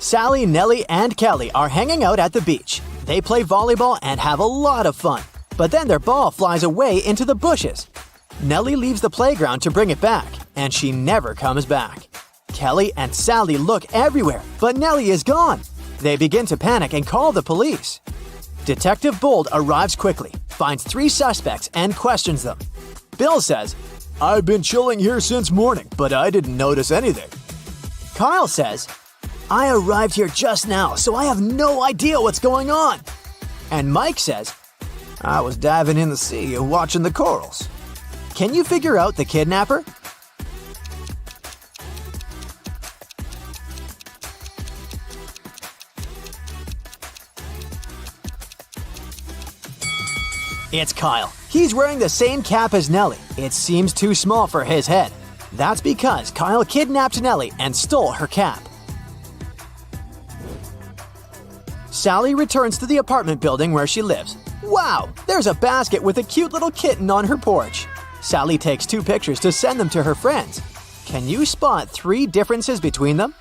Sally, Nellie, and Kelly are hanging out at the beach. They play volleyball and have a lot of fun. But then their ball flies away into the bushes. Nellie leaves the playground to bring it back, and she never comes back. Kelly and Sally look everywhere, but Nellie is gone. They begin to panic and call the police. Detective Bold arrives quickly, finds 3 suspects, and questions them. Bill says, "I've been chilling here since morning, but I didn't notice anything." Kyle says, "I arrived here just now, so I have no idea what's going on." And Mike says, "I was diving in the sea and watching the corals." Can you figure out the kidnapper? It's Kyle. He's wearing the same cap as Nellie. It seems too small for his head. That's because Kyle kidnapped Nellie and stole her cap. Sally returns to the apartment building where she lives. Wow, there's a basket with a cute little kitten on her porch. Sally takes 2 pictures to send them to her friends. Can you spot 3 differences between them?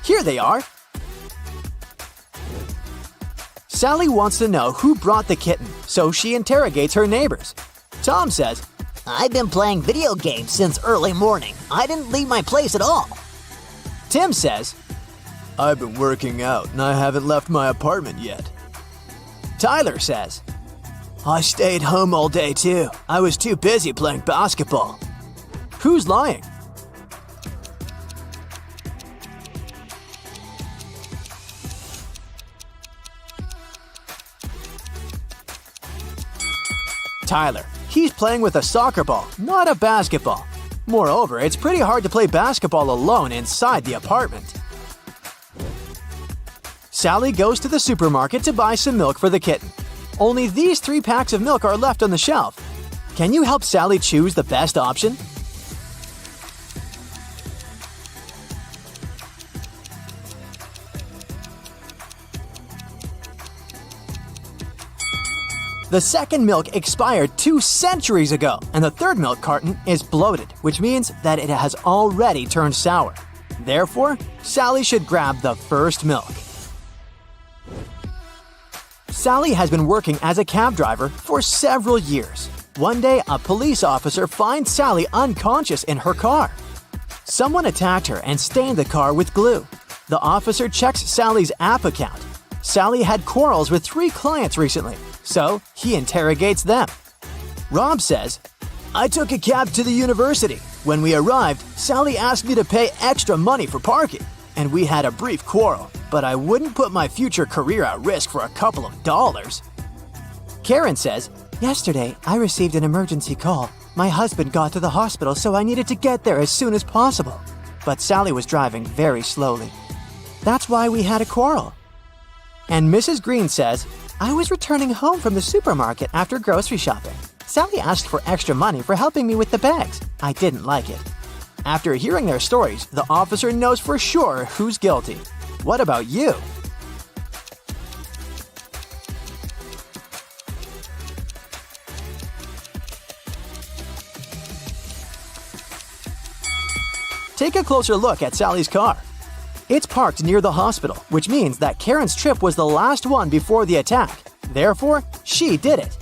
Here they are. Sally wants to know who brought the kitten, so she interrogates her neighbors. Tom says, "I've been playing video games since early morning. I didn't leave my place at all." Tim says, "I've been working out and I haven't left my apartment yet." Tyler says, "I stayed home all day too. I was too busy playing basketball." Who's lying? Tyler. He's playing with a soccer ball, not a basketball. Moreover, it's pretty hard to play basketball alone inside the apartment. Sally goes to the supermarket to buy some milk for the kitten. Only these 3 packs of milk are left on the shelf. Can you help Sally choose the best option? The second milk expired 2 centuries ago, and the third milk carton is bloated, which means that it has already turned sour. Therefore, Sally should grab the first milk. Sally has been working as a cab driver for several years. One day, a police officer finds Sally unconscious in her car. Someone attacked her and stained the car with glue. The officer checks Sally's app account. Sally had quarrels with 3 clients recently, so he interrogates them. Rob says, "I took a cab to the university. When we arrived, Sally asked me to pay extra money for parking, and we had a brief quarrel, but I wouldn't put my future career at risk for a couple of dollars." Karen says, "Yesterday, I received an emergency call. My husband got to the hospital, so I needed to get there as soon as possible. But Sally was driving very slowly. That's why we had a quarrel." And Mrs. Green says, "I was returning home from the supermarket after grocery shopping. Sally asked for extra money for helping me with the bags. I didn't like it." After hearing their stories, the officer knows for sure who's guilty. What about you? Take a closer look at Sally's car. It's parked near the hospital, which means that Karen's trip was the last one before the attack. Therefore, she did it.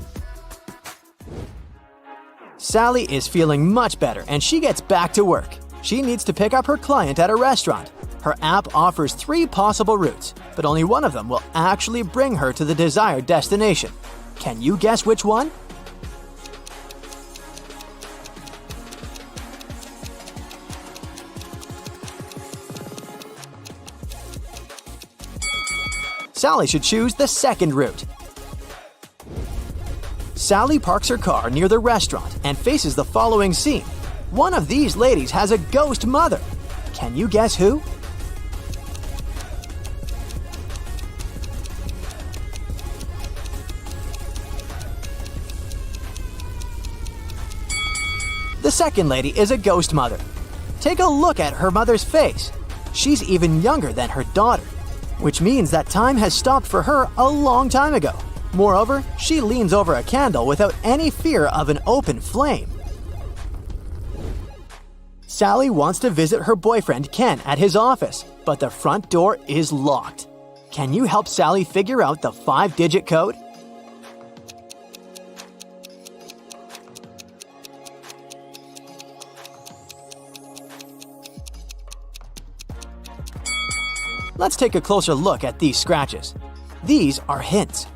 Sally is feeling much better and she gets back to work. She needs to pick up her client at a restaurant. Her app offers 3 possible routes, but only one of them will actually bring her to the desired destination. Can you guess which one? Sally should choose the second route. Sally parks her car near the restaurant and faces the following scene. One of these ladies has a ghost mother. Can you guess who? The second lady is a ghost mother. Take a look at her mother's face. She's even younger than her daughter, which means that time has stopped for her a long time ago. Moreover, she leans over a candle without any fear of an open flame. Sally wants to visit her boyfriend Ken at his office, but the front door is locked. Can you help Sally figure out the 5-digit code? Let's take a closer look at these scratches. These are hints.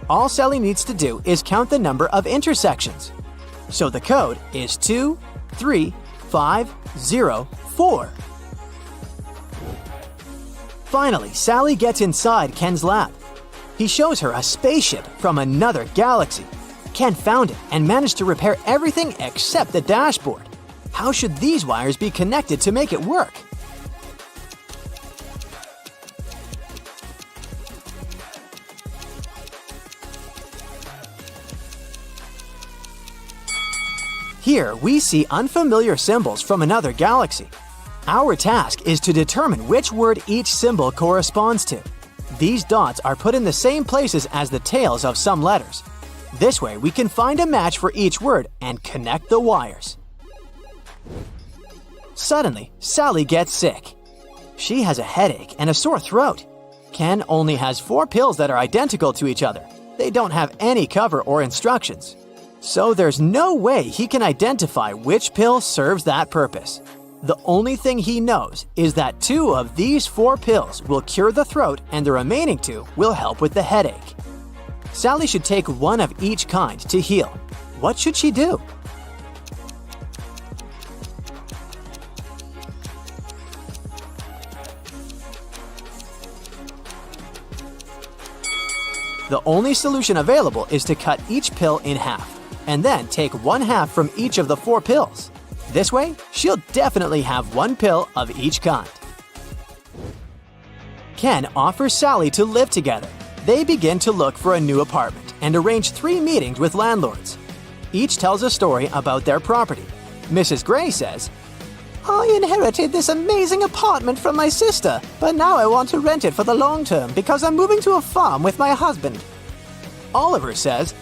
All Sally needs to do is count the number of intersections. So the code is 23504. Finally, Sally gets inside Ken's lab. He shows her a spaceship from another galaxy. Ken found it and managed to repair everything except the dashboard. How should these wires be connected to make it work? Here, we see unfamiliar symbols from another galaxy. Our task is to determine which word each symbol corresponds to. These dots are put in the same places as the tails of some letters. This way, we can find a match for each word and connect the wires. Suddenly, Sally gets sick. She has a headache and a sore throat. Ken only has 4 pills that are identical to each other. They don't have any cover or instructions. So there's no way he can identify which pill serves that purpose. The only thing he knows is that 2 of these 4 pills will cure the throat and the remaining 2 will help with the headache. Sally should take 1 of each kind to heal. What should she do? The only solution available is to cut each pill in half, and then take 1/2 from each of the 4 pills. This way, she'll definitely have 1 pill of each kind. Ken offers Sally to live together. They begin to look for a new apartment and arrange 3 meetings with landlords. Each tells a story about their property. Mrs. Gray says, I inherited this amazing apartment from my sister, but now I want to rent it for the long term because I'm moving to a farm with my husband. Oliver says,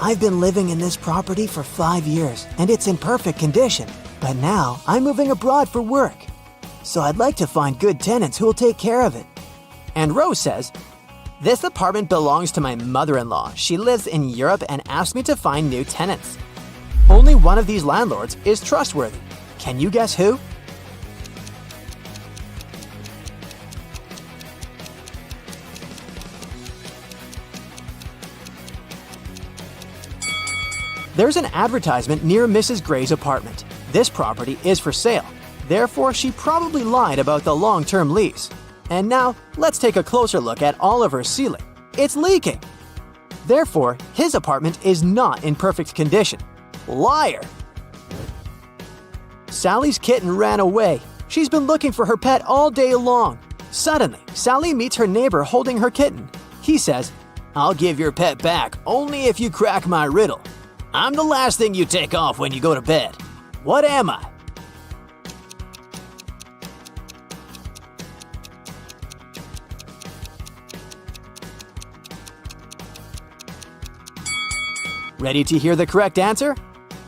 I've been living in this property for 5 years, and it's in perfect condition. But now I'm moving abroad for work. So I'd like to find good tenants who will take care of it. And Rose says, This apartment belongs to my mother-in-law. She lives in Europe and asked me to find new tenants. Only one of these landlords is trustworthy. Can you guess who? There's an advertisement near Mrs. Gray's apartment. This property is for sale. Therefore, she probably lied about the long-term lease. And now, let's take a closer look at Oliver's ceiling. It's leaking. Therefore, his apartment is not in perfect condition. Liar! Sally's kitten ran away. She's been looking for her pet all day long. Suddenly, Sally meets her neighbor holding her kitten. He says, I'll give your pet back only if you crack my riddle. I'm the last thing you take off when you go to bed. What am I? Ready to hear the correct answer?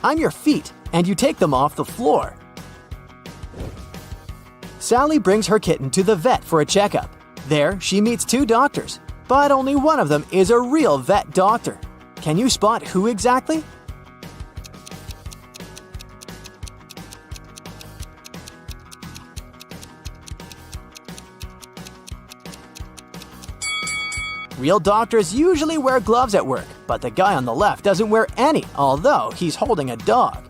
I'm your feet, and you take them off the floor. Sally brings her kitten to the vet for a checkup. There, she meets 2 doctors, but only one of them is a real vet doctor. Can you spot who exactly? Real doctors usually wear gloves at work, but the guy on the left doesn't wear any, although he's holding a dog.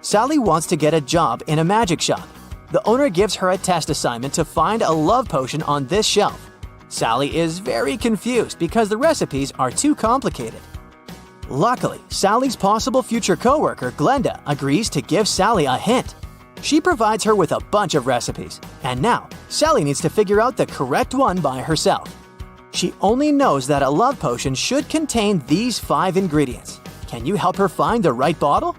Sally wants to get a job in a magic shop. The owner gives her a test assignment to find a love potion on this shelf. Sally is very confused because the recipes are too complicated. Luckily, Sally's possible future coworker, Glenda, agrees to give Sally a hint. She provides her with a bunch of recipes, and now Sally needs to figure out the correct one by herself. She only knows that a love potion should contain these 5 ingredients. Can you help her find the right bottle?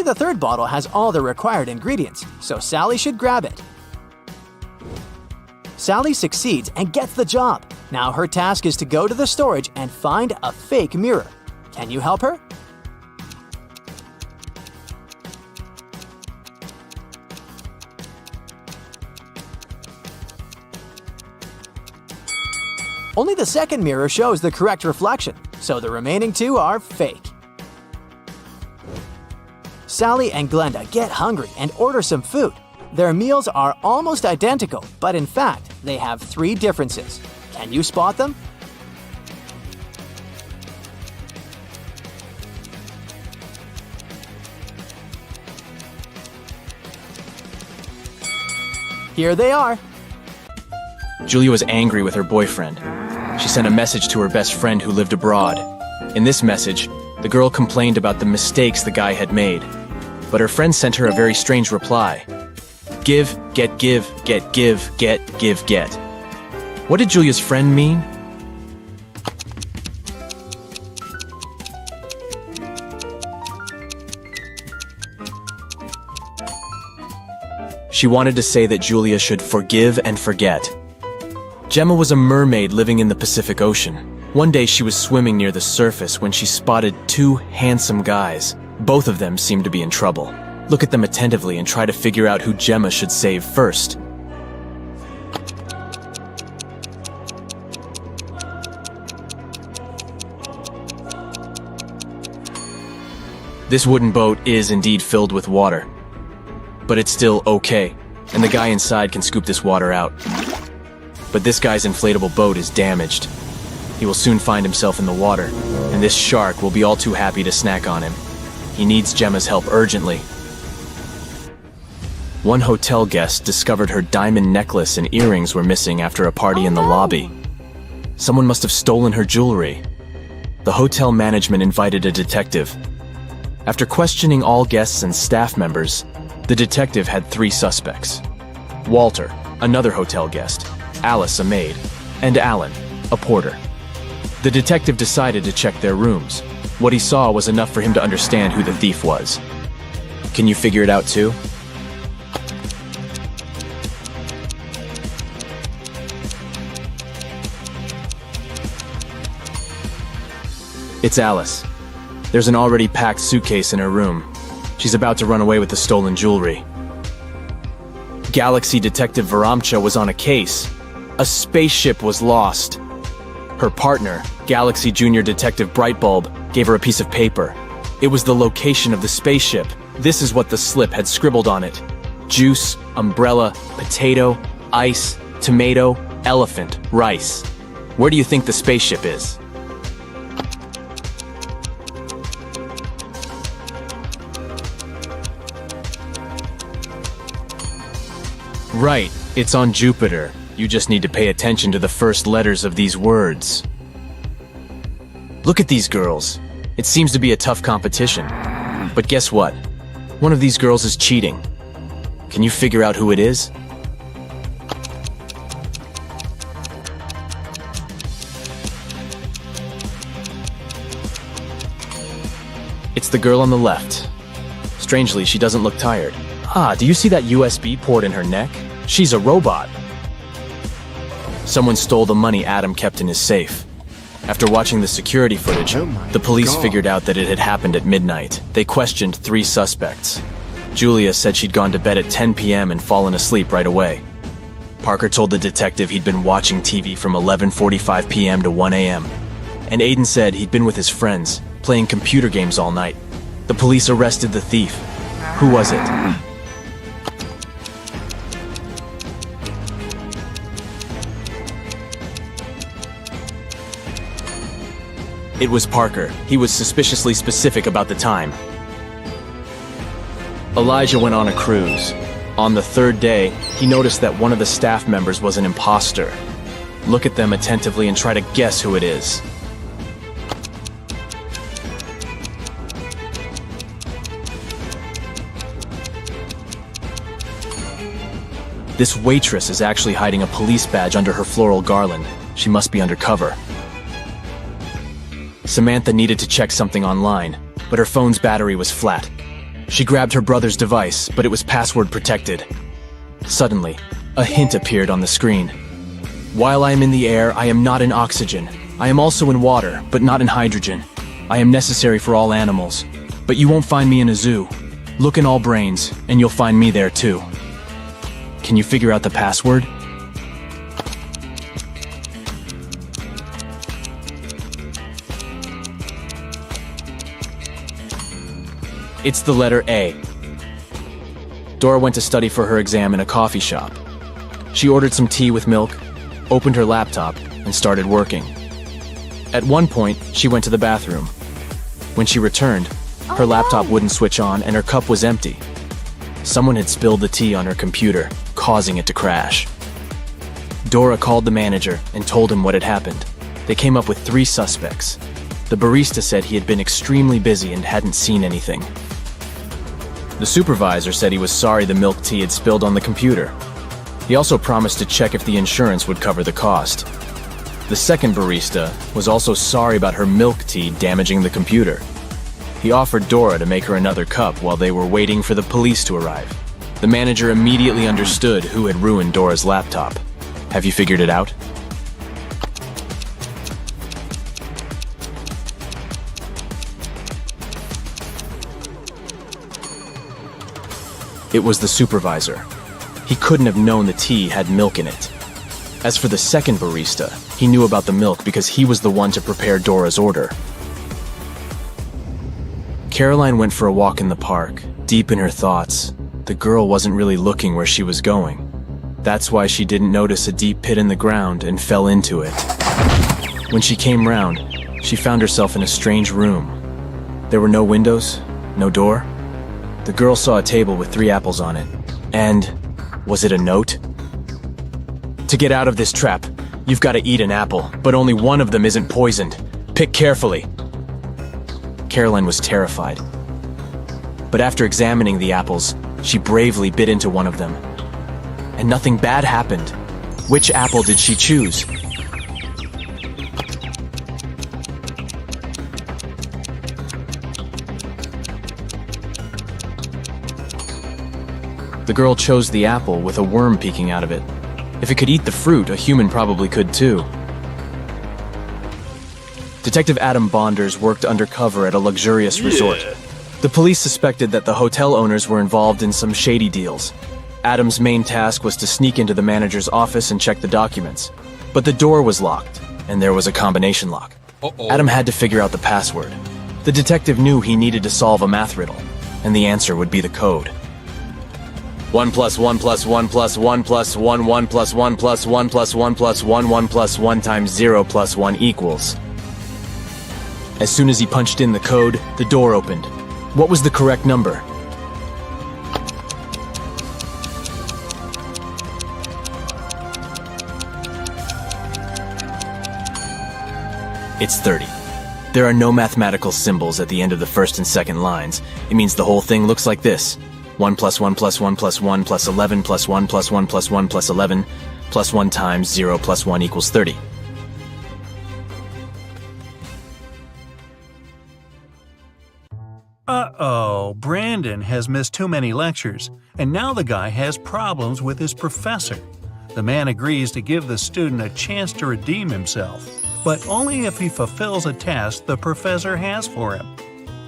the third bottle has all the required ingredients, so Sally should grab it. Sally succeeds and gets the job. Now her task is to go to the storage and find a fake mirror. Can you help her? Only the second mirror shows the correct reflection, so the remaining two are fake. Sally and Glenda get hungry and order some food. Their meals are almost identical, but in fact, they have 3 differences. Can you spot them? Here they are. Julia was angry with her boyfriend. She sent a message to her best friend who lived abroad. In this message, the girl complained about the mistakes the guy had made. But her friend sent her a very strange reply. Give, get, give, get, give, get, give, get. What did Julia's friend mean? She wanted to say that Julia should forgive and forget. Gemma was a mermaid living in the Pacific Ocean. One day she was swimming near the surface when she spotted 2 handsome guys. Both of them seemed to be in trouble. Look at them attentively and try to figure out who Gemma should save first. This wooden boat is indeed filled with water. But it's still okay, and the guy inside can scoop this water out. But this guy's inflatable boat is damaged. He will soon find himself in the water, and this shark will be all too happy to snack on him. He needs Gemma's help urgently. One hotel guest discovered her diamond necklace and earrings were missing after a party in the lobby. Someone must have stolen her jewelry. The hotel management invited a detective. After questioning all guests and staff members, the detective had 3 suspects. Walter, another hotel guest, Alice, a maid, and Alan, a porter. The detective decided to check their rooms. What he saw was enough for him to understand who the thief was. Can you figure it out too? It's Alice. There's an already packed suitcase in her room. She's about to run away with the stolen jewelry. Galaxy Detective Varamcha was on a case. A spaceship was lost. Her partner, Galaxy Junior Detective Brightbulb, gave her a piece of paper. It was the location of the spaceship. This is what the slip had scribbled on it. Juice, umbrella, potato, ice, tomato, elephant, rice. Where do you think the spaceship is? Right, it's on Jupiter. You just need to pay attention to the first letters of these words. Look at these girls. It seems to be a tough competition. But guess what? One of these girls is cheating. Can you figure out who it is? It's the girl on the left. Strangely, she doesn't look tired. Ah, do you see that USB port in her neck? She's a robot. Someone stole the money Adam kept in his safe. After watching the security footage, the police figured out that it had happened at midnight. They questioned 3 suspects. Julia said she'd gone to bed at 10 p.m. and fallen asleep right away. Parker told the detective he'd been watching TV from 11:45 p.m. to 1 a.m. And Aiden said he'd been with his friends, playing computer games all night. The police arrested the thief. Who was it? It was Parker. He was suspiciously specific about the time. Elijah went on a cruise. On the 3rd day, he noticed that one of the staff members was an imposter. Look at them attentively and try to guess who it is. This waitress is actually hiding a police badge under her floral garland. She must be undercover. Samantha needed to check something online, but her phone's battery was flat. She grabbed her brother's device, but it was password protected. Suddenly, a hint appeared on the screen. While I am in the air, I am not in oxygen. I am also in water, but not in hydrogen. I am necessary for all animals, but you won't find me in a zoo. Look in all brains, and you'll find me there too. Can you figure out the password? It's the letter A. Dora went to study for her exam in a coffee shop. She ordered some tea with milk, opened her laptop, and started working. At one point, she went to the bathroom. When she returned, her laptop wouldn't switch on and her cup was empty. Someone had spilled the tea on her computer, causing it to crash. Dora called the manager and told him what had happened. They came up with 3 suspects. The barista said he had been extremely busy and hadn't seen anything. The supervisor said he was sorry the milk tea had spilled on the computer. He also promised to check if the insurance would cover the cost. The second barista was also sorry about her milk tea damaging the computer. He offered Dora to make her another cup while they were waiting for the police to arrive. The manager immediately understood who had ruined Dora's laptop. Have you figured it out? It was the supervisor. He couldn't have known the tea had milk in it. As for the second barista, he knew about the milk because he was the one to prepare Dora's order. Caroline went for a walk in the park, deep in her thoughts. The girl wasn't really looking where she was going. That's why she didn't notice a deep pit in the ground and fell into it. When she came round, she found herself in a strange room. There were no windows, no door. The girl saw a table with 3 apples on it. And was it a note? To get out of this trap, you've got to eat an apple, but only one of them isn't poisoned. Pick carefully. Caroline was terrified. But after examining the apples, she bravely bit into one of them. And nothing bad happened. Which apple did she choose? The girl chose the apple with a worm peeking out of it. If it could eat the fruit, a human probably could too. Detective Adam Bonders worked undercover at a luxurious resort. The police suspected that the hotel owners were involved in some shady deals. Adam's main task was to sneak into the manager's office and check the documents. But the door was locked, and there was a combination lock. Adam had to figure out the password. The detective knew he needed to solve a math riddle, and the answer would be the code. 1 plus 1 plus 1 plus 1 plus 1 1 plus 1 plus 1 plus 1 plus 1 1 plus 1 times 0 plus 1 equals. As soon as he punched in the code, the door opened. What was the correct number? It's 30. There are no mathematical symbols at the end of the first and second lines. It means the whole thing looks like this. 1 plus 1 plus 1 plus 1 plus 11 plus 1 plus 1 plus 1 plus 11 plus 1 times 0 plus 1 equals 30. Uh-oh, Brandon has missed too many lectures, and now the guy has problems with his professor. The man agrees to give the student a chance to redeem himself, but only if he fulfills a task the professor has for him.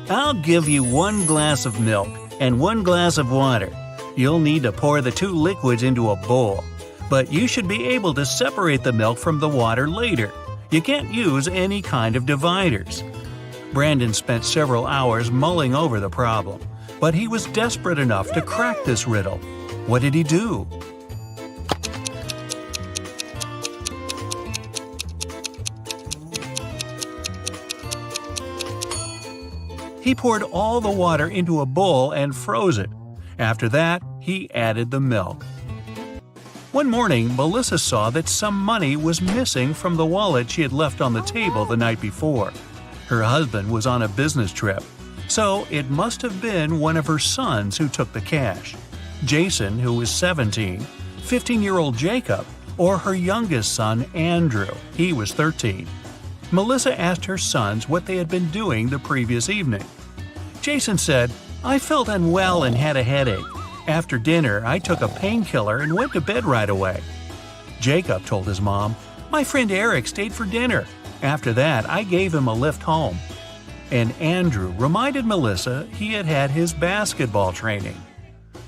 I'll give you 1 glass of milk and 1 glass of water. You'll need to pour the 2 liquids into a bowl, but you should be able to separate the milk from the water later. You can't use any kind of dividers. Brandon spent several hours mulling over the problem, but he was desperate enough to crack this riddle. What did he do? He poured all the water into a bowl and froze it. After that, he added the milk. One morning, Melissa saw that some money was missing from the wallet she had left on the table the night before. Her husband was on a business trip, so it must have been one of her sons who took the cash. Jason, who was 17, 15-year-old Jacob, or her youngest son, Andrew. He was 13. Melissa asked her sons what they had been doing the previous evening. Jason said, I felt unwell and had a headache. After dinner, I took a painkiller and went to bed right away. Jacob told his mom, "My friend Eric stayed for dinner. After that, I gave him a lift home." And Andrew reminded Melissa he had had his basketball training.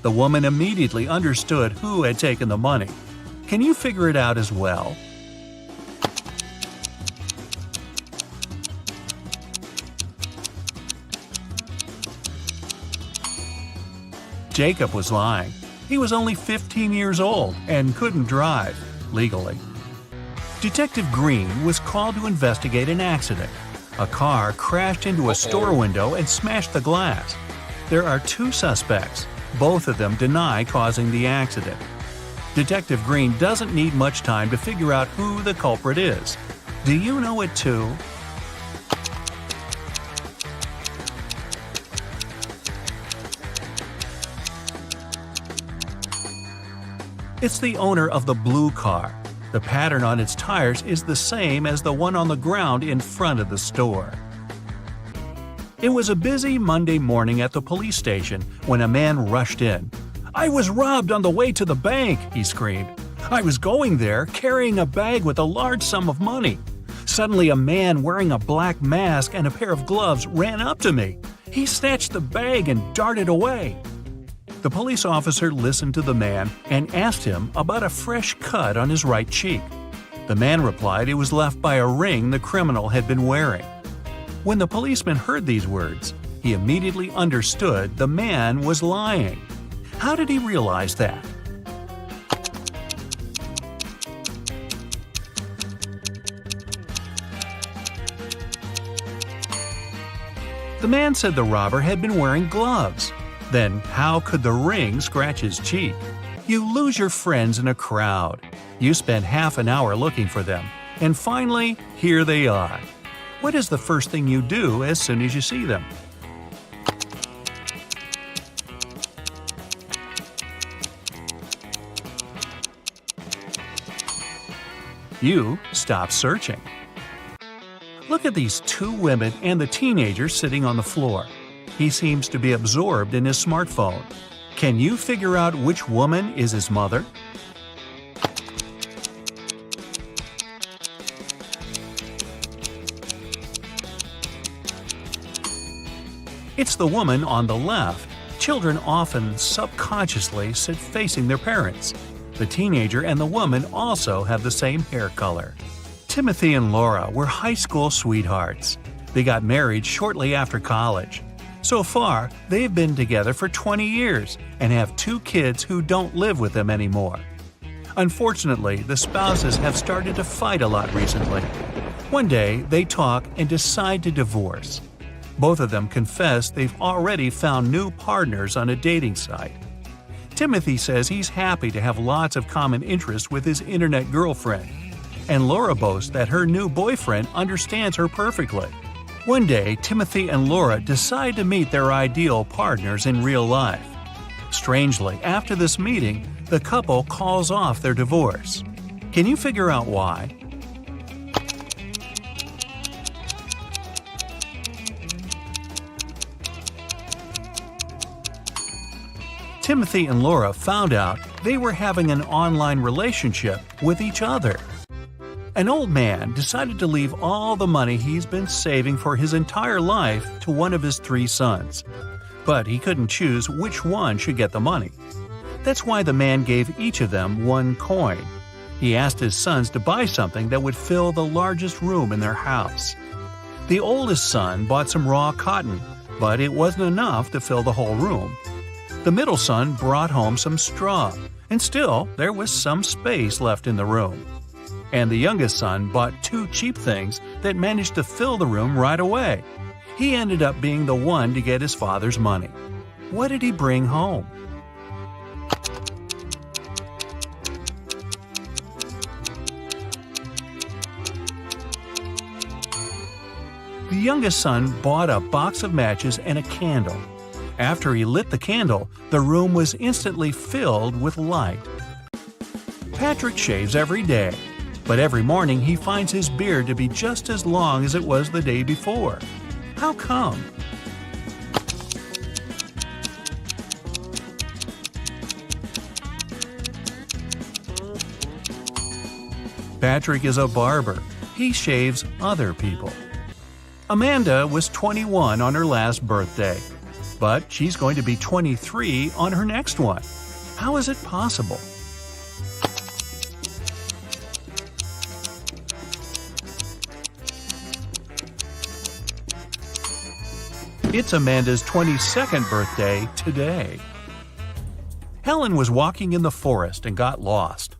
The woman immediately understood who had taken the money. Can you figure it out as well? Jacob was lying. He was only 15 years old and couldn't drive legally. Detective Green was called to investigate an accident. A car crashed into a store window and smashed the glass. There are two suspects. Both of them deny causing the accident. Detective Green doesn't need much time to figure out who the culprit is. Do you know it too? It's the owner of the blue car. The pattern on its tires is the same as the one on the ground in front of the store. It was a busy Monday morning at the police station when a man rushed in. "I was robbed on the way to the bank," he screamed. "I was going there carrying a bag with a large sum of money. Suddenly a man wearing a black mask and a pair of gloves ran up to me. He snatched the bag and darted away." The police officer listened to the man and asked him about a fresh cut on his right cheek. The man replied it was left by a ring the criminal had been wearing. When the policeman heard these words, he immediately understood the man was lying. How did he realize that? The man said the robber had been wearing gloves. Then how could the ring scratch his cheek? You lose your friends in a crowd. You spend half an hour looking for them, and finally, here they are. What is the first thing you do as soon as you see them? You stop searching. Look at these two women and the teenager sitting on the floor. He seems to be absorbed in his smartphone. Can you figure out which woman is his mother? It's the woman on the left. Children often subconsciously sit facing their parents. The teenager and the woman also have the same hair color. Timothy and Laura were high school sweethearts. They got married shortly after college. So far, they've been together for 20 years and have 2 kids who don't live with them anymore. Unfortunately, the spouses have started to fight a lot recently. One day, they talk and decide to divorce. Both of them confess they've already found new partners on a dating site. Timothy says he's happy to have lots of common interests with his internet girlfriend, and Laura boasts that her new boyfriend understands her perfectly. One day, Timothy and Laura decide to meet their ideal partners in real life. Strangely, after this meeting, the couple calls off their divorce. Can you figure out why? Timothy and Laura found out they were having an online relationship with each other. An old man decided to leave all the money he's been saving for his entire life to one of his 3 sons. But he couldn't choose which one should get the money. That's why the man gave each of them 1 coin. He asked his sons to buy something that would fill the largest room in their house. The oldest son bought some raw cotton, but it wasn't enough to fill the whole room. The middle son brought home some straw, and still there was some space left in the room. And the youngest son bought 2 cheap things that managed to fill the room right away. He ended up being the one to get his father's money. What did he bring home? The youngest son bought a box of matches and a candle. After he lit the candle, the room was instantly filled with light. Patrick shaves every day, but every morning he finds his beard to be just as long as it was the day before. How come? Patrick is a barber. He shaves other people. Amanda was 21 on her last birthday, but she's going to be 23 on her next one. How is it possible? It's Amanda's 22nd birthday today. Helen was walking in the forest and got lost.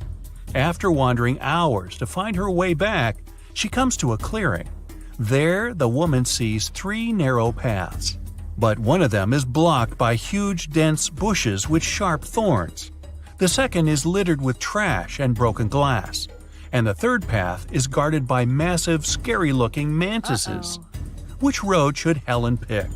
After wandering hours to find her way back, she comes to a clearing. There, the woman sees 3 narrow paths, but one of them is blocked by huge, dense bushes with sharp thorns. The second is littered with trash and broken glass, and the third path is guarded by massive, scary-looking mantises. Which road should Helen pick?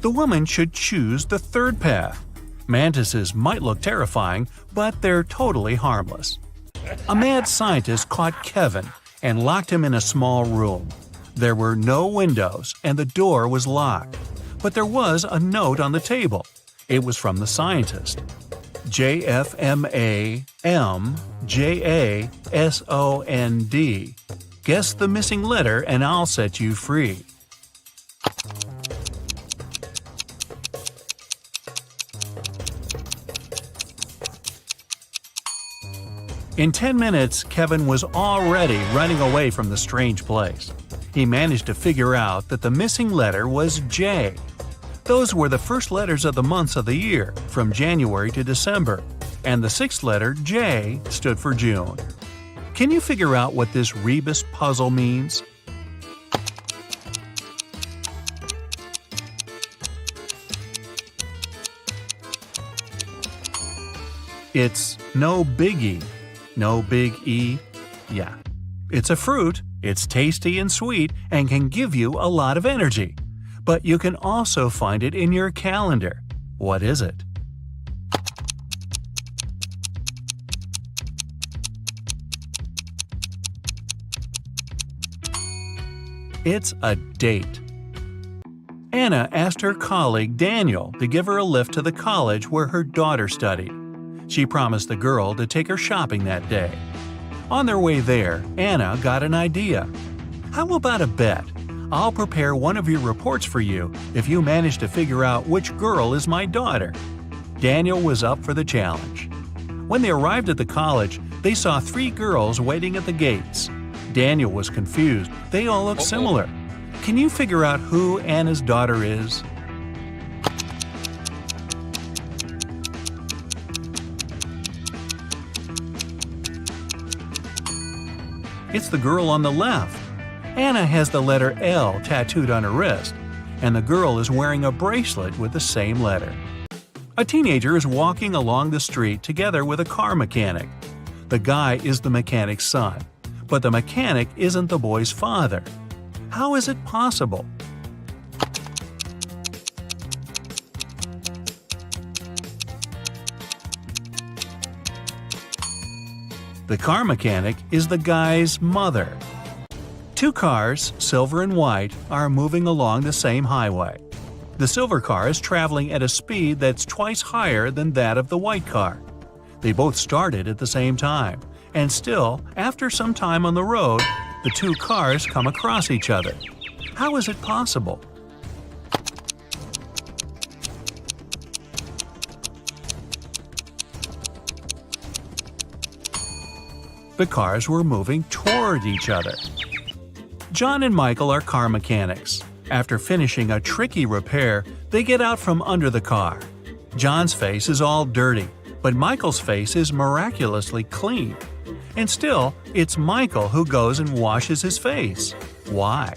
The woman should choose the third path. Mantises might look terrifying, but they're totally harmless. A mad scientist caught Kevin and locked him in a small room. There were no windows and the door was locked, but there was a note on the table. It was from the scientist. JFMAMJASOND. Guess the missing letter and I'll set you free. In 10 minutes, Kevin was already running away from the strange place. He managed to figure out that the missing letter was J. Those were the first letters of the months of the year, from January to December, and the 6th letter, J, stood for June. Can you figure out what this rebus puzzle means? It's no biggie. No big E? Yeah. It's a fruit, it's tasty and sweet, and can give you a lot of energy. But you can also find it in your calendar. What is it? It's a date. Anna asked her colleague Daniel to give her a lift to the college where her daughter studied. She promised the girl to take her shopping that day. On their way there, Anna got an idea. How about a bet? I'll prepare one of your reports for you if you manage to figure out which girl is my daughter. Daniel was up for the challenge. When they arrived at the college, they saw 3 girls waiting at the gates. Daniel was confused. They all looked similar. Can you figure out who Anna's daughter is? It's the girl on the left. Anna has the letter L tattooed on her wrist, and the girl is wearing a bracelet with the same letter. A teenager is walking along the street together with a car mechanic. The guy is the mechanic's son, but the mechanic isn't the boy's father. How is it possible? The car mechanic is the guy's mother. 2 cars, silver and white, are moving along the same highway. The silver car is traveling at a speed that's twice higher than that of the white car. They both started at the same time, and still, after some time on the road, the 2 cars come across each other. How is it possible? The cars were moving toward each other. John and Michael are car mechanics. After finishing a tricky repair, they get out from under the car. John's face is all dirty, but Michael's face is miraculously clean. And still, it's Michael who goes and washes his face. Why?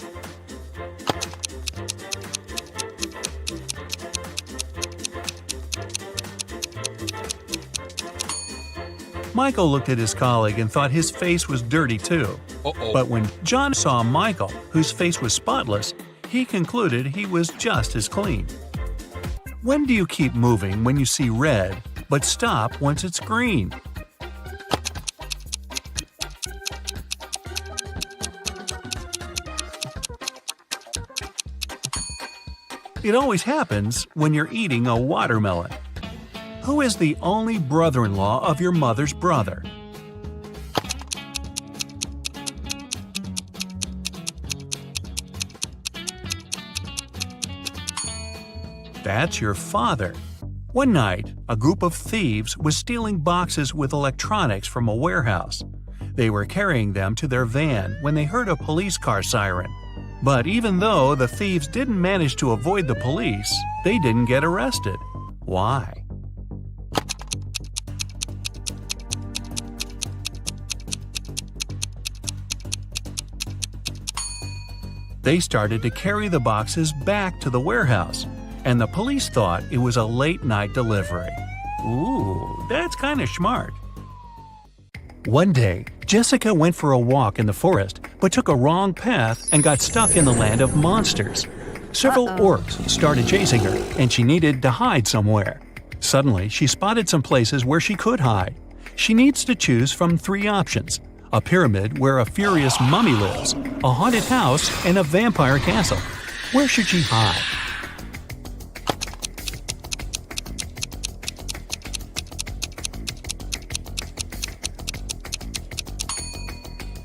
Michael looked at his colleague and thought his face was dirty too. But when John saw Michael, whose face was spotless, he concluded he was just as clean. When do you keep moving when you see red, but stop once it's green? It always happens when you're eating a watermelon. Who is the only brother-in-law of your mother's brother? That's your father. One night, a group of thieves was stealing boxes with electronics from a warehouse. They were carrying them to their van when they heard a police car siren. But even though the thieves didn't manage to avoid the police, they didn't get arrested. Why? They started to carry the boxes back to the warehouse, and the police thought it was a late-night delivery. Ooh, that's kind of smart. One day, Jessica went for a walk in the forest, but took a wrong path and got stuck in the land of monsters. Several orcs started chasing her, and she needed to hide somewhere. Suddenly, she spotted some places where she could hide. She needs to choose from 3 options: a pyramid where a furious mummy lives, a haunted house, and a vampire castle. Where should she hide?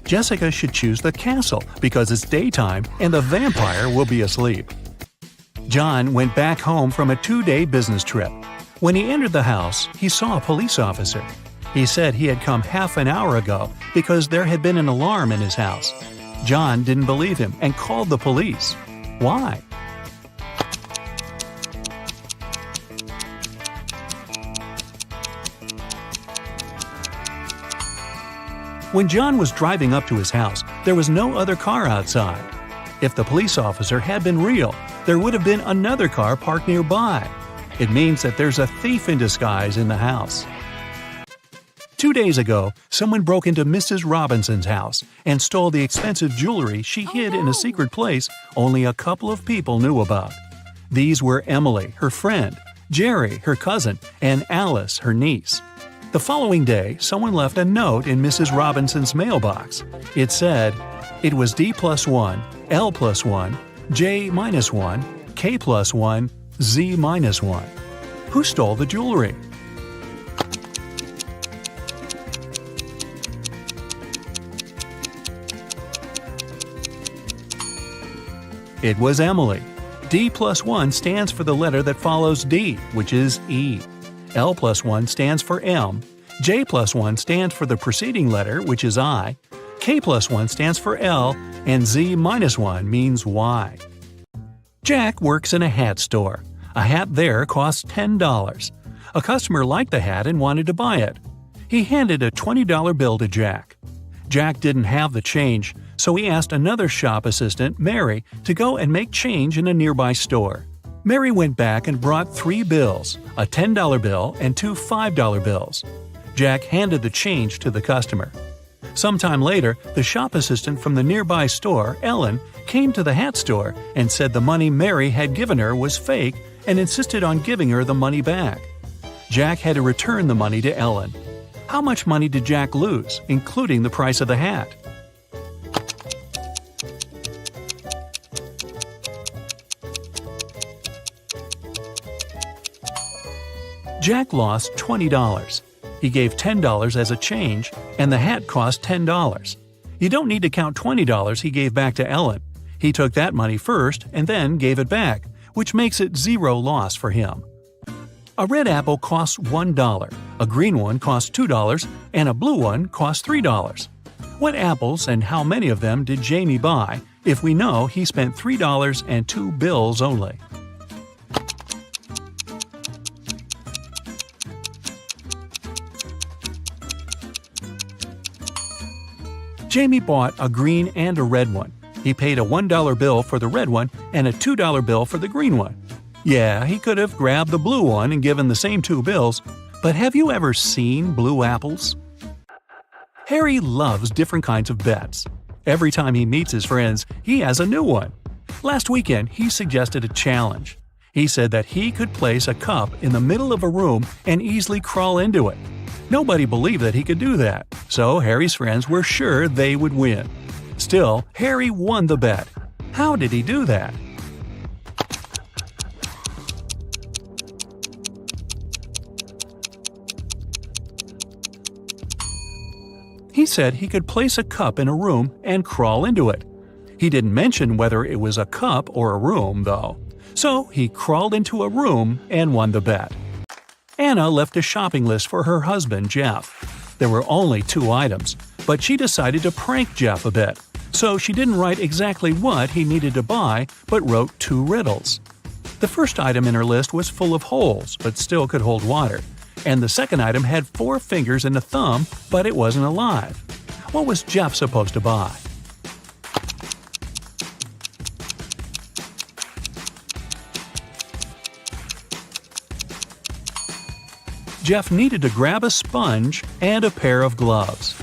Jessica should choose the castle because it's daytime and the vampire will be asleep. John went back home from a 2-day business trip. When he entered the house, he saw a police officer. He said he had come half an hour ago because there had been an alarm in his house. John didn't believe him and called the police. Why? When John was driving up to his house, there was no other car outside. If the police officer had been real, there would have been another car parked nearby. It means that there's a thief in disguise in the house. 2 days ago, someone broke into Mrs. Robinson's house and stole the expensive jewelry she hid in a secret place only a couple of people knew about. These were Emily, her friend, Jerry, her cousin, and Alice, her niece. The following day, someone left a note in Mrs. Robinson's mailbox. It said, "It was D+1, L+1, J-1, K+1, Z-1. Who stole the jewelry?" It was Emily. D+1 stands for the letter that follows D, which is E. L+1 stands for M. J+1 stands for the preceding letter, which is I. K+1 stands for L, and Z-1 means Y. Jack works in a hat store. A hat there costs $10. A customer liked the hat and wanted to buy it. He handed a $20 bill to Jack. Jack didn't have the change, so he asked another shop assistant, Mary, to go and make change in a nearby store. Mary went back and brought 3 bills, a $10 bill and 2 $5 bills. Jack handed the change to the customer. Sometime later, the shop assistant from the nearby store, Ellen, came to the hat store and said the money Mary had given her was fake and insisted on giving her the money back. Jack had to return the money to Ellen. How much money did Jack lose, including the price of the hat? Jack lost $20. He gave $10 as a change, and the hat cost $10. You don't need to count $20 he gave back to Ellen. He took that money first and then gave it back, which makes it 0 loss for him. A red apple costs $1, a green one costs $2, and a blue one costs $3. What apples and how many of them did Jamie buy if we know he spent $3 and 2 bills only? Jamie bought a green and a red one. He paid a $1 bill for the red one and a $2 bill for the green one. Yeah, he could have grabbed the blue one and given the same 2 bills, but have you ever seen blue apples? Harry loves different kinds of bets. Every time he meets his friends, he has a new one. Last weekend, he suggested a challenge. He said that he could place a cup in the middle of a room and easily crawl into it. Nobody believed that he could do that, so Harry's friends were sure they would win. Still, Harry won the bet. How did he do that? He said he could place a cup in a room and crawl into it. He didn't mention whether it was a cup or a room, though. So he crawled into a room and won the bet. Anna left a shopping list for her husband, Jeff. There were only 2 items, but she decided to prank Jeff a bit. So she didn't write exactly what he needed to buy, but wrote 2 riddles. The first item in her list was full of holes, but still could hold water. And the second item had 4 fingers and a thumb, but it wasn't alive. What was Jeff supposed to buy? Jeff needed to grab a sponge and a pair of gloves.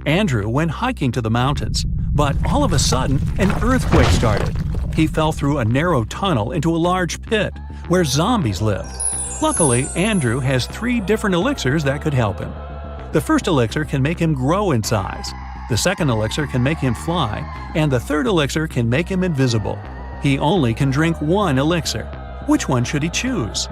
Andrew went hiking to the mountains, but all of a sudden, an earthquake started. He fell through a narrow tunnel into a large pit where zombies live. Luckily, Andrew has 3 different elixirs that could help him. The first elixir can make him grow in size, the second elixir can make him fly, and the third elixir can make him invisible. He only can drink 1 elixir. Which one should he choose?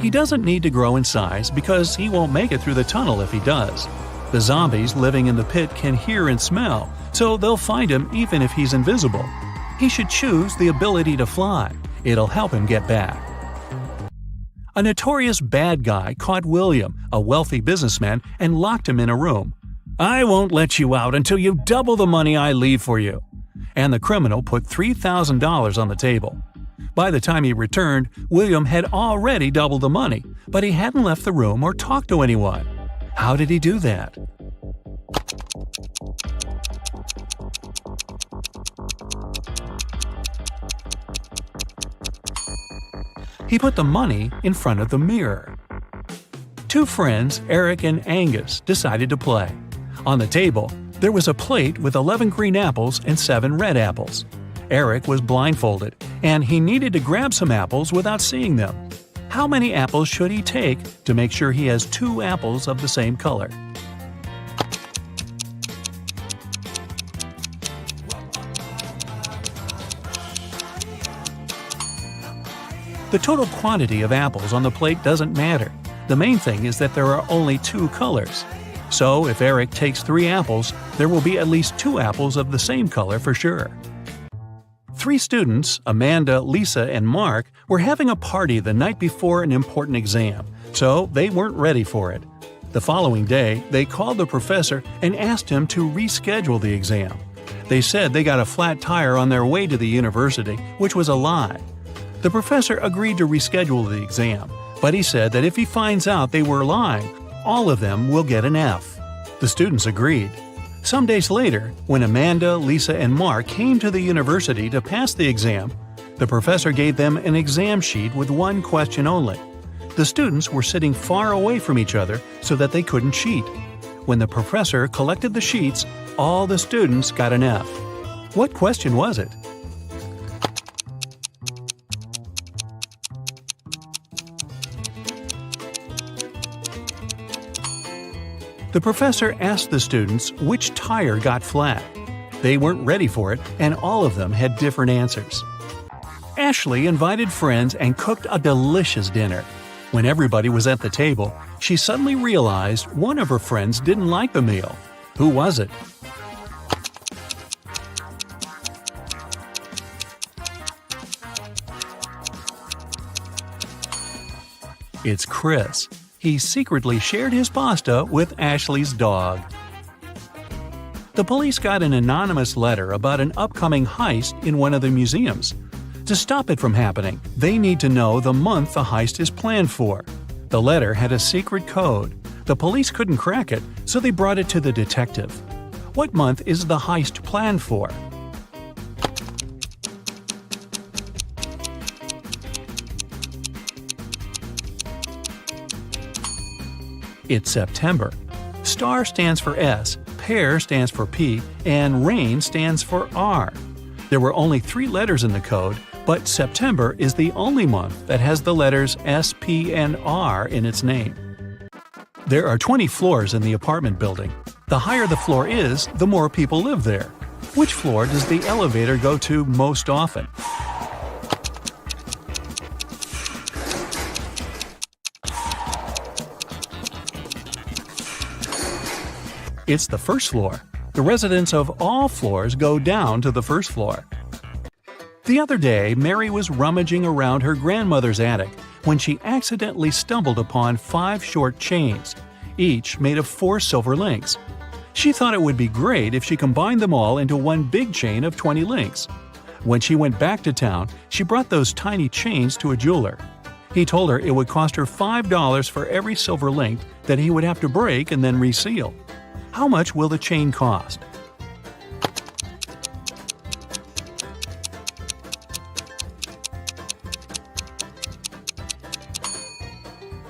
He doesn't need to grow in size because he won't make it through the tunnel if he does. The zombies living in the pit can hear and smell, so they'll find him even if he's invisible. He should choose the ability to fly. It'll help him get back. A notorious bad guy caught William, a wealthy businessman, and locked him in a room. "I won't let you out until you double the money I leave for you." And the criminal put $3,000 on the table. By the time he returned, William had already doubled the money, but he hadn't left the room or talked to anyone. How did he do that? He put the money in front of the mirror. 2 friends, Eric and Angus, decided to play. On the table, there was a plate with 11 green apples and 7 red apples. Eric was blindfolded, and he needed to grab some apples without seeing them. How many apples should he take to make sure he has 2 apples of the same color? The total quantity of apples on the plate doesn't matter. The main thing is that there are only 2 colors. So if Eric takes 3 apples, there will be at least 2 apples of the same color for sure. 3 students, Amanda, Lisa, and Mark, were having a party the night before an important exam, so they weren't ready for it. The following day, they called the professor and asked him to reschedule the exam. They said they got a flat tire on their way to the university, which was a lie. The professor agreed to reschedule the exam, but he said that if he finds out they were lying, all of them will get an F. The students agreed. Some days later, when Amanda, Lisa, and Mark came to the university to pass the exam, the professor gave them an exam sheet with 1 question only. The students were sitting far away from each other so that they couldn't cheat. When the professor collected the sheets, all the students got an F. What question was it? The professor asked the students which tire got flat. They weren't ready for it, and all of them had different answers. Ashley invited friends and cooked a delicious dinner. When everybody was at the table, she suddenly realized one of her friends didn't like the meal. Who was it? It's Chris. He secretly shared his pasta with Ashley's dog. The police got an anonymous letter about an upcoming heist in one of the museums. To stop it from happening, they need to know the month the heist is planned for. The letter had a secret code. The police couldn't crack it, so they brought it to the detective. What month is the heist planned for? It's September. Star stands for S, pear stands for P, and rain stands for R. There were only 3 letters in the code, but September is the only month that has the letters S, P, and R in its name. There are 20 floors in the apartment building. The higher the floor is, the more people live there. Which floor does the elevator go to most often? It's the first floor. The residents of all floors go down to the first floor. The other day, Mary was rummaging around her grandmother's attic when she accidentally stumbled upon 5 short chains, each made of 4 silver links. She thought it would be great if she combined them all into one big chain of 20 links. When she went back to town, she brought those tiny chains to a jeweler. He told her it would cost her $5 for every silver link that he would have to break and then reseal. How much will the chain cost?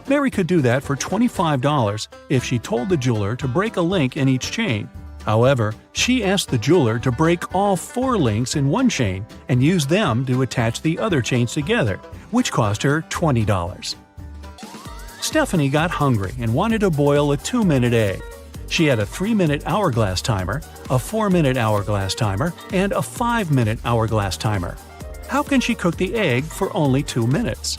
Mary could do that for $25 if she told the jeweler to break a link in each chain. However, she asked the jeweler to break all 4 links in one chain and use them to attach the other chains together, which cost her $20. Stephanie got hungry and wanted to boil a 2-minute egg. She had a 3-minute hourglass timer, a 4-minute hourglass timer, and a 5-minute hourglass timer. How can she cook the egg for only 2 minutes?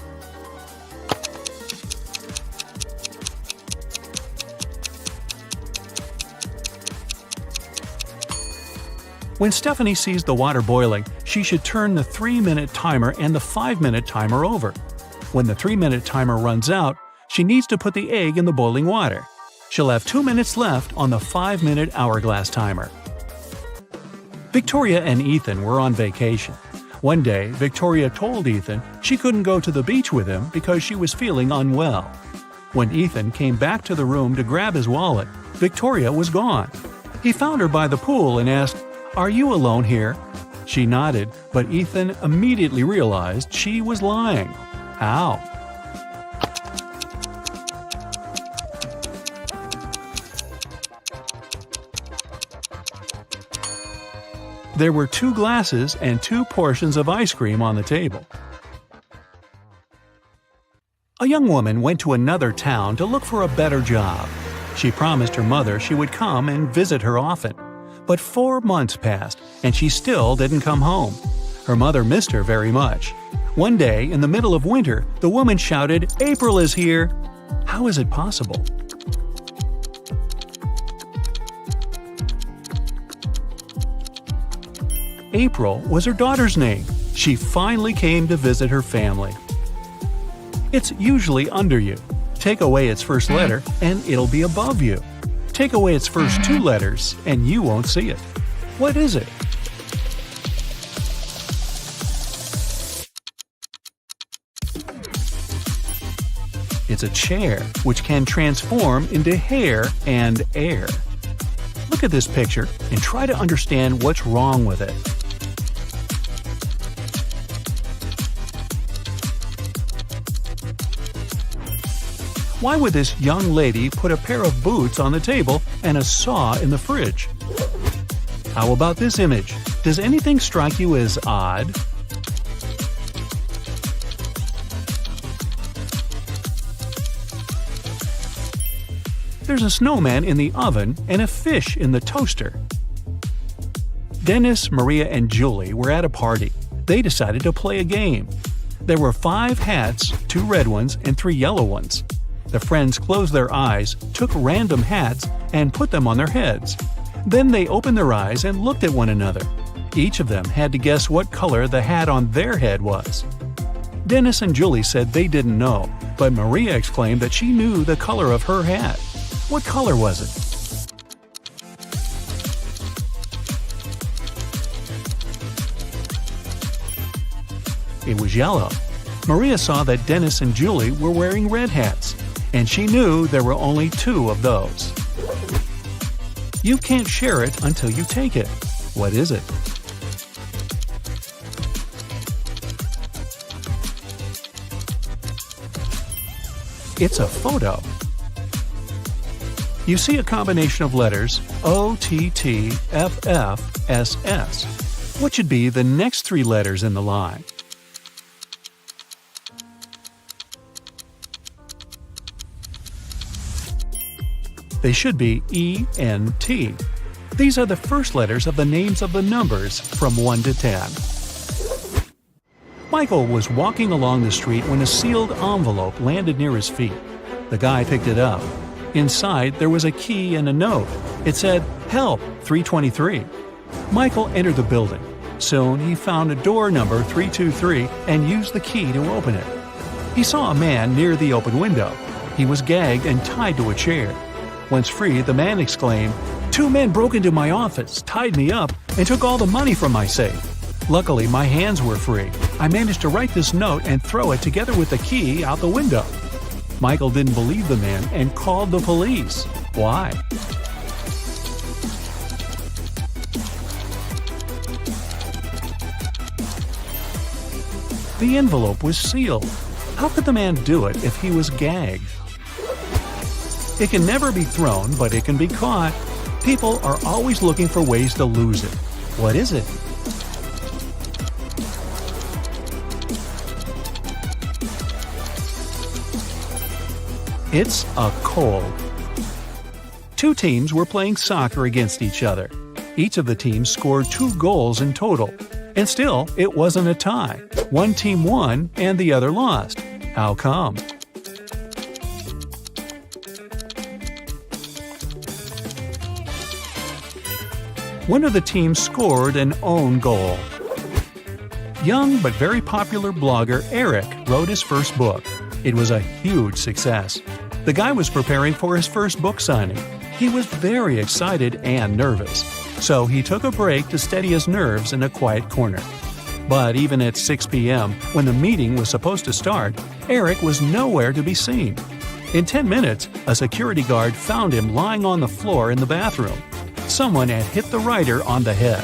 When Stephanie sees the water boiling, she should turn the 3-minute timer and the 5-minute timer over. When the 3-minute timer runs out, she needs to put the egg in the boiling water. She'll have 2 minutes left on the 5-minute hourglass timer. Victoria and Ethan were on vacation. One day, Victoria told Ethan she couldn't go to the beach with him because she was feeling unwell. When Ethan came back to the room to grab his wallet, Victoria was gone. He found her by the pool and asked, "Are you alone here?" She nodded, but Ethan immediately realized she was lying. How? There were 2 glasses and 2 portions of ice cream on the table. A young woman went to another town to look for a better job. She promised her mother she would come and visit her often. But 4 months passed, and she still didn't come home. Her mother missed her very much. One day, in the middle of winter, the woman shouted, "April is here!" How is it possible? April was her daughter's name. She finally came to visit her family. It's usually under you. Take away its first letter, and it'll be above you. Take away its first 2 letters, and you won't see it. What is it? It's a chair, which can transform into hair and air. Look at this picture and try to understand what's wrong with it. Why would this young lady put a pair of boots on the table and a saw in the fridge? How about this image? Does anything strike you as odd? There's a snowman in the oven and a fish in the toaster. Dennis, Maria, and Julie were at a party. They decided to play a game. There were 5 hats, 2 red ones and 3 yellow ones. The friends closed their eyes, took random hats, and put them on their heads. Then they opened their eyes and looked at one another. Each of them had to guess what color the hat on their head was. Dennis and Julie said they didn't know, but Maria exclaimed that she knew the color of her hat. What color was it? It was yellow. Maria saw that Dennis and Julie were wearing red hats, and she knew there were only 2 of those. You can't share it until you take it. What is it? It's a photo. You see a combination of letters OTTFFSS. What should be the next 3 letters in the line? They should be ENT. These are the first letters of the names of the numbers from 1 to 10. Michael was walking along the street when a sealed envelope landed near his feet. The guy picked it up. Inside, there was a key and a note. It said, "Help, 323." Michael entered the building. Soon, he found a door number 323 and used the key to open it. He saw a man near the open window. He was gagged and tied to a chair. Once free, the man exclaimed, "Two men broke into my office, tied me up, and took all the money from my safe. Luckily, my hands were free. I managed to write this note and throw it together with the key out the window." Michael didn't believe the man and called the police. Why? The envelope was sealed. How could the man do it if he was gagged? It can never be thrown, but it can be caught. People are always looking for ways to lose it. What is it? It's a cold. Two teams were playing soccer against each other. Each of the teams scored 2 goals in total. And still, it wasn't a tie. One team won and the other lost. How come? One of the teams scored an own goal. Young but very popular blogger Eric wrote his first book. It was a huge success. The guy was preparing for his first book signing. He was very excited and nervous, so he took a break to steady his nerves in a quiet corner. But even at 6 p.m., when the meeting was supposed to start, Eric was nowhere to be seen. In 10 minutes, a security guard found him lying on the floor in the bathroom. Someone had hit the writer on the head.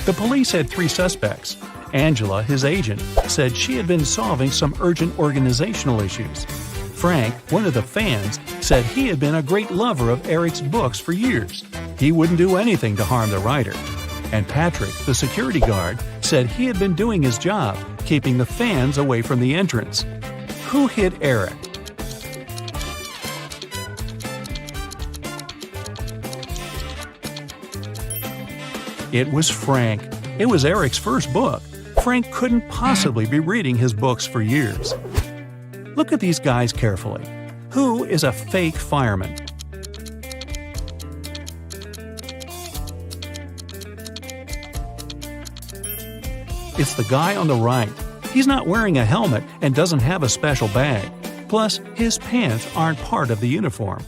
The police had 3 suspects. Angela, his agent, said she had been solving some urgent organizational issues. Frank, one of the fans, said he had been a great lover of Eric's books for years. He wouldn't do anything to harm the writer. And Patrick, the security guard, said he had been doing his job, keeping the fans away from the entrance. Who hit Eric? It was Frank. It was Eric's first book. Frank couldn't possibly be reading his books for years. Look at these guys carefully. Who is a fake fireman? It's the guy on the right. He's not wearing a helmet and doesn't have a special bag. Plus, his pants aren't part of the uniform.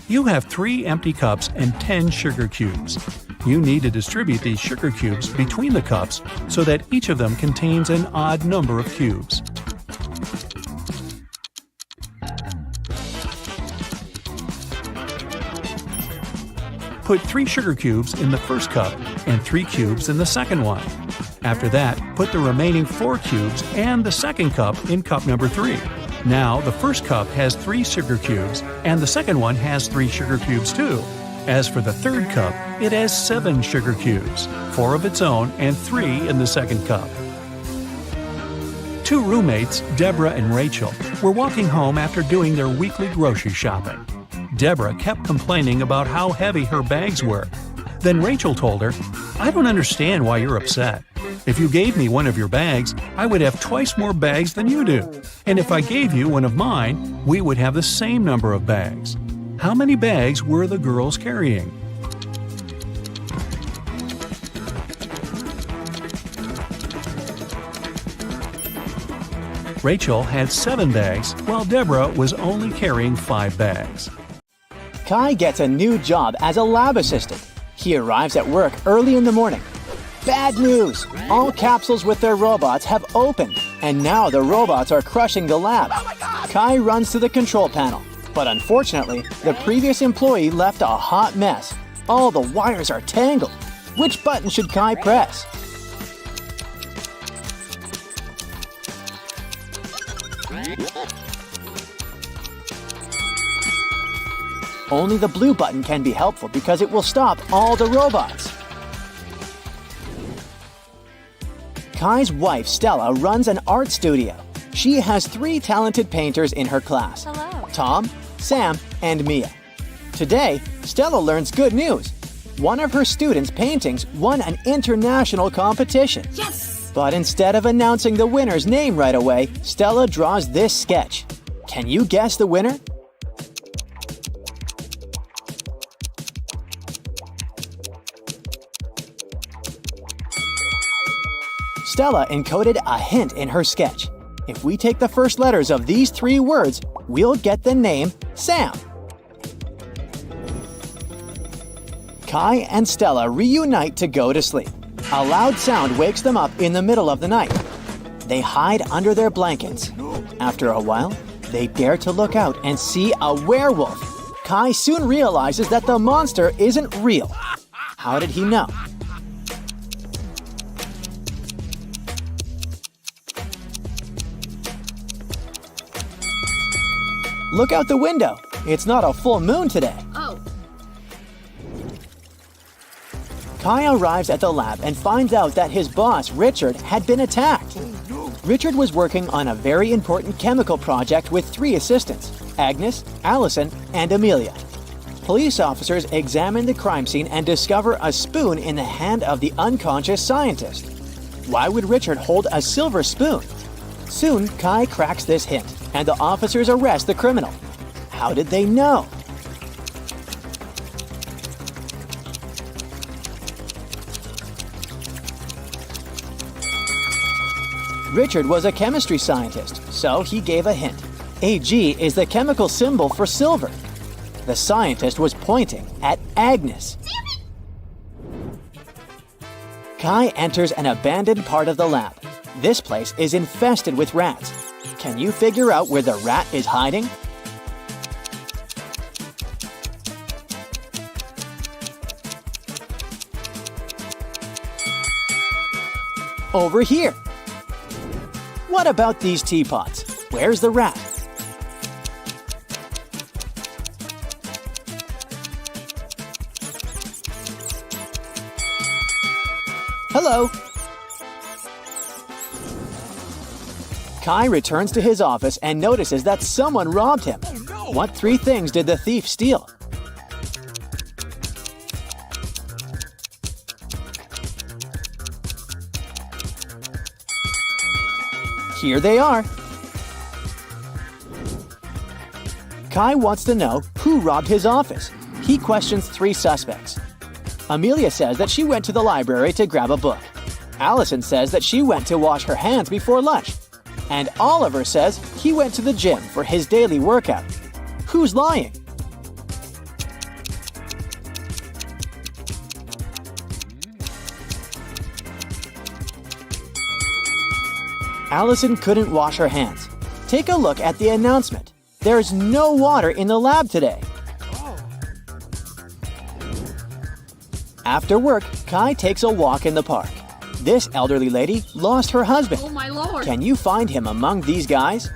You have 3 empty cups and 10 sugar cubes. You need to distribute these sugar cubes between the cups so that each of them contains an odd number of cubes. Put 3 sugar cubes in the first cup and 3 cubes in the second one. After that, put the remaining 4 cubes and the second cup in cup number 3. Now, the first cup has 3 sugar cubes, and the second one has 3 sugar cubes too. As for the third cup, it has 7 sugar cubes, 4 of its own and 3 in the second cup. 2 roommates, Deborah and Rachel, were walking home after doing their weekly grocery shopping. Deborah kept complaining about how heavy her bags were. Then Rachel told her, "I don't understand why you're upset. If you gave me one of your bags, I would have twice more bags than you do. And if I gave you one of mine, we would have the same number of bags." How many bags were the girls carrying? Rachel had 7 bags, while Deborah was only carrying 5 bags. Kai gets a new job as a lab assistant. He arrives at work early in the morning. Bad news! All capsules with their robots have opened, and now the robots are crushing the lab. Kai runs to the control panel, but unfortunately, the previous employee left a hot mess. All the wires are tangled. Which button should Kai press? Only the blue button can be helpful because it will stop all the robots. Kai's wife, Stella, runs an art studio. She has 3 talented painters in her class. Hello. Tom, Sam, and Mia. Today, Stella learns good news. One of her students' paintings won an international competition. Yes! But instead of announcing the winner's name right away, Stella draws this sketch. Can you guess the winner? Stella encoded a hint in her sketch. If we take the first letters of these 3 words, we'll get the name Sam. Kai and Stella reunite to go to sleep. A loud sound wakes them up in the middle of the night. They hide under their blankets. After a while, they dare to look out and see a werewolf. Kai soon realizes that the monster isn't real. How did he know? Look out the window. It's not a full moon today. Oh. Kai arrives at the lab and finds out that his boss, Richard, had been attacked. Richard was working on a very important chemical project with 3 assistants, Agnes, Allison, and Amelia. Police officers examine the crime scene and discover a spoon in the hand of the unconscious scientist. Why would Richard hold a silver spoon? Soon, Kai cracks this hint, and the officers arrest the criminal. How did they know? Richard was a chemistry scientist, so he gave a hint. Ag is the chemical symbol for silver. The scientist was pointing at Agnes. Kai enters an abandoned part of the lab. This place is infested with rats. Can you figure out where the rat is hiding? Over here. What about these teapots? Where's the rat? Hello. Kai returns to his office and notices that someone robbed him. What 3 things did the thief steal? Here they are. Kai wants to know who robbed his office. He questions 3 suspects. Amelia says that she went to the library to grab a book. Allison says that she went to wash her hands before lunch. And Oliver says he went to the gym for his daily workout. Who's lying? Allison couldn't wash her hands. Take a look at the announcement. There's no water in the lab today. After work, Kai takes a walk in the park. This elderly lady lost her husband. Oh my lord. Can you find him among these guys?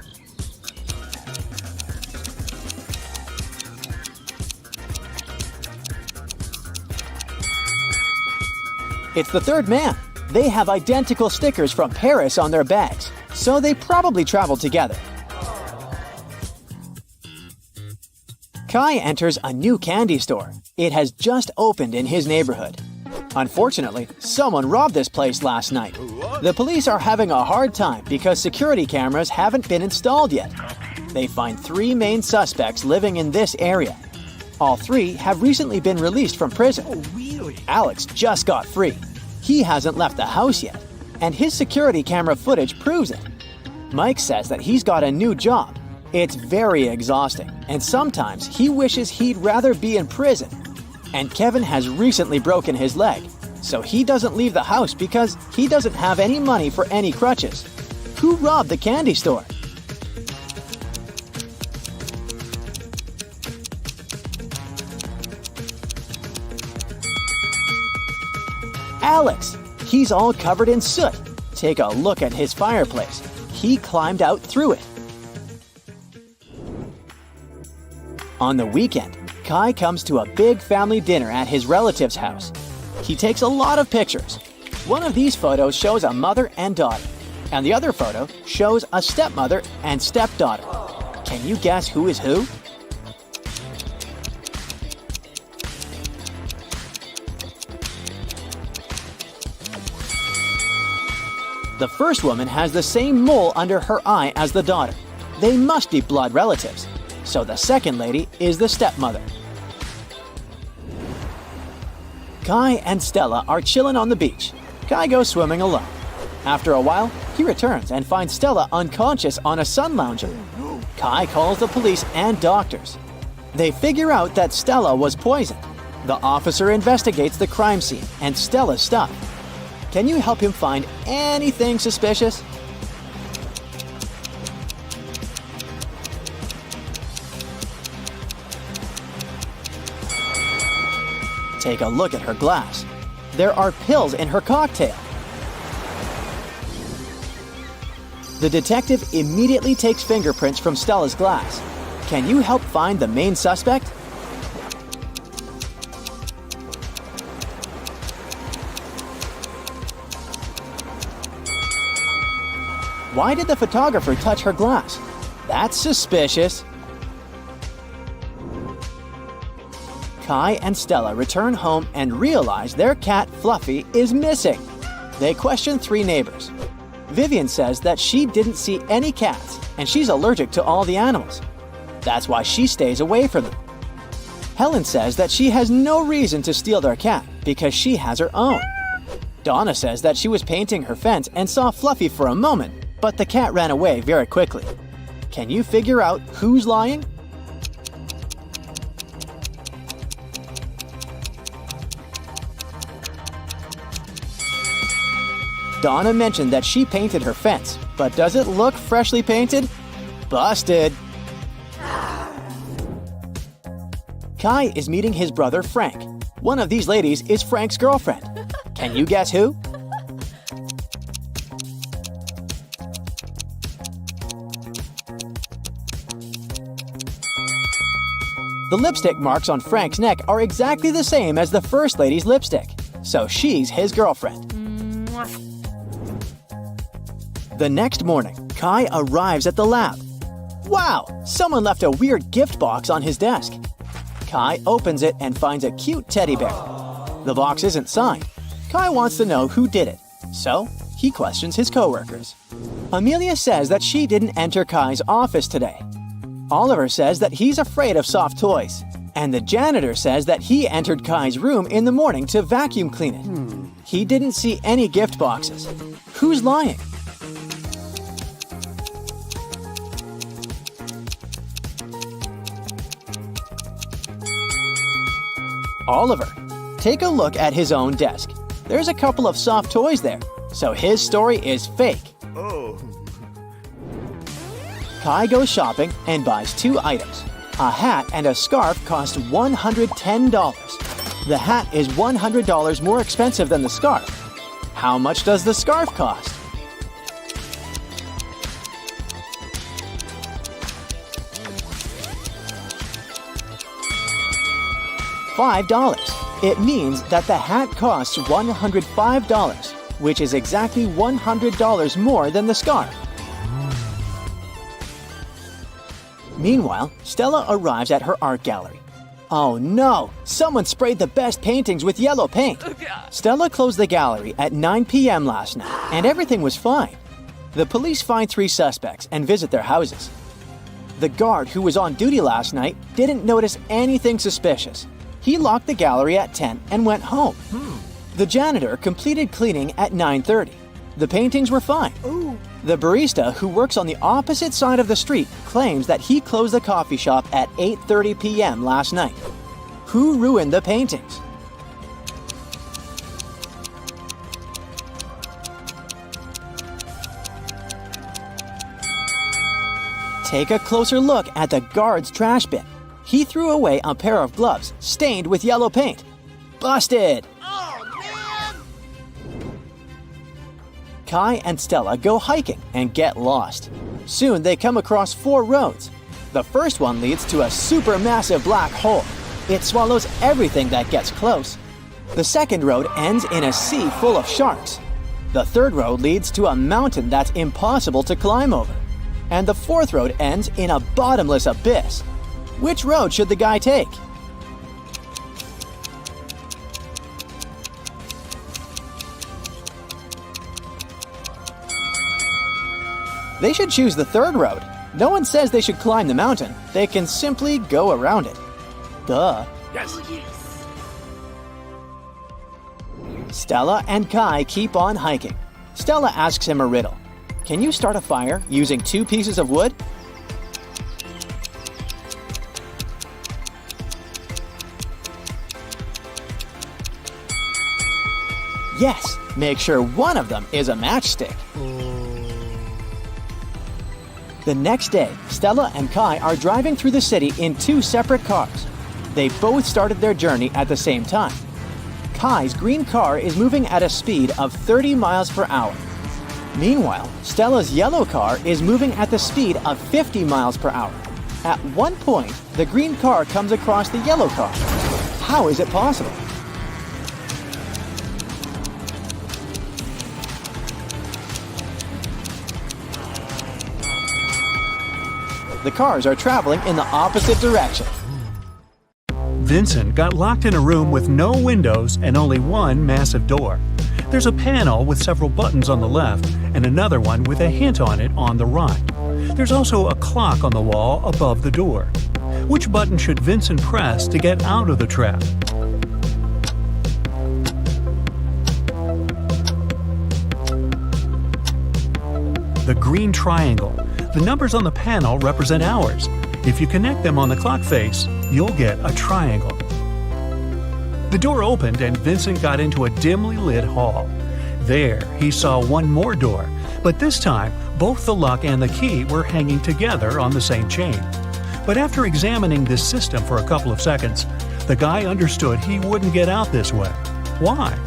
It's the 3rd man. They have identical stickers from Paris on their bags, so they probably traveled together. Kai enters a new candy store. It has just opened in his neighborhood. Unfortunately, someone robbed this place last night. The police are having a hard time because security cameras haven't been installed yet. They find 3 main suspects living in this area. All 3 have recently been released from prison. Alex just got free. He hasn't left the house yet, and his security camera footage proves it. Mike says that he's got a new job. It's very exhausting, and sometimes he wishes he'd rather be in prison. And Kevin has recently broken his leg, so he doesn't leave the house because he doesn't have any money for any crutches. Who robbed the candy store? Alex! He's all covered in soot. Take a look at his fireplace. He climbed out through it. On the weekend, Kai comes to a big family dinner at his relative's house. He takes a lot of pictures. One of these photos shows a mother and daughter, and the other photo shows a stepmother and stepdaughter. Can you guess who is who? The first woman has the same mole under her eye as the daughter. They must be blood relatives. So the second lady is the stepmother. Kai and Stella are chilling on the beach. Kai goes swimming alone. After a while, he returns and finds Stella unconscious on a sun lounger. Kai calls the police and doctors. They figure out that Stella was poisoned. The officer investigates the crime scene and Stella's stuff. Can you help him find anything suspicious? Take a look at her glass. There are pills in her cocktail. The detective immediately takes fingerprints from Stella's glass. Can you help find the main suspect? Why did the photographer touch her glass? That's suspicious. Kai and Stella return home and realize their cat Fluffy is missing. They question 3 neighbors. Vivian says that she didn't see any cats and she's allergic to all the animals. That's why she stays away from them. Helen says that she has no reason to steal their cat because she has her own. Donna says that she was painting her fence and saw Fluffy for a moment, but the cat ran away very quickly. Can you figure out who's lying? Donna mentioned that she painted her fence, but does it look freshly painted? Busted! Kai is meeting his brother Frank. One of these ladies is Frank's girlfriend. Can you guess who? The lipstick marks on Frank's neck are exactly the same as the first lady's lipstick, so she's his girlfriend. The next morning, Kai arrives at the lab. Wow! Someone left a weird gift box on his desk. Kai opens it and finds a cute teddy bear. The box isn't signed. Kai wants to know who did it, so he questions his coworkers. Amelia says that she didn't enter Kai's office today. Oliver says that he's afraid of soft toys. And the janitor says that he entered Kai's room in the morning to vacuum clean it. He didn't see any gift boxes. Who's lying? Oliver. Take a look at his own desk. There's a couple of soft toys there, so his story is fake. Kai goes shopping and buys 2 items. A hat and a scarf cost $110. The hat is $100 more expensive than the scarf. How much does the scarf cost? $5. It means that the hat costs $105, which is exactly $100 more than the scarf. Meanwhile, Stella arrives at her art gallery. Oh no! Someone sprayed the best paintings with yellow paint! Stella closed the gallery at 9 p.m. last night, and everything was fine. The police find 3 suspects and visit their houses. The guard who was on duty last night didn't notice anything suspicious. He locked the gallery at 10 and went home. The janitor completed cleaning at 9:30. The paintings were fine. The barista who works on the opposite side of the street claims that he closed the coffee shop at 8:30 p.m. last night. Who ruined the paintings? Take a closer look at the guard's trash bin. He threw away a pair of gloves stained with yellow paint. Busted! Kai and Stella go hiking and get lost. Soon they come across 4 roads. The first one leads to a supermassive black hole. It swallows everything that gets close. The second road ends in a sea full of sharks. The third road leads to a mountain that's impossible to climb over. And the fourth road ends in a bottomless abyss. Which road should the guy take? They should choose the third road. No one says they should climb the mountain. They can simply go around it. Duh. Yes. Stella and Kai keep on hiking. Stella asks him a riddle. Can you start a fire using 2 pieces of wood? Yes, make sure one of them is a matchstick. The next day, Stella and Kai are driving through the city in 2 separate cars. They both started their journey at the same time. Kai's green car is moving at a speed of 30 miles per hour. Meanwhile, Stella's yellow car is moving at the speed of 50 miles per hour. At one point, the green car comes across the yellow car. How is it possible? The cars are traveling in the opposite direction. Vincent got locked in a room with no windows and only one massive door. There's a panel with several buttons on the left and another one with a hint on it on the right. There's also a clock on the wall above the door. Which button should Vincent press to get out of the trap? The green triangle. The numbers on the panel represent hours. If you connect them on the clock face, you'll get a triangle. The door opened and Vincent got into a dimly lit hall. There, he saw one more door, but this time, both the lock and the key were hanging together on the same chain. But after examining this system for a couple of seconds, the guy understood he wouldn't get out this way. Why?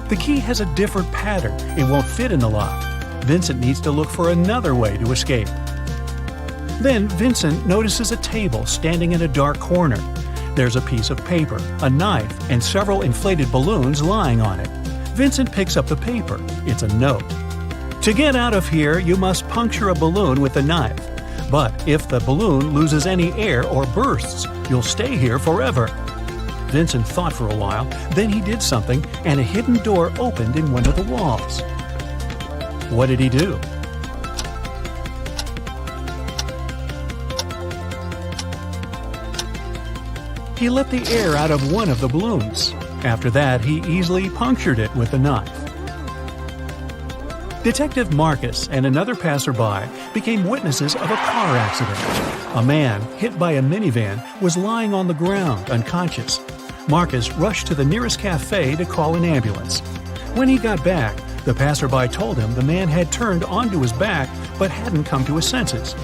The key has a different pattern. It won't fit in the lock. Vincent needs to look for another way to escape. Then Vincent notices a table standing in a dark corner. There's a piece of paper, a knife, and several inflated balloons lying on it. Vincent picks up the paper. It's a note. To get out of here, you must puncture a balloon with a knife. But if the balloon loses any air or bursts, you'll stay here forever. Vincent thought for a while, then he did something, and a hidden door opened in one of the walls. What did he do? He let the air out of one of the balloons. After that, he easily punctured it with a knife. Detective Marcus and another passerby became witnesses of a car accident. A man, hit by a minivan, was lying on the ground, unconscious. Marcus rushed to the nearest cafe to call an ambulance. When he got back, the passerby told him the man had turned onto his back but hadn't come to his senses.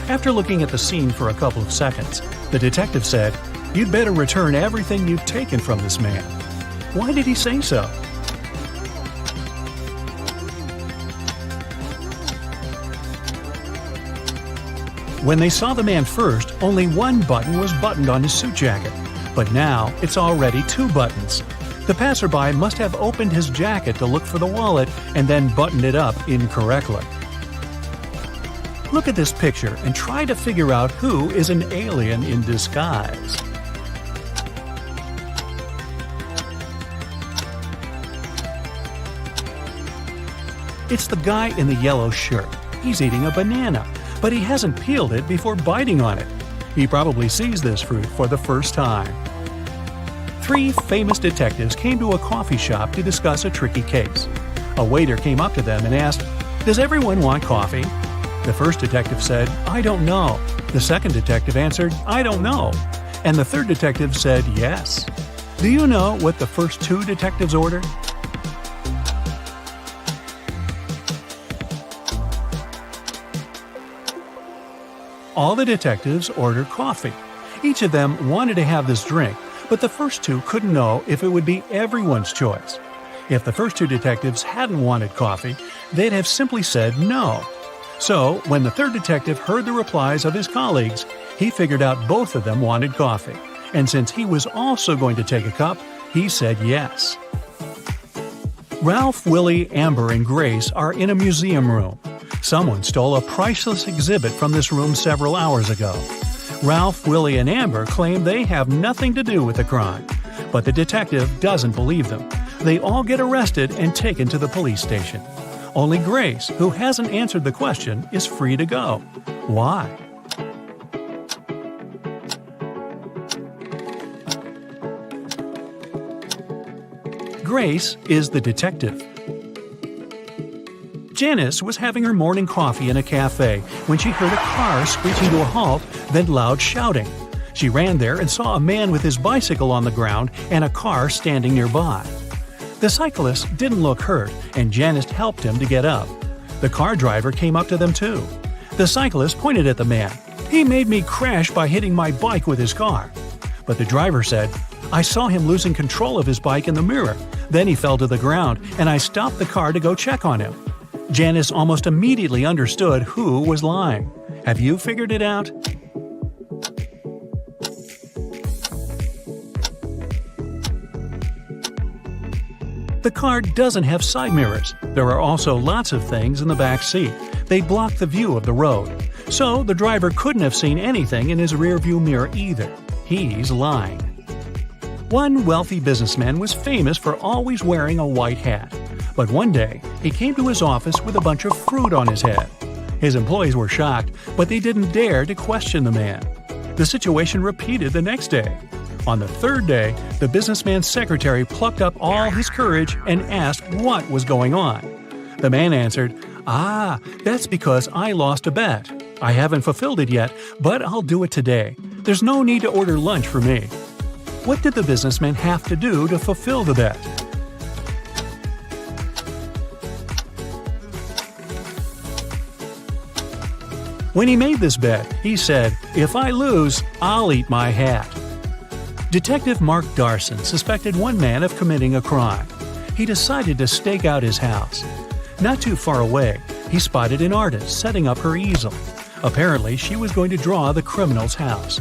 After looking at the scene for a couple of seconds, the detective said, "You'd better return everything you've taken from this man." Why did he say so? When they saw the man first, only one button was buttoned on his suit jacket. But now it's already 2 buttons. The passerby must have opened his jacket to look for the wallet and then buttoned it up incorrectly. Look at this picture and try to figure out who is an alien in disguise. It's the guy in the yellow shirt. He's eating a banana, but he hasn't peeled it before biting on it. He probably sees this fruit for the first time. 3 famous detectives came to a coffee shop to discuss a tricky case. A waiter came up to them and asked, "Does everyone want coffee?" The first detective said, "I don't know." The second detective answered, "I don't know." And the third detective said, "Yes." Do you know what the first 2 detectives ordered? All the detectives ordered coffee. Each of them wanted to have this drink, but the first 2 couldn't know if it would be everyone's choice. If the first 2 detectives hadn't wanted coffee, they'd have simply said no. So, when the third detective heard the replies of his colleagues, he figured out both of them wanted coffee. And since he was also going to take a cup, he said yes. Ralph, Willie, Amber, and Grace are in a museum room. Someone stole a priceless exhibit from this room several hours ago. Ralph, Willie, and Amber claim they have nothing to do with the crime, but the detective doesn't believe them. They all get arrested and taken to the police station. Only Grace, who hasn't answered the question, is free to go. Why? Grace is the detective. Janice was having her morning coffee in a cafe when she heard a car screeching to a halt, then loud shouting. She ran there and saw a man with his bicycle on the ground and a car standing nearby. The cyclist didn't look hurt, and Janice helped him to get up. The car driver came up to them too. The cyclist pointed at the man. "He made me crash by hitting my bike with his car." But the driver said, "I saw him losing control of his bike in the mirror. Then he fell to the ground, and I stopped the car to go check on him." Janice almost immediately understood who was lying. Have you figured it out? The car doesn't have side mirrors. There are also lots of things in the back seat. They block the view of the road. So the driver couldn't have seen anything in his rearview mirror either. He's lying. One wealthy businessman was famous for always wearing a white hat. But one day, he came to his office with a bunch of fruit on his head. His employees were shocked, but they didn't dare to question the man. The situation repeated the next day. On the third day, the businessman's secretary plucked up all his courage and asked what was going on. The man answered, "That's because I lost a bet. I haven't fulfilled it yet, but I'll do it today. There's no need to order lunch for me." What did the businessman have to do to fulfill the bet? When he made this bet, he said, "If I lose, I'll eat my hat." Detective Mark Darson suspected one man of committing a crime. He decided to stake out his house. Not too far away, he spotted an artist setting up her easel. Apparently, she was going to draw the criminal's house.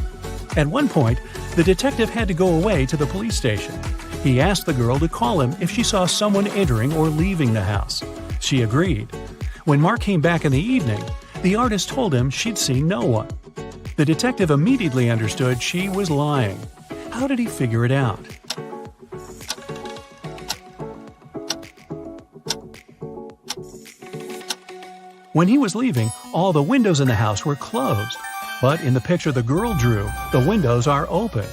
At one point, the detective had to go away to the police station. He asked the girl to call him if she saw someone entering or leaving the house. She agreed. When Mark came back in the evening, the artist told him she'd seen no one. The detective immediately understood she was lying. How did he figure it out? When he was leaving, all the windows in the house were closed. But in the picture the girl drew, the windows are open.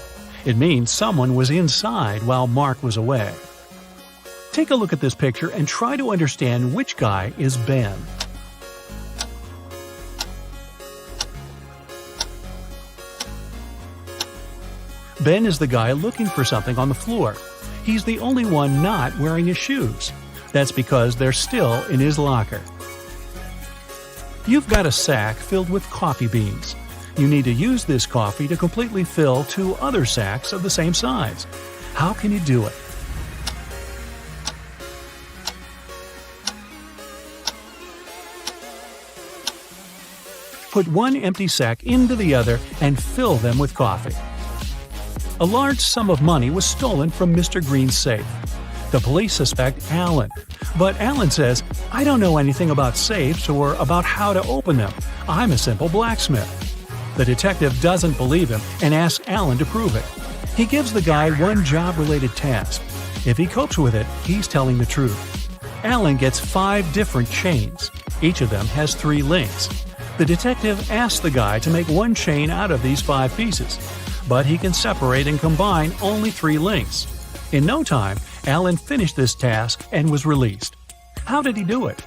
It means someone was inside while Mark was away. Take a look at this picture and try to understand which guy is Ben. Ben is the guy looking for something on the floor. He's the only one not wearing his shoes. That's because they're still in his locker. You've got a sack filled with coffee beans. You need to use this coffee to completely fill 2 other sacks of the same size. How can you do it? Put one empty sack into the other and fill them with coffee. A large sum of money was stolen from Mr. Green's safe. The police suspect Alan, but Alan says, "I don't know anything about safes or about how to open them. I'm a simple blacksmith." The detective doesn't believe him and asks Alan to prove it. He gives the guy one job-related task. If he copes with it, he's telling the truth. Alan gets 5 different chains. Each of them has 3 links. The detective asks the guy to make one chain out of these 5 pieces, but he can separate and combine only 3 links. In no time, Alan finished this task and was released. How did he do it?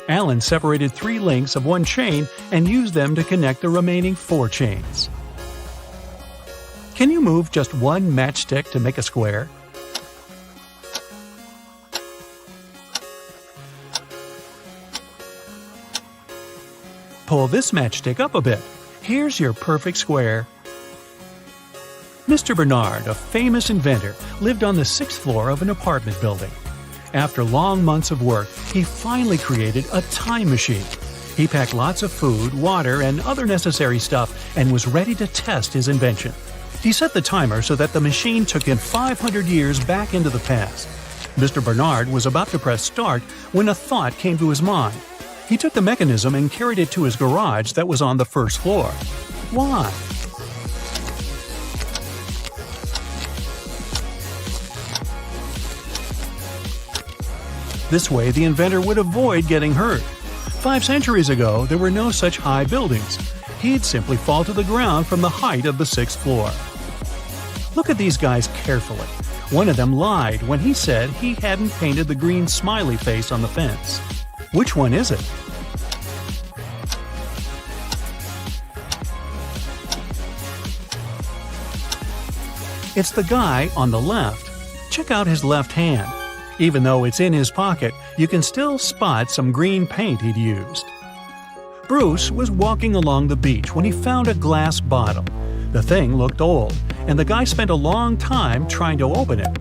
Alan separated 3 links of one chain and used them to connect the remaining 4 chains. Can you move just one matchstick to make a square? Pull this matchstick up a bit. Here's your perfect square. Mr. Bernard, a famous inventor, lived on the 6th floor of an apartment building. After long months of work, he finally created a time machine. He packed lots of food, water, and other necessary stuff and was ready to test his invention. He set the timer so that the machine took him 500 years back into the past. Mr. Bernard was about to press start when a thought came to his mind. He took the mechanism and carried it to his garage that was on the 1st floor. Why? This way, the inventor would avoid getting hurt. 5 centuries ago, there were no such high buildings. he'd simply fall to the ground from the height of the 6th floor. Look at these guys carefully. One of them lied when he said he hadn't painted the green smiley face on the fence. Which one is it? It's the guy on the left. Check out his left hand. Even though it's in his pocket, you can still spot some green paint he'd used. Bruce was walking along the beach when he found a glass bottle. The thing looked old, and the guy spent a long time trying to open it.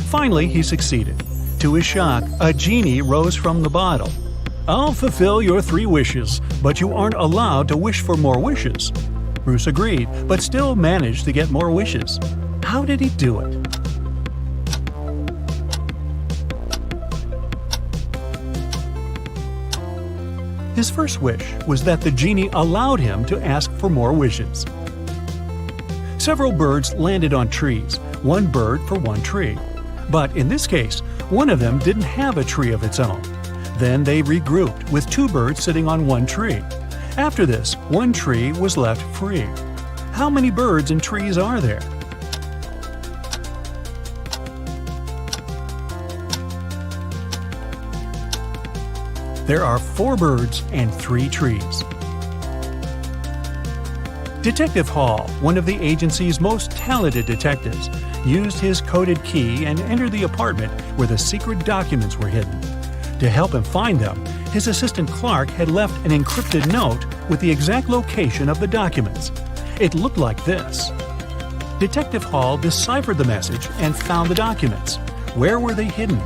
Finally, he succeeded. To his shock, a genie rose from the bottle. "I'll fulfill your 3 wishes, but you aren't allowed to wish for more wishes." Bruce agreed, but still managed to get more wishes. How did he do it? His first wish was that the genie allowed him to ask for more wishes. Several birds landed on trees, one bird for one tree. But in this case, one of them didn't have a tree of its own. Then they regrouped with 2 birds sitting on one tree. After this, one tree was left free. How many birds and trees are there? There are 4 birds and 3 trees. Detective Hall, one of the agency's most talented detectives, used his coded key and entered the apartment where the secret documents were hidden. To help him find them, his assistant Clark had left an encrypted note with the exact location of the documents. It looked like this. Detective Hall deciphered the message and found the documents. Where were they hidden?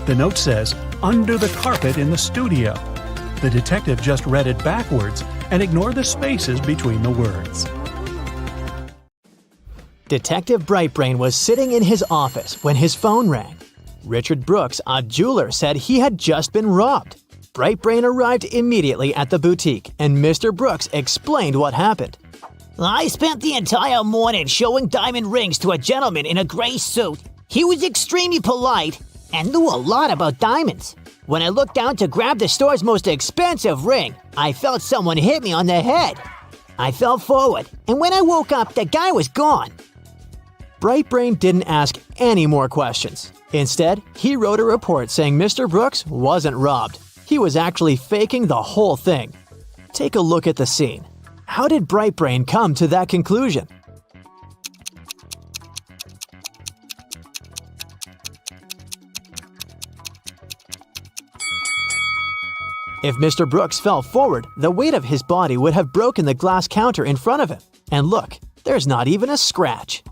The note says, "Under the carpet in the studio." The detective just read it backwards and ignored the spaces between the words. Detective Brightbrain was sitting in his office when his phone rang. Richard Brooks, a jeweler, said he had just been robbed. Brightbrain arrived immediately at the boutique, and Mr. Brooks explained what happened. I spent the entire morning showing diamond rings to a gentleman in a gray suit. He was extremely polite and knew a lot about diamonds. When I looked down to grab the store's most expensive ring, I felt someone hit me on the head. I fell forward, and when I woke up, the guy was gone. Brightbrain didn't ask any more questions. Instead, he wrote a report saying Mr. Brooks wasn't robbed. He was actually faking the whole thing. Take a look at the scene. How did Brightbrain come to that conclusion? If Mr. Brooks fell forward, the weight of his body would have broken the glass counter in front of him. And look, there's not even a scratch.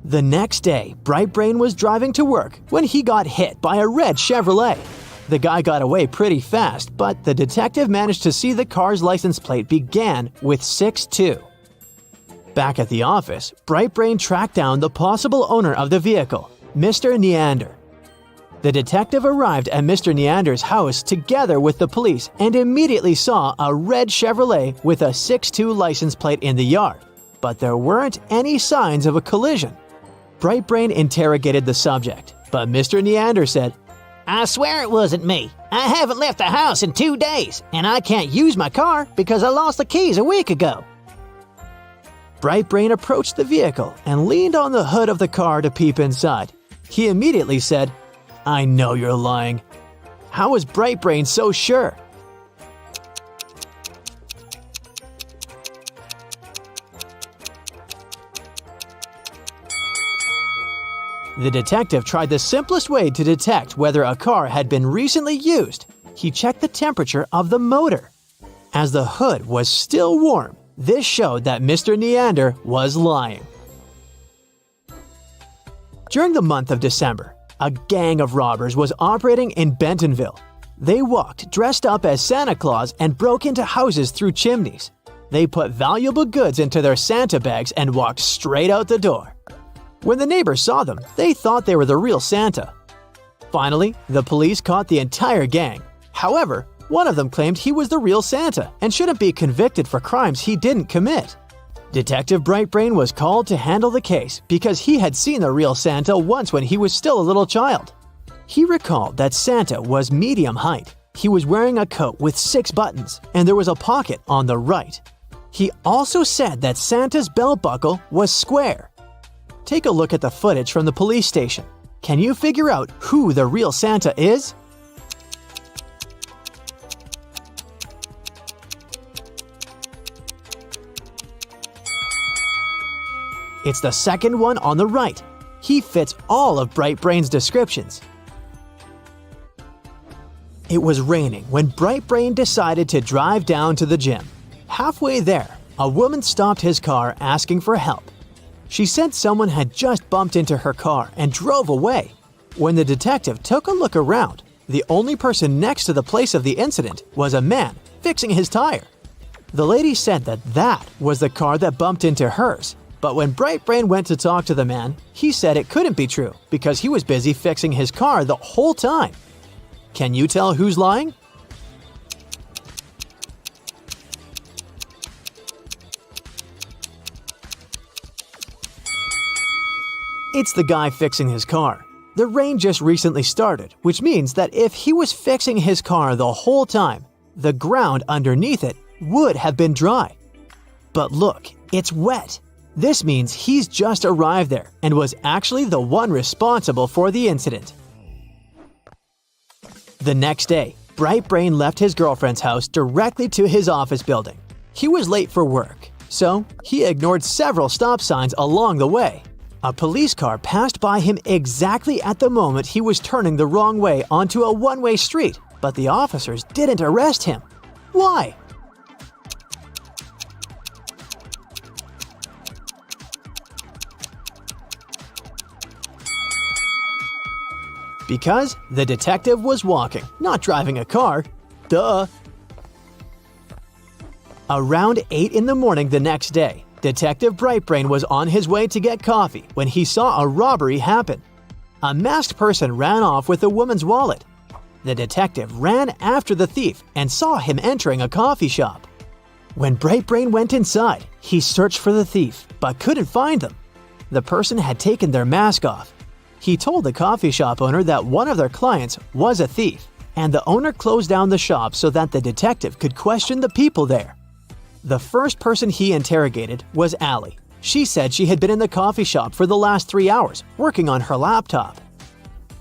The next day, Brightbrain was driving to work when he got hit by a red Chevrolet. The guy got away pretty fast, but the detective managed to see the car's license plate began with 62. Back at the office, Brightbrain tracked down the possible owner of the vehicle, Mr. Neander. The detective arrived at Mr. Neander's house together with the police and immediately saw a red Chevrolet with a 62 license plate in the yard. But there weren't any signs of a collision. Brightbrain interrogated the subject, but Mr. Neander said, I swear it wasn't me. I haven't left the house in 2 days, and I can't use my car because I lost the keys a week ago. Brightbrain approached the vehicle and leaned on the hood of the car to peep inside. He immediately said, I know you're lying. How was Brightbrain so sure? The detective tried the simplest way to detect whether a car had been recently used. He checked the temperature of the motor. As the hood was still warm, this showed that Mr. Neander was lying. During the month of December, a gang of robbers was operating in Bentonville. They walked dressed up as Santa Claus and broke into houses through chimneys. They put valuable goods into their Santa bags and walked straight out the door. When the neighbors saw them, they thought they were the real Santa. Finally, the police caught the entire gang. However, one of them claimed he was the real Santa and shouldn't be convicted for crimes he didn't commit. Detective Brightbrain was called to handle the case because he had seen the real Santa once when he was still a little child. He recalled that Santa was medium height. He was wearing a coat with 6 buttons, and there was a pocket on the right. He also said that Santa's belt buckle was square. Take a look at the footage from the police station. Can you figure out who the real Santa is? It's the second one on the right. He fits all of Brightbrain's descriptions. It was raining when Brightbrain decided to drive down to the gym. Halfway there, a woman stopped his car asking for help. She said someone had just bumped into her car and drove away. When the detective took a look around, the only person next to the place of the incident was a man fixing his tire. The lady said that was the car that bumped into hers. But when Brightbrain went to talk to the man, he said it couldn't be true because he was busy fixing his car the whole time. Can you tell who's lying? It's the guy fixing his car. The rain just recently started, which means that if he was fixing his car the whole time, the ground underneath it would have been dry. But look, it's wet. This means he's just arrived there and was actually the one responsible for the incident. The next day, Brightbrain left his girlfriend's house directly to his office building. He was late for work, so he ignored several stop signs along the way. A police car passed by him exactly at the moment he was turning the wrong way onto a one-way street, but the officers didn't arrest him. Why? Because the detective was walking, not driving a car. Duh! Around 8 in the morning the next day, Detective Brightbrain was on his way to get coffee when he saw a robbery happen. A masked person ran off with a woman's wallet. The detective ran after the thief and saw him entering a coffee shop. When Brightbrain went inside, he searched for the thief but couldn't find them. The person had taken their mask off. He told the coffee shop owner that one of their clients was a thief, and the owner closed down the shop so that the detective could question the people there. The first person he interrogated was Allie. She said she had been in the coffee shop for the last 3 hours, working on her laptop.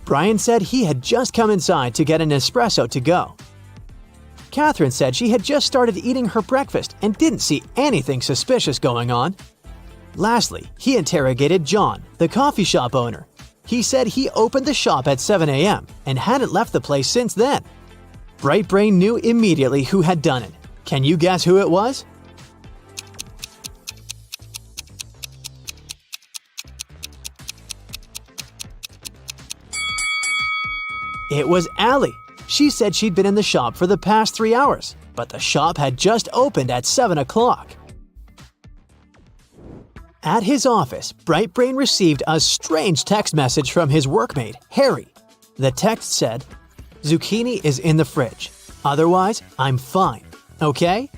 Brian said he had just come inside to get an espresso to go. Catherine said she had just started eating her breakfast and didn't see anything suspicious going on. Lastly, he interrogated John, the coffee shop owner. He said he opened the shop at 7 a.m. and hadn't left the place since then. Brightbrain knew immediately who had done it. Can you guess who it was? It was Allie. She said she'd been in the shop for the past 3 hours, but the shop had just opened at 7 o'clock. At his office, Brightbrain received a strange text message from his workmate, Harry. The text said, "Zucchini is in the fridge. Otherwise, I'm fine. Okay?"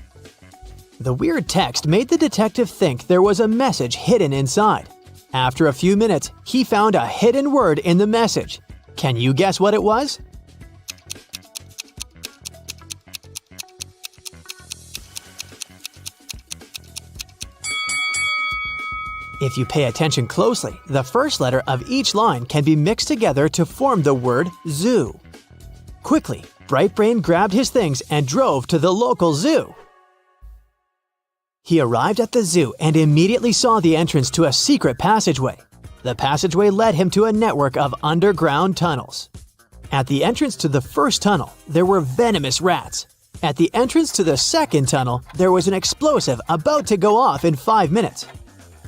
The weird text made the detective think there was a message hidden inside. After a few minutes, he found a hidden word in the message. Can you guess what it was? If you pay attention closely, the first letter of each line can be mixed together to form the word zoo. Quickly, Brightbrain grabbed his things and drove to the local zoo. He arrived at the zoo and immediately saw the entrance to a secret passageway. The passageway led him to a network of underground tunnels. At the entrance to the first tunnel, there were venomous rats. At the entrance to the second tunnel, there was an explosive about to go off in 5 minutes.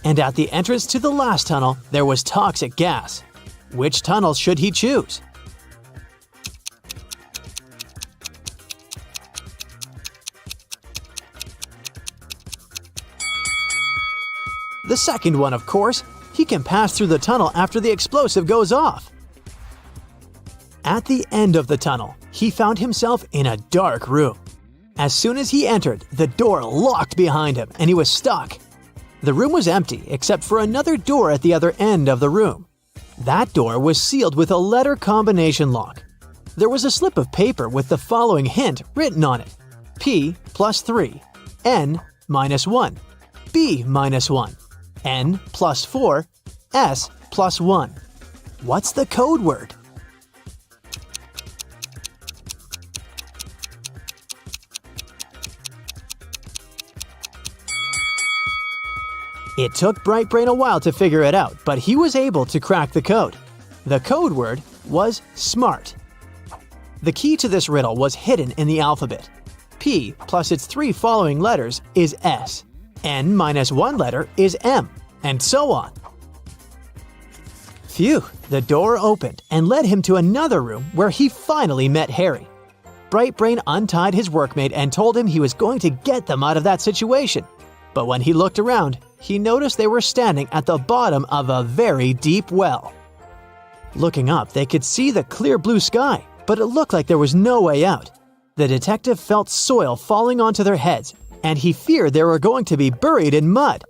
And at the entrance to the last tunnel, there was toxic gas. Which tunnel should he choose? The second one, of course. He can pass through the tunnel after the explosive goes off. At the end of the tunnel, he found himself in a dark room. As soon as he entered, the door locked behind him and he was stuck. The room was empty except for another door at the other end of the room. That door was sealed with a letter combination lock. There was a slip of paper with the following hint written on it: P plus 3, N minus 1, B minus 1, N plus 4, S plus 1. What's the code word? It took Bright Brain a while to figure it out, but he was able to crack the code. The code word was SMART. The key to this riddle was hidden in the alphabet. P plus its 3 following letters is S. N minus 1 letter is M, and so on. Phew, the door opened and led him to another room where he finally met Harry. Bright Brain untied his workmate and told him he was going to get them out of that situation. But when he looked around, he noticed they were standing at the bottom of a very deep well. Looking up, they could see the clear blue sky, but it looked like there was no way out. The detective felt soil falling onto their heads, and he feared they were going to be buried in mud.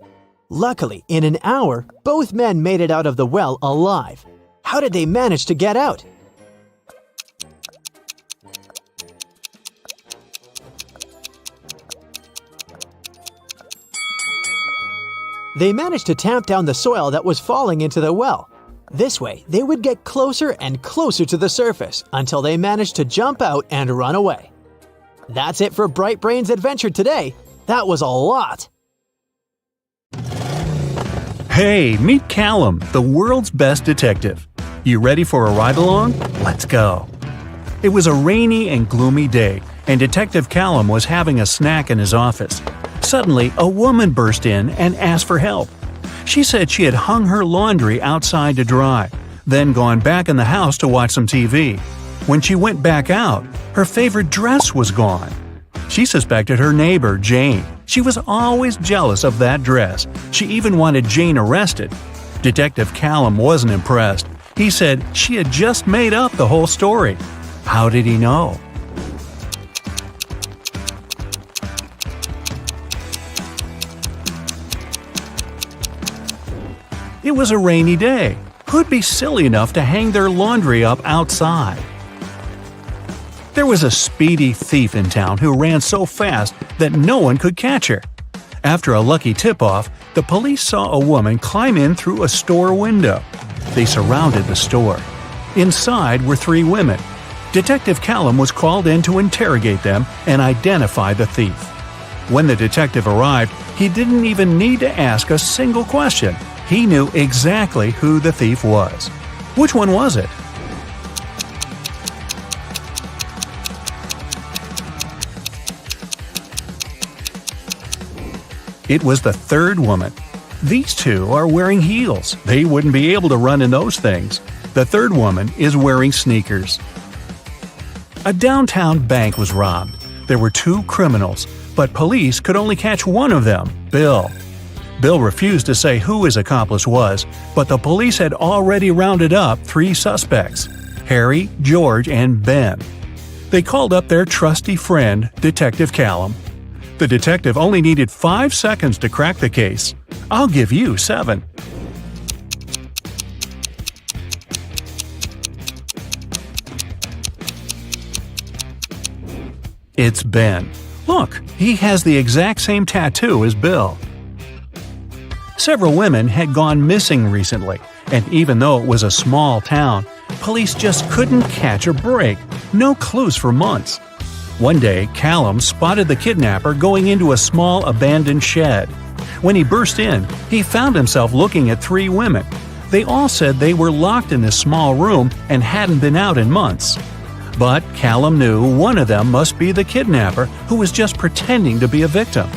Luckily, in an hour, both men made it out of the well alive. How did they manage to get out? They managed to tamp down the soil that was falling into the well. This way, they would get closer and closer to the surface until they managed to jump out and run away. That's it for Bright Brain's adventure today. That was a lot. Hey, meet Callum, the world's best detective. You ready for a ride-along? Let's go. It was a rainy and gloomy day, and Detective Callum was having a snack in his office. Suddenly, a woman burst in and asked for help. She said she had hung her laundry outside to dry, then gone back in the house to watch some TV. When she went back out, her favorite dress was gone. She suspected her neighbor, Jane. She was always jealous of that dress. She even wanted Jane arrested. Detective Callum wasn't impressed. He said she had just made up the whole story. How did he know? It was a rainy day. Who'd be silly enough to hang their laundry up outside? There was a speedy thief in town who ran so fast that no one could catch her. After a lucky tip-off, the police saw a woman climb in through a store window. They surrounded the store. Inside were 3 women. Detective Callum was called in to interrogate them and identify the thief. When the detective arrived, he didn't even need to ask a single question. He knew exactly who the thief was. Which one was it? It was the third woman. These two are wearing heels. They wouldn't be able to run in those things. The third woman is wearing sneakers. A downtown bank was robbed. There were 2 criminals, but police could only catch one of them, Bill. Bill refused to say who his accomplice was, but the police had already rounded up 3 suspects: Harry, George, and Ben. They called up their trusty friend, Detective Callum. The detective only needed 5 seconds to crack the case. I'll give you 7. It's Ben. Look, he has the exact same tattoo as Bill. Several women had gone missing recently, and even though it was a small town, police just couldn't catch a break. No clues for months. One day, Callum spotted the kidnapper going into a small abandoned shed. When he burst in, he found himself looking at 3 women. They all said they were locked in this small room and hadn't been out in months. But Callum knew one of them must be the kidnapper who was just pretending to be a victim.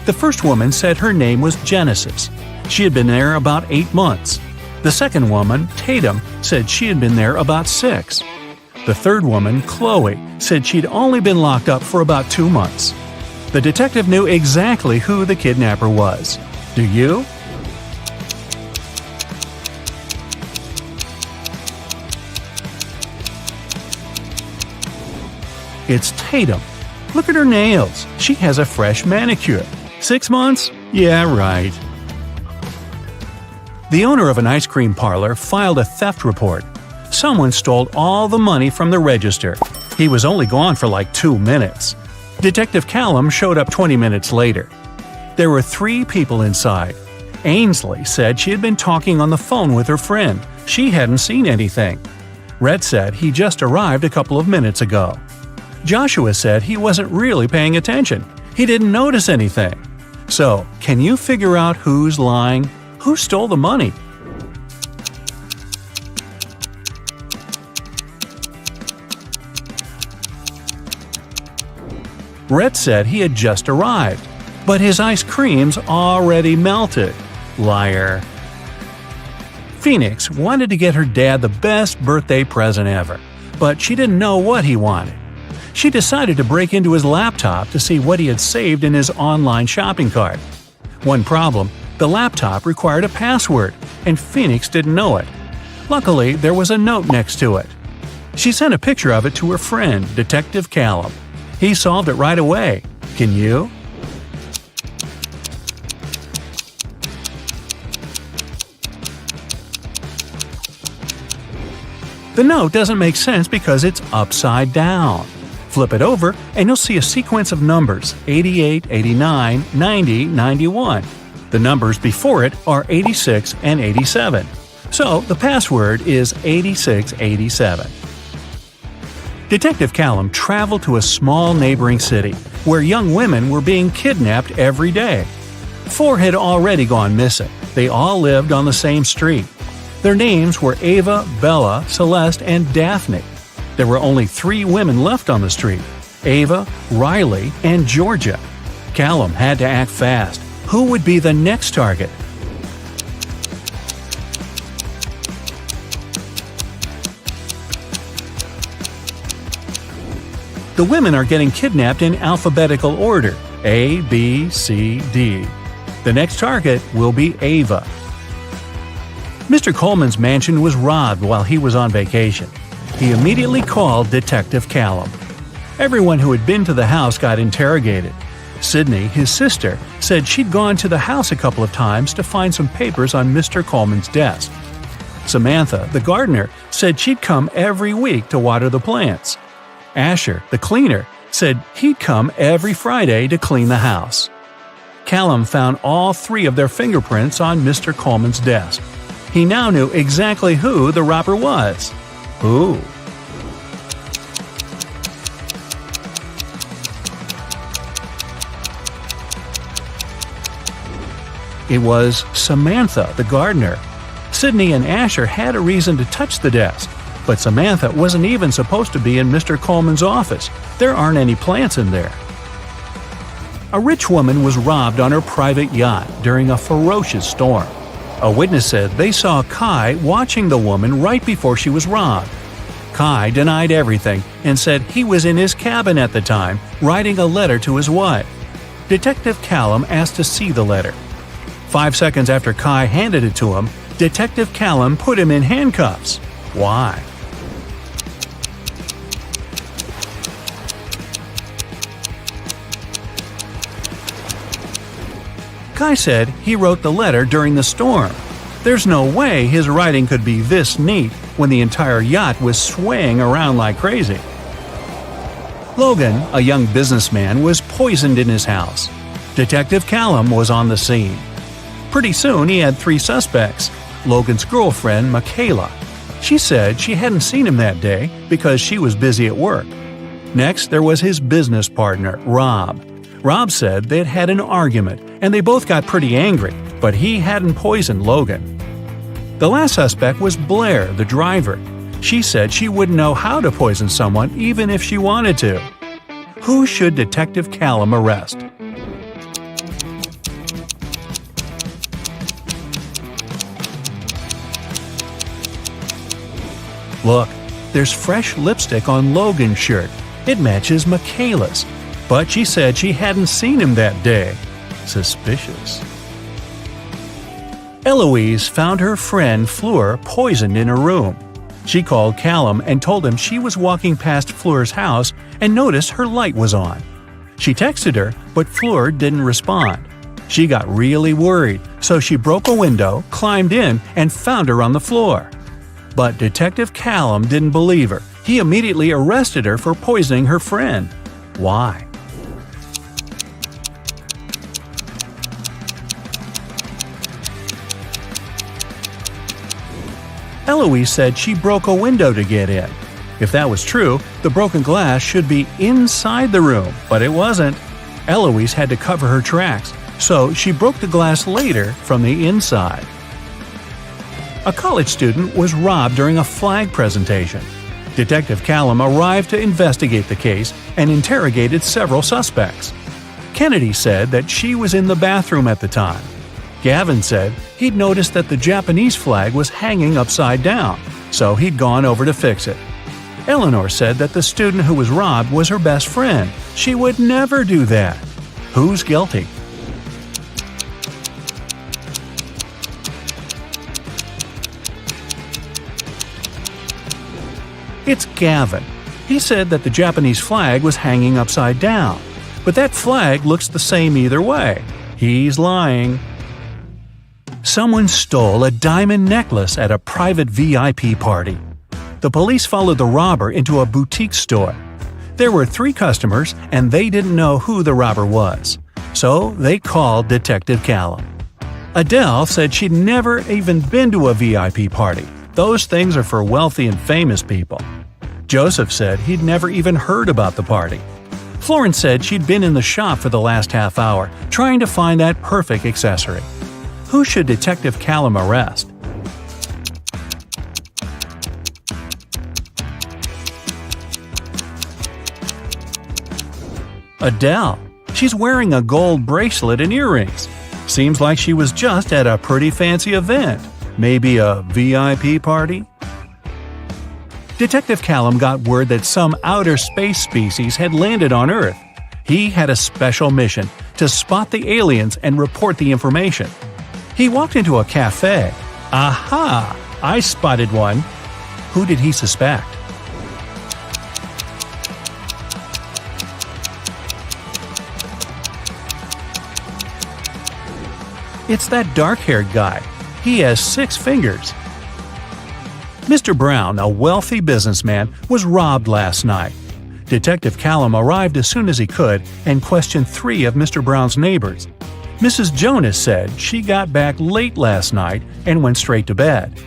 The first woman said her name was Genesis. She had been there about 8 months. The second woman, Tatum, said she had been there about 6. The third woman, Chloe, said she'd only been locked up for about 2 months. The detective knew exactly who the kidnapper was. Do you? It's Tatum. Look at her nails. She has a fresh manicure. 6 months? Yeah, right. The owner of an ice cream parlor filed a theft report. Someone stole all the money from the register. He was only gone for like 2 minutes. Detective Callum showed up 20 minutes later. There were 3 people inside. Ainsley said she had been talking on the phone with her friend. She hadn't seen anything. Rhett said he just arrived a couple of minutes ago. Joshua said he wasn't really paying attention. He didn't notice anything. So, can you figure out who's lying? Who stole the money? Rhett said he had just arrived, but his ice cream's already melted. Liar. Phoenix wanted to get her dad the best birthday present ever, but she didn't know what he wanted. She decided to break into his laptop to see what he had saved in his online shopping cart. One problem, the laptop required a password, and Phoenix didn't know it. Luckily, there was a note next to it. She sent a picture of it to her friend, Detective Callum. He solved it right away. Can you? The note doesn't make sense because it's upside down. Flip it over and you'll see a sequence of numbers 88, 89, 90, 91. The numbers before it are 86 and 87. So the password is 8687. Detective Callum traveled to a small neighboring city where young women were being kidnapped every day. 4 had already gone missing. They all lived on the same street. Their names were Ava, Bella, Celeste, and Daphne. There were only 3 women left on the street: Ava, Riley, and Georgia. Callum had to act fast. Who would be the next target? The women are getting kidnapped in alphabetical order: A, B, C, D. The next target will be Ava. Mr. Coleman's mansion was robbed while he was on vacation. He immediately called Detective Callum. Everyone who had been to the house got interrogated. Sydney, his sister, said she'd gone to the house a couple of times to find some papers on Mr. Coleman's desk. Samantha, the gardener, said she'd come every week to water the plants. Asher, the cleaner, said he'd come every Friday to clean the house. Callum found all 3 of their fingerprints on Mr. Coleman's desk. He now knew exactly who the robber was. Who? It was Samantha, the gardener. Sydney and Asher had a reason to touch the desk, but Samantha wasn't even supposed to be in Mr. Coleman's office. There aren't any plants in there. A rich woman was robbed on her private yacht during a ferocious storm. A witness said they saw Kai watching the woman right before she was robbed. Kai denied everything and said he was in his cabin at the time, writing a letter to his wife. Detective Callum asked to see the letter. 5 seconds after Kai handed it to him, Detective Callum put him in handcuffs. Why? Kai said he wrote the letter during the storm. There's no way his writing could be this neat when the entire yacht was swaying around like crazy. Logan, a young businessman, was poisoned in his house. Detective Callum was on the scene. Pretty soon he had 3 suspects. Logan's girlfriend, Michaela. She said she hadn't seen him that day because she was busy at work. Next, there was his business partner, Rob. Rob said they'd had an argument and they both got pretty angry, but he hadn't poisoned Logan. The last suspect was Blair, the driver. She said she wouldn't know how to poison someone even if she wanted to. Who should Detective Callum arrest? Look, there's fresh lipstick on Logan's shirt. It matches Michaela's. But she said she hadn't seen him that day. Suspicious. Eloise found her friend Fleur poisoned in her room. She called Callum and told him she was walking past Fleur's house and noticed her light was on. She texted her, but Fleur didn't respond. She got really worried, so she broke a window, climbed in, and found her on the floor. But Detective Callum didn't believe her. He immediately arrested her for poisoning her friend. Why? Eloise said she broke a window to get in. If that was true, the broken glass should be inside the room, but it wasn't. Eloise had to cover her tracks, so she broke the glass later from the inside. A college student was robbed during a flag presentation. Detective Callum arrived to investigate the case and interrogated several suspects. Kennedy said that she was in the bathroom at the time. Gavin said he'd noticed that the Japanese flag was hanging upside down, so he'd gone over to fix it. Eleanor said that the student who was robbed was her best friend. She would never do that. Who's guilty? It's Gavin. He said that the Japanese flag was hanging upside down, but that flag looks the same either way. He's lying. Someone stole a diamond necklace at a private VIP party. The police followed the robber into a boutique store. There were 3 customers, and they didn't know who the robber was, so they called Detective Callum. Adele said she'd never even been to a VIP party. Those things are for wealthy and famous people. Joseph said he'd never even heard about the party. Florence said she'd been in the shop for the last half hour, trying to find that perfect accessory. Who should Detective Callum arrest? Adele. She's wearing a gold bracelet and earrings. Seems like she was just at a pretty fancy event. Maybe a VIP party? Detective Callum got word that some outer space species had landed on Earth. He had a special mission to spot the aliens and report the information. He walked into a cafe. Aha! I spotted one. Who did he suspect? It's that dark-haired guy. He has 6 fingers. Mr. Brown, a wealthy businessman, was robbed last night. Detective Callum arrived as soon as he could and questioned 3 of Mr. Brown's neighbors. Mrs. Jonas said she got back late last night and went straight to bed.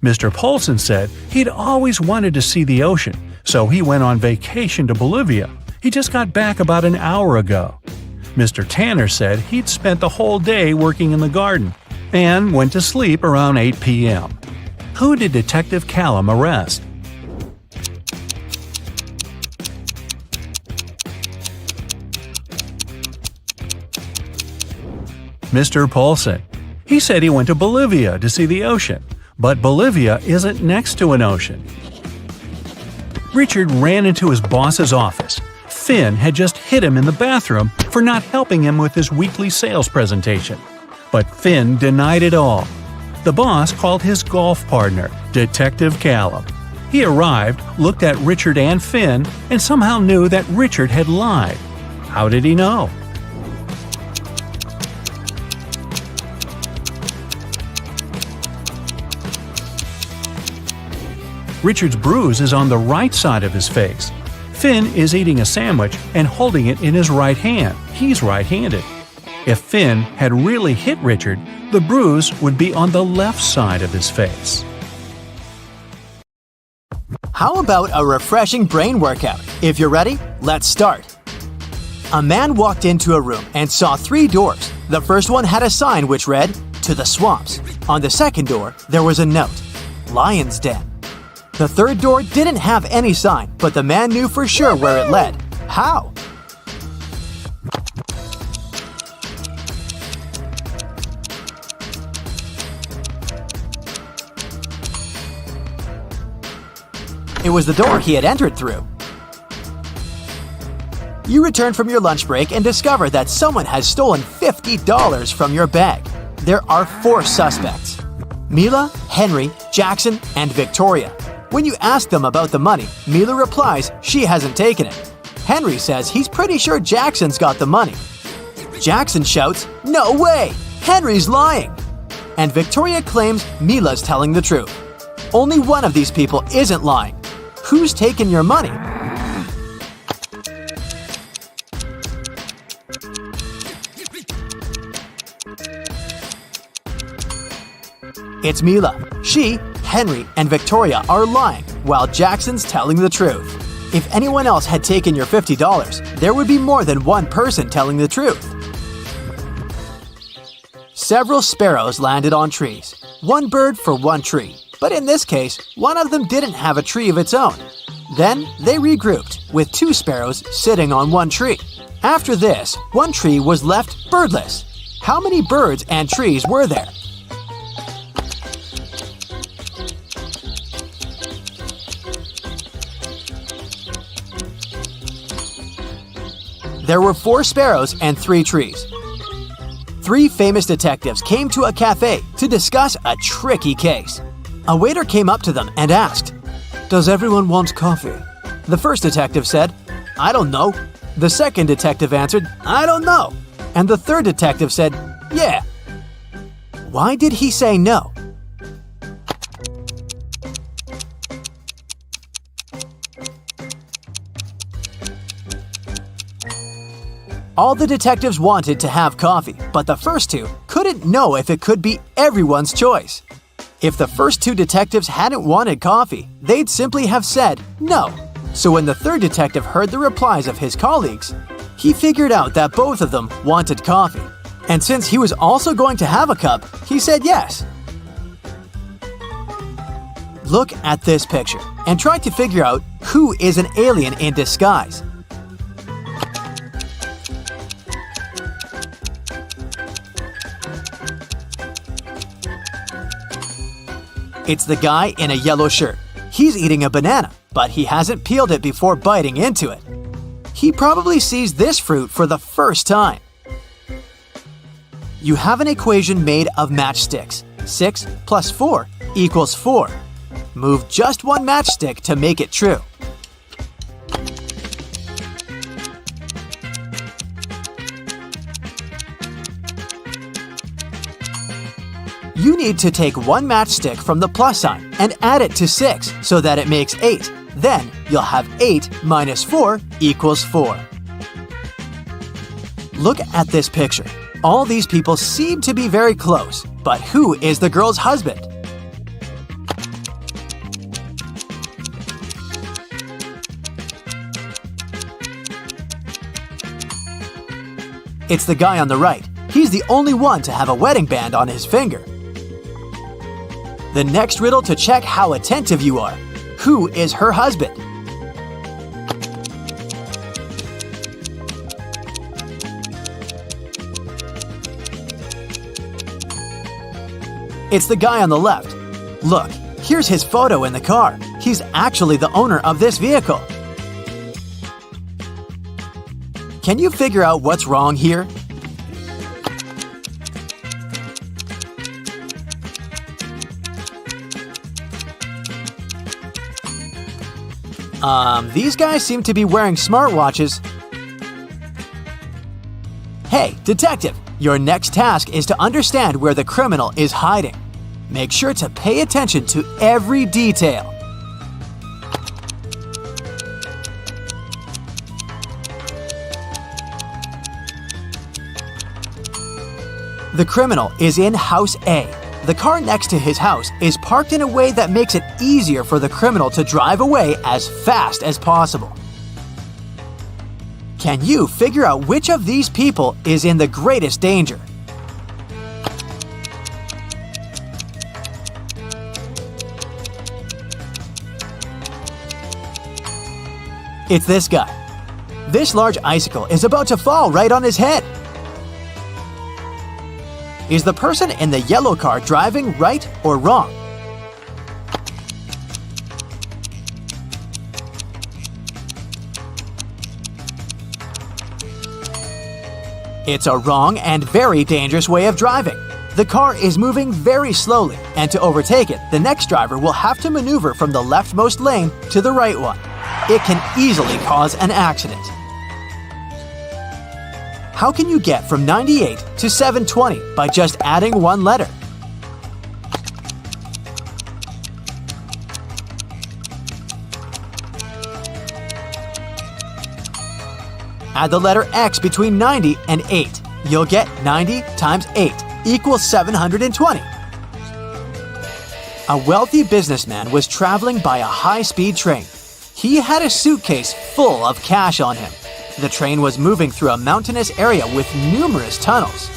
Mr. Polson said he'd always wanted to see the ocean, so he went on vacation to Bolivia. He just got back about an hour ago. Mr. Tanner said he'd spent the whole day working in the garden and went to sleep around 8 p.m. Who did Detective Callum arrest? Mr. Polson. He said he went to Bolivia to see the ocean, but Bolivia isn't next to an ocean. Richard ran into his boss's office. Finn had just hit him in the bathroom for not helping him with his weekly sales presentation. But Finn denied it all. The boss called his golf partner, Detective Callum. He arrived, looked at Richard and Finn, and somehow knew that Richard had lied. How did he know? Richard's bruise is on the right side of his face. Finn is eating a sandwich and holding it in his right hand. He's right-handed. If Finn had really hit Richard, the bruise would be on the left side of his face. How about a refreshing brain workout? If you're ready, let's start. A man walked into a room and saw 3 doors. The first one had a sign which read, "To the swamps." On the second door, there was a note, "Lion's Den." The third door didn't have any sign, but the man knew for sure where it led. How? It was the door he had entered through. You return from your lunch break and discover that someone has stolen $50 from your bag. There are 4 suspects: Mila, Henry, Jackson, and Victoria. When you ask them about the money, Mila replies she hasn't taken it. Henry says he's pretty sure Jackson's got the money. Jackson shouts, "No way! Henry's lying!" And Victoria claims Mila's telling the truth. Only one of these people isn't lying. Who's taken your money? It's Mila. She, Henry, and Victoria are lying, while Jackson's telling the truth. If anyone else had taken your $50, there would be more than one person telling the truth. Several sparrows landed on trees. One bird for one tree. But in this case, one of them didn't have a tree of its own. Then they regrouped, with two sparrows sitting on one tree. After this, one tree was left birdless. How many birds and trees were there? There were 4 sparrows and 3 trees. 3 famous detectives came to a cafe to discuss a tricky case. A waiter came up to them and asked, "Does everyone want coffee?" The first detective said, "I don't know." The second detective answered, "I don't know." And the third detective said, "Yeah." Why did he say no? All the detectives wanted to have coffee, but the first 2 couldn't know if it could be everyone's choice. If the first 2 detectives hadn't wanted coffee, they'd simply have said no. So when the third detective heard the replies of his colleagues, he figured out that both of them wanted coffee. And since he was also going to have a cup, he said yes. Look at this picture and try to figure out who is an alien in disguise. It's the guy in a yellow shirt. He's eating a banana, but he hasn't peeled it before biting into it. He probably sees this fruit for the first time. You have an equation made of matchsticks. 6 plus 4 equals 4. Move just one matchstick to make it true. You need to take one matchstick from the plus sign and add it to 6 so that it makes 8. Then you'll have 8 minus 4 equals 4. Look at this picture. All these people seem to be very close, but who is the girl's husband? It's the guy on the right. He's the only one to have a wedding band on his finger. The next riddle to check how attentive you are. Who is her husband? It's the guy on the left. Look, here's his photo in the car. He's actually the owner of this vehicle. Can you figure out what's wrong here? These guys seem to be wearing smartwatches. Hey, detective, your next task is to understand where the criminal is hiding. Make sure to pay attention to every detail. The criminal is in House A. The car next to his house is parked in a way that makes it easier for the criminal to drive away as fast as possible. Can you figure out which of these people is in the greatest danger? It's this guy. This large icicle is about to fall right on his head. Is the person in the yellow car driving right or wrong? It's a wrong and very dangerous way of driving. The car is moving very slowly, and to overtake it, the next driver will have to maneuver from the leftmost lane to the right one. It can easily cause an accident. How can you get from 98 to 720 by just adding one letter? Add the letter X between 90 and 8. You'll get 90 times 8 equals 720. A wealthy businessman was traveling by a high-speed train. He had a suitcase full of cash on him. The train was moving through a mountainous area with numerous tunnels.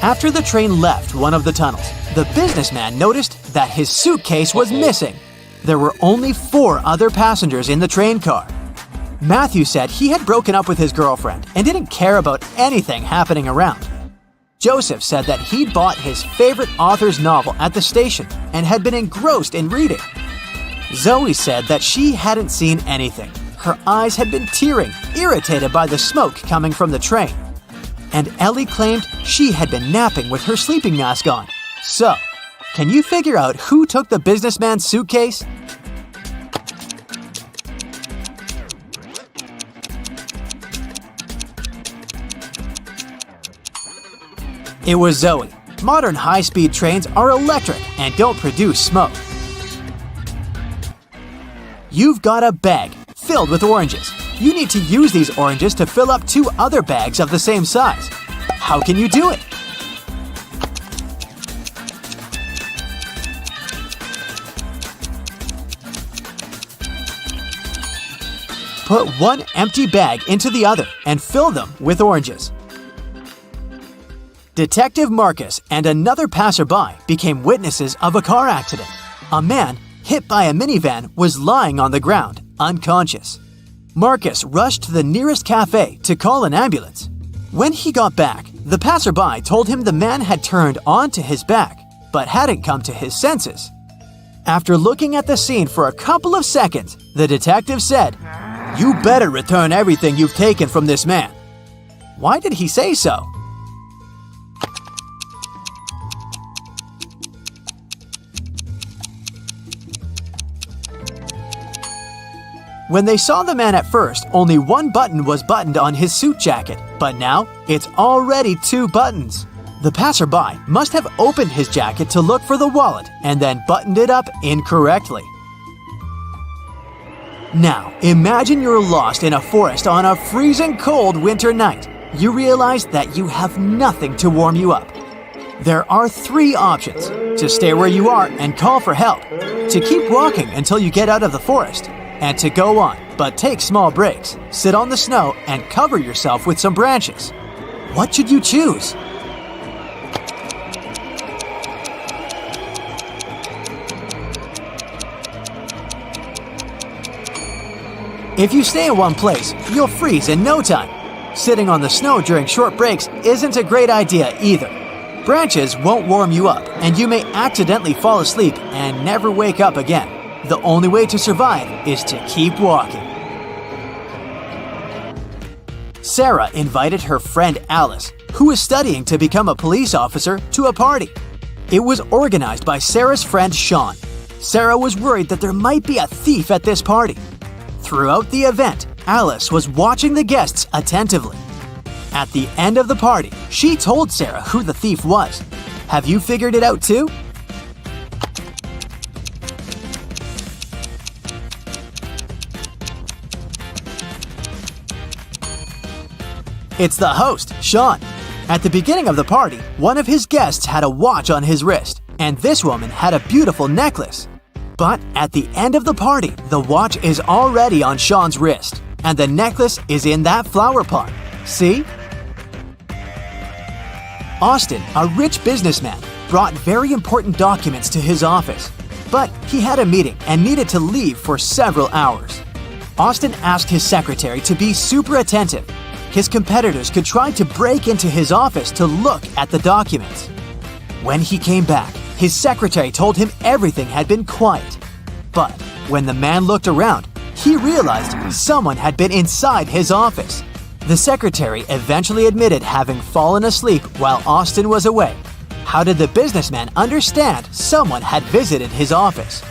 After the train left one of the tunnels, the businessman noticed that his suitcase was missing. There were only 4 other passengers in the train car. Matthew said he had broken up with his girlfriend and didn't care about anything happening around. Joseph said that he'd bought his favorite author's novel at the station and had been engrossed in reading. Zoe said that she hadn't seen anything. Her eyes had been tearing, irritated by the smoke coming from the train. And Ellie claimed she had been napping with her sleeping mask on. So, can you figure out who took the businessman's suitcase? It was Zoe. Modern high-speed trains are electric and don't produce smoke. You've got a bag filled with oranges. You need to use these oranges to fill up 2 other bags of the same size. How can you do it? Put one empty bag into the other and fill them with oranges. Detective Marcus and another passerby became witnesses of a car accident. A man, hit by a minivan, was lying on the ground, unconscious. Marcus rushed to the nearest cafe to call an ambulance. When he got back, the passerby told him the man had turned onto his back, but hadn't come to his senses. After looking at the scene for a couple of seconds, the detective said, "You better return everything you've taken from this man." Why did he say so? When they saw the man at first, only one button was buttoned on his suit jacket, but now it's already 2 buttons. The passerby must have opened his jacket to look for the wallet and then buttoned it up incorrectly. Now, imagine you're lost in a forest on a freezing cold winter night. You realize that you have nothing to warm you up. There are 3 options: to stay where you are and call for help, to keep walking until you get out of the forest, and to go on, but take small breaks, sit on the snow, and cover yourself with some branches. What should you choose? If you stay in one place, you'll freeze in no time. Sitting on the snow during short breaks isn't a great idea either. Branches won't warm you up, and you may accidentally fall asleep and never wake up again. The only way to survive is to keep walking. Sarah invited her friend Alice, who was studying to become a police officer, to a party. It was organized by Sarah's friend Sean. Sarah was worried that there might be a thief at this party. Throughout the event, Alice was watching the guests attentively. At the end of the party, she told Sarah who the thief was. Have you figured it out too? It's the host, Sean. At the beginning of the party, one of his guests had a watch on his wrist, and this woman had a beautiful necklace. But at the end of the party, the watch is already on Sean's wrist, and the necklace is in that flower pot. See? Austin, a rich businessman, brought very important documents to his office, but he had a meeting and needed to leave for several hours. Austin asked his secretary to be super attentive. His competitors could try to break into his office to look at the documents. When he came back, his secretary told him everything had been quiet. But when the man looked around, he realized someone had been inside his office. The secretary eventually admitted having fallen asleep while Austin was away. How did the businessman understand someone had visited his office?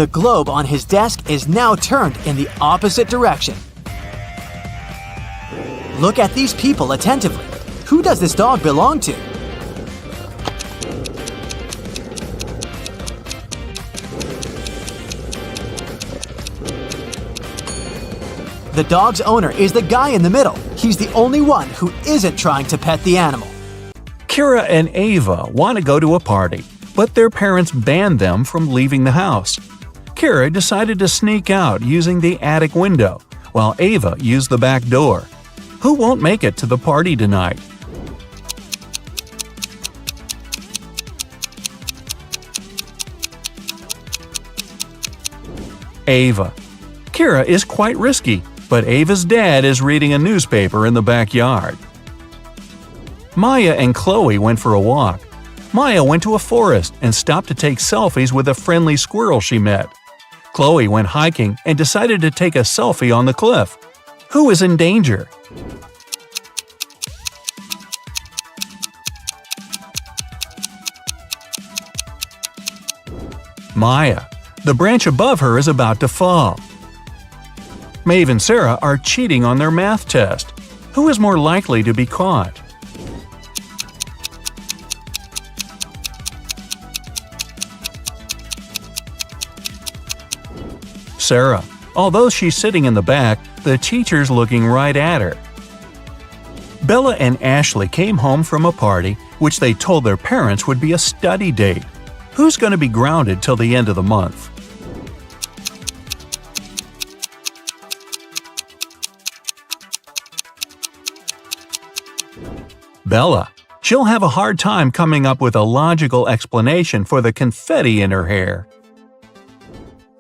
The globe on his desk is now turned in the opposite direction. Look at these people attentively. Who does this dog belong to? The dog's owner is the guy in the middle. He's the only one who isn't trying to pet the animal. Kira and Ava want to go to a party, but their parents banned them from leaving the house. Kira decided to sneak out using the attic window, while Ava used the back door. Who won't make it to the party tonight? Ava. Kira is quite risky, but Ava's dad is reading a newspaper in the backyard. Maya and Chloe went for a walk. Maya went to a forest and stopped to take selfies with a friendly squirrel she met. Chloe went hiking and decided to take a selfie on the cliff. Who is in danger? Maya. The branch above her is about to fall. Maeve and Sarah are cheating on their math test. Who is more likely to be caught? Sarah. Although she's sitting in the back, the teacher's looking right at her. Bella and Ashley came home from a party which they told their parents would be a study date. Who's going to be grounded till the end of the month? Bella. She'll have a hard time coming up with a logical explanation for the confetti in her hair.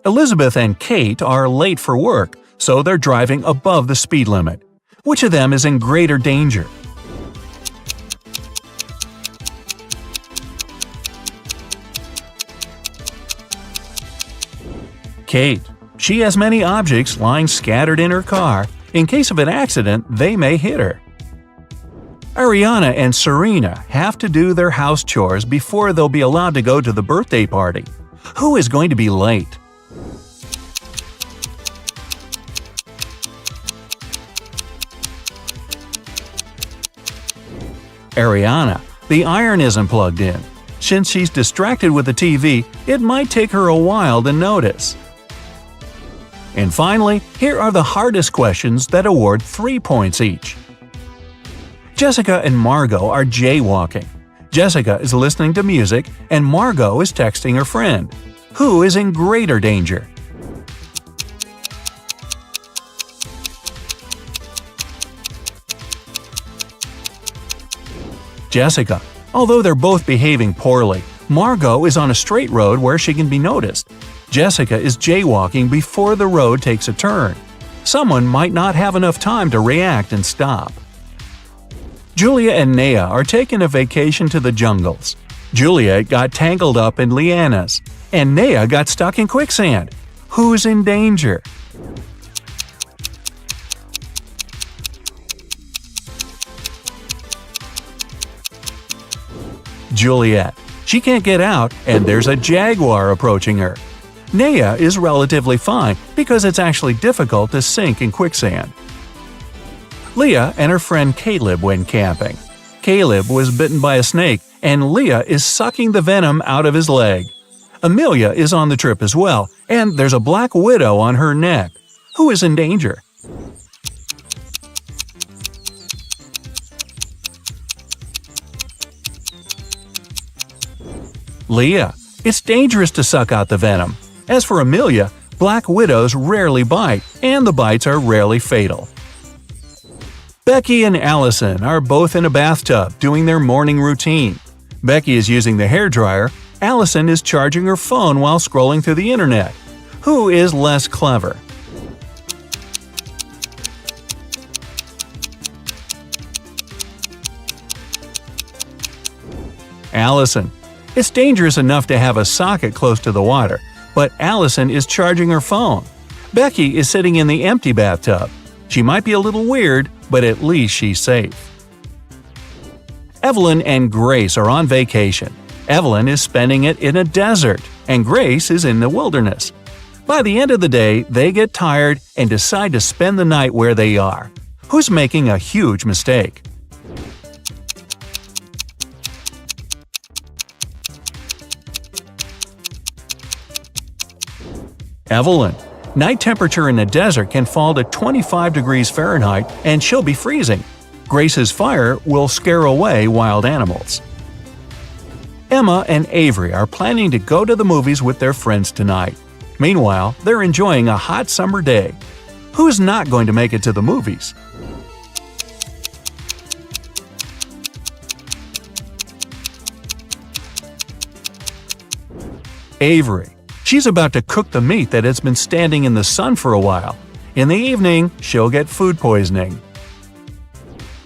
Elizabeth and Kate are late for work, so they're driving above the speed limit. Which of them is in greater danger? Kate. She has many objects lying scattered in her car. In case of an accident, they may hit her. Ariana and Serena have to do their house chores before they'll be allowed to go to the birthday party. Who is going to be late? Ariana. The iron isn't plugged in. Since she's distracted with the TV, it might take her a while to notice. And finally, here are the hardest questions that award 3 points each. Jessica and Margot are jaywalking. Jessica is listening to music and Margot is texting her friend. Who is in greater danger? Jessica. Although they're both behaving poorly, Margot is on a straight road where she can be noticed. Jessica is jaywalking before the road takes a turn. Someone might not have enough time to react and stop. Julia and Naya are taking a vacation to the jungles. Julia got tangled up in lianas, and Naya got stuck in quicksand. Who's in danger? Juliet. She can't get out, and there's a jaguar approaching her. Naya is relatively fine because it's actually difficult to sink in quicksand. Leah and her friend Caleb went camping. Caleb was bitten by a snake, and Leah is sucking the venom out of his leg. Amelia is on the trip as well, and there's a black widow on her neck. Who is in danger? Leah. It's dangerous to suck out the venom. As for Amelia, black widows rarely bite, and the bites are rarely fatal. Becky and Allison are both in a bathtub doing their morning routine. Becky is using the hairdryer, Allison is charging her phone while scrolling through the internet. Who is less clever? Allison. It's dangerous enough to have a socket close to the water, but Allison is charging her phone. Becky is sitting in the empty bathtub. She might be a little weird, but at least she's safe. Evelyn and Grace are on vacation. Evelyn is spending it in a desert, and Grace is in the wilderness. By the end of the day, they get tired and decide to spend the night where they are. Who's making a huge mistake? Evelyn. Night temperature in the desert can fall to 25 degrees Fahrenheit and she'll be freezing. Grace's fire will scare away wild animals. Emma and Avery are planning to go to the movies with their friends tonight. Meanwhile, they're enjoying a hot summer day. Who's not going to make it to the movies? Avery. She's about to cook the meat that has been standing in the sun for a while. In the evening, she'll get food poisoning.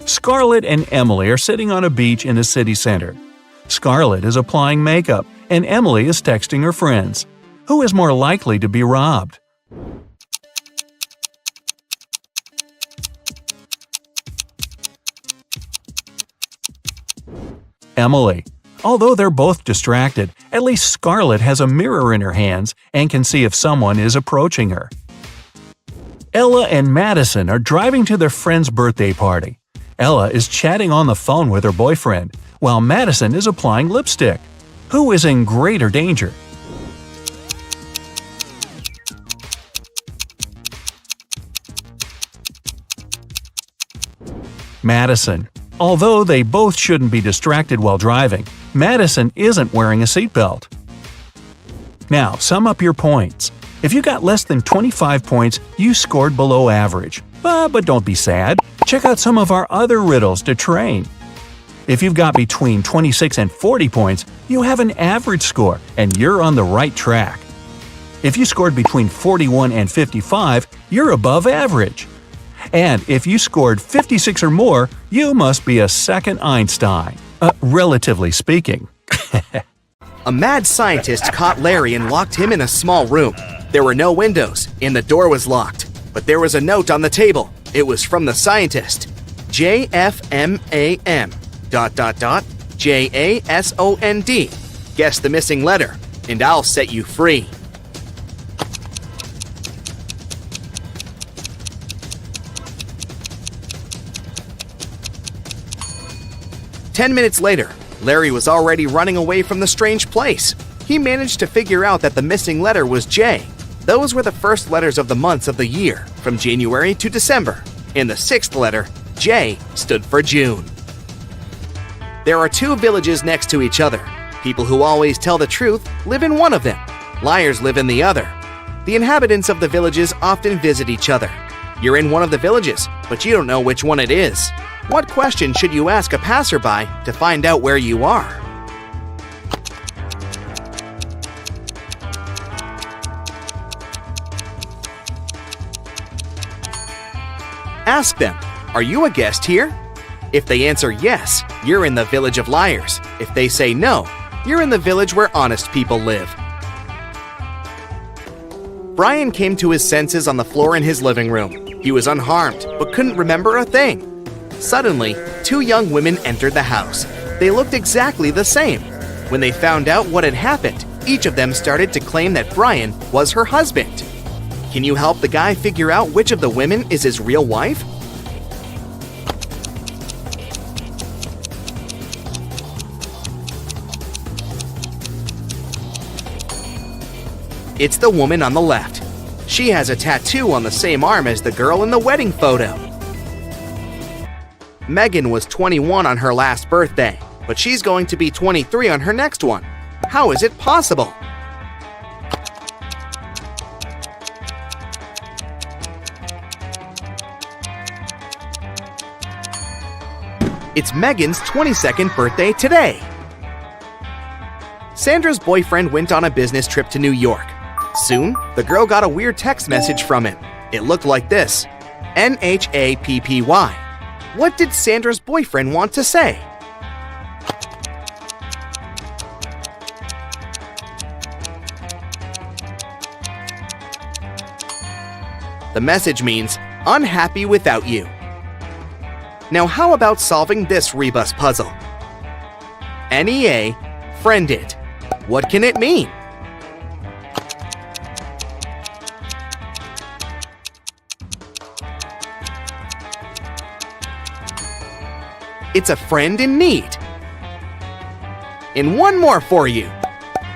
Scarlett and Emily are sitting on a beach in the city center. Scarlett is applying makeup, and Emily is texting her friends. Who is more likely to be robbed? Emily. Although they're both distracted, at least Scarlett has a mirror in her hands and can see if someone is approaching her. Ella and Madison are driving to their friend's birthday party. Ella is chatting on the phone with her boyfriend, while Madison is applying lipstick. Who is in greater danger? Madison. Although they both shouldn't be distracted while driving, Madison isn't wearing a seatbelt. Now, sum up your points. If you got less than 25 points, you scored below average. But don't be sad. Check out some of our other riddles to train. If you've got between 26 and 40 points, you have an average score and you're on the right track. If you scored between 41 and 55, you're above average. And if you scored 56 or more, you must be a second Einstein. Relatively speaking. A mad scientist caught Larry and locked him in a small room. There were no windows, and the door was locked. But there was a note on the table. It was from the scientist. JFMAM. ... JASOND. Guess the missing letter, and I'll set you free. "10 minutes later, Larry was already running away from the strange place. He managed to figure out that the missing letter was J. Those were the first letters of the months of the year, from January to December. And the sixth letter, J, stood for June. There are two villages next to each other. People who always tell the truth live in one of them. Liars live in the other. The inhabitants of the villages often visit each other. You're in one of the villages, but you don't know which one it is. What question should you ask a passerby to find out where you are? Ask them, are you a guest here? If they answer yes, you're in the village of liars. If they say no, you're in the village where honest people live. Brian came to his senses on the floor in his living room. He was unharmed, but couldn't remember a thing. Suddenly, two young women entered the house. They looked exactly the same. When they found out what had happened, each of them started to claim that Brian was her husband. Can you help the guy figure out which of the women is his real wife? It's the woman on the left. She has a tattoo on the same arm as the girl in the wedding photo. Megan was 21 on her last birthday, but she's going to be 23 on her next one. How is it possible? It's Megan's 22nd birthday today. Sandra's boyfriend went on a business trip to New York. Soon, the girl got a weird text message from him. It looked like this: NHAPPY. What did Sandra's boyfriend want to say? The message means, unhappy without you. Now how about solving this rebus puzzle? NEA, friended. What can it mean? It's a friend in need. And one more for you.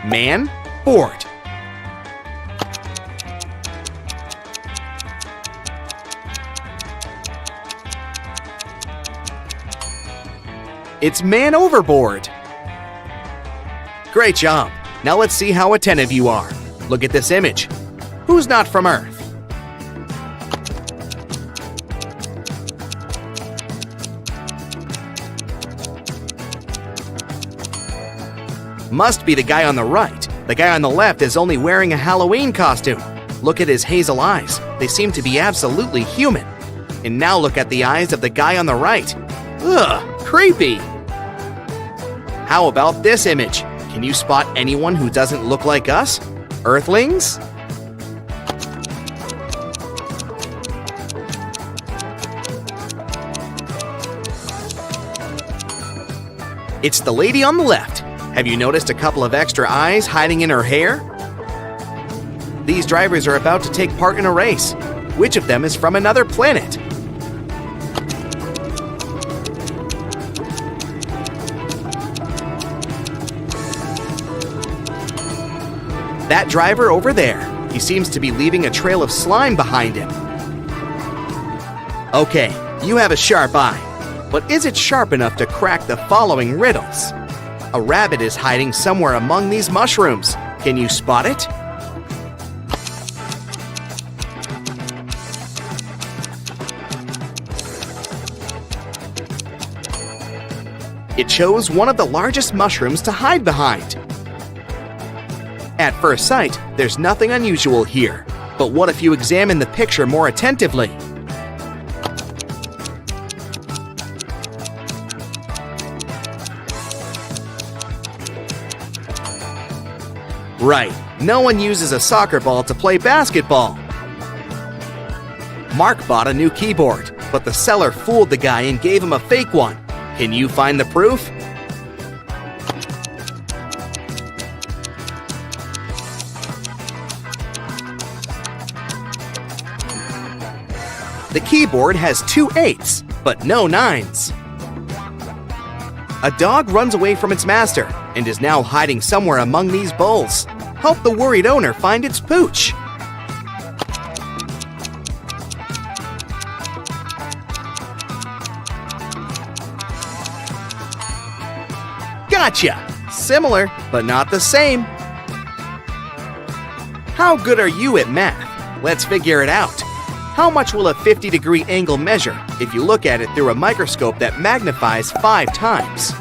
Man, board. It's man overboard. Great job. Now let's see how attentive you are. Look at this image. Who's not from Earth? Must be the guy on the right. The guy on the left is only wearing a Halloween costume. Look at his hazel eyes. They seem to be absolutely human. And now look at the eyes of the guy on the right. Ugh, creepy. How about this image? Can you spot anyone who doesn't look like us? Earthlings? It's the lady on the left. Have you noticed a couple of extra eyes hiding in her hair? These drivers are about to take part in a race. Which of them is from another planet? That driver over there. He seems to be leaving a trail of slime behind him. Okay, you have a sharp eye. But is it sharp enough to crack the following riddles? A rabbit is hiding somewhere among these mushrooms. Can you spot it? It chose one of the largest mushrooms to hide behind. At first sight, there's nothing unusual here. But what if you examine the picture more attentively? Right, no one uses a soccer ball to play basketball. Mark bought a new keyboard, but the seller fooled the guy and gave him a fake one. Can you find the proof? The keyboard has 2 8s, but no 9s. A dog runs away from its master and is now hiding somewhere among these bowls. Help the worried owner find its pooch. Gotcha! Similar, but not the same. How good are you at math? Let's figure it out. How much will a 50-degree angle measure if you look at it through a microscope that magnifies 5 times?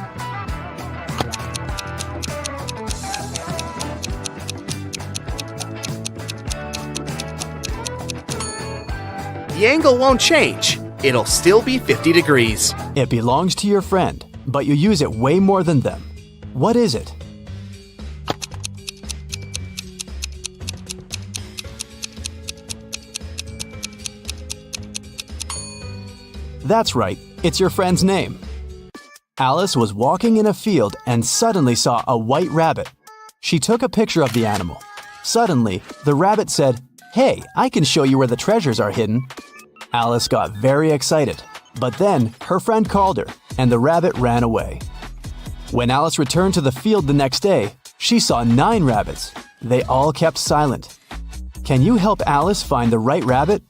The angle won't change. It'll still be 50 degrees. It belongs to your friend, but you use it way more than them. What is it? That's right, it's your friend's name. Alice was walking in a field and suddenly saw a white rabbit. She took a picture of the animal. Suddenly, the rabbit said, "Hey, I can show you where the treasures are hidden." Alice got very excited, but then her friend called her and the rabbit ran away. When Alice returned to the field the next day, she saw 9 rabbits. They all kept silent. Can you help Alice find the right rabbit?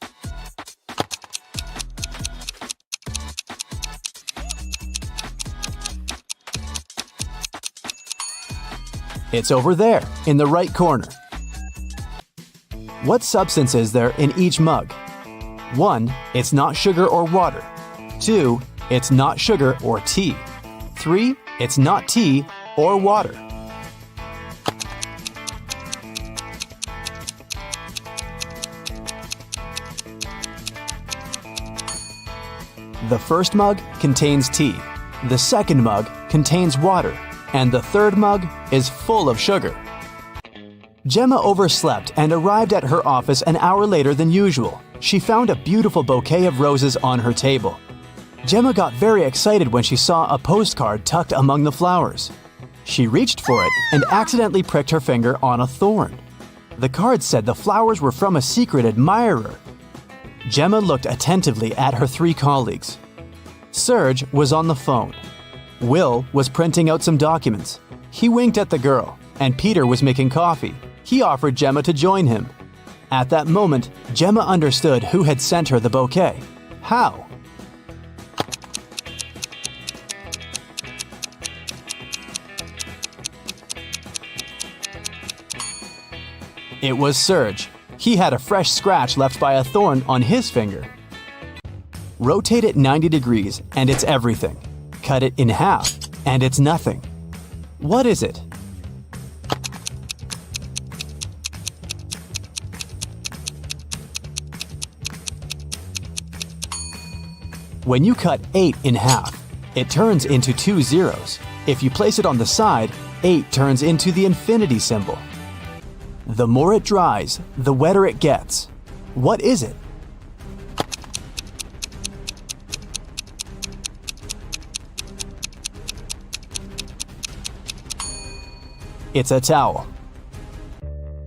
It's over there, in the right corner. What substance is there in each mug? 1. It's not sugar or water. 2. It's not sugar or tea. 3. It's not tea or water. The first mug contains tea. The second mug contains water. And the third mug is full of sugar. Gemma overslept and arrived at her office an hour later than usual. She found a beautiful bouquet of roses on her table. Gemma got very excited when she saw a postcard tucked among the flowers. She reached for it and accidentally pricked her finger on a thorn. The card said the flowers were from a secret admirer. Gemma looked attentively at her 3 colleagues. Serge was on the phone. Will was printing out some documents. He winked at the girl, and Peter was making coffee. He offered Gemma to join him. At that moment, Gemma understood who had sent her the bouquet. How? It was Serge. He had a fresh scratch left by a thorn on his finger. Rotate it 90 degrees and it's everything. Cut it in half and it's nothing. What is it? When you cut 8 in half, it turns into 2 zeros. If you place it on the side, 8 turns into the infinity symbol. The more it dries, the wetter it gets. What is it? It's a towel.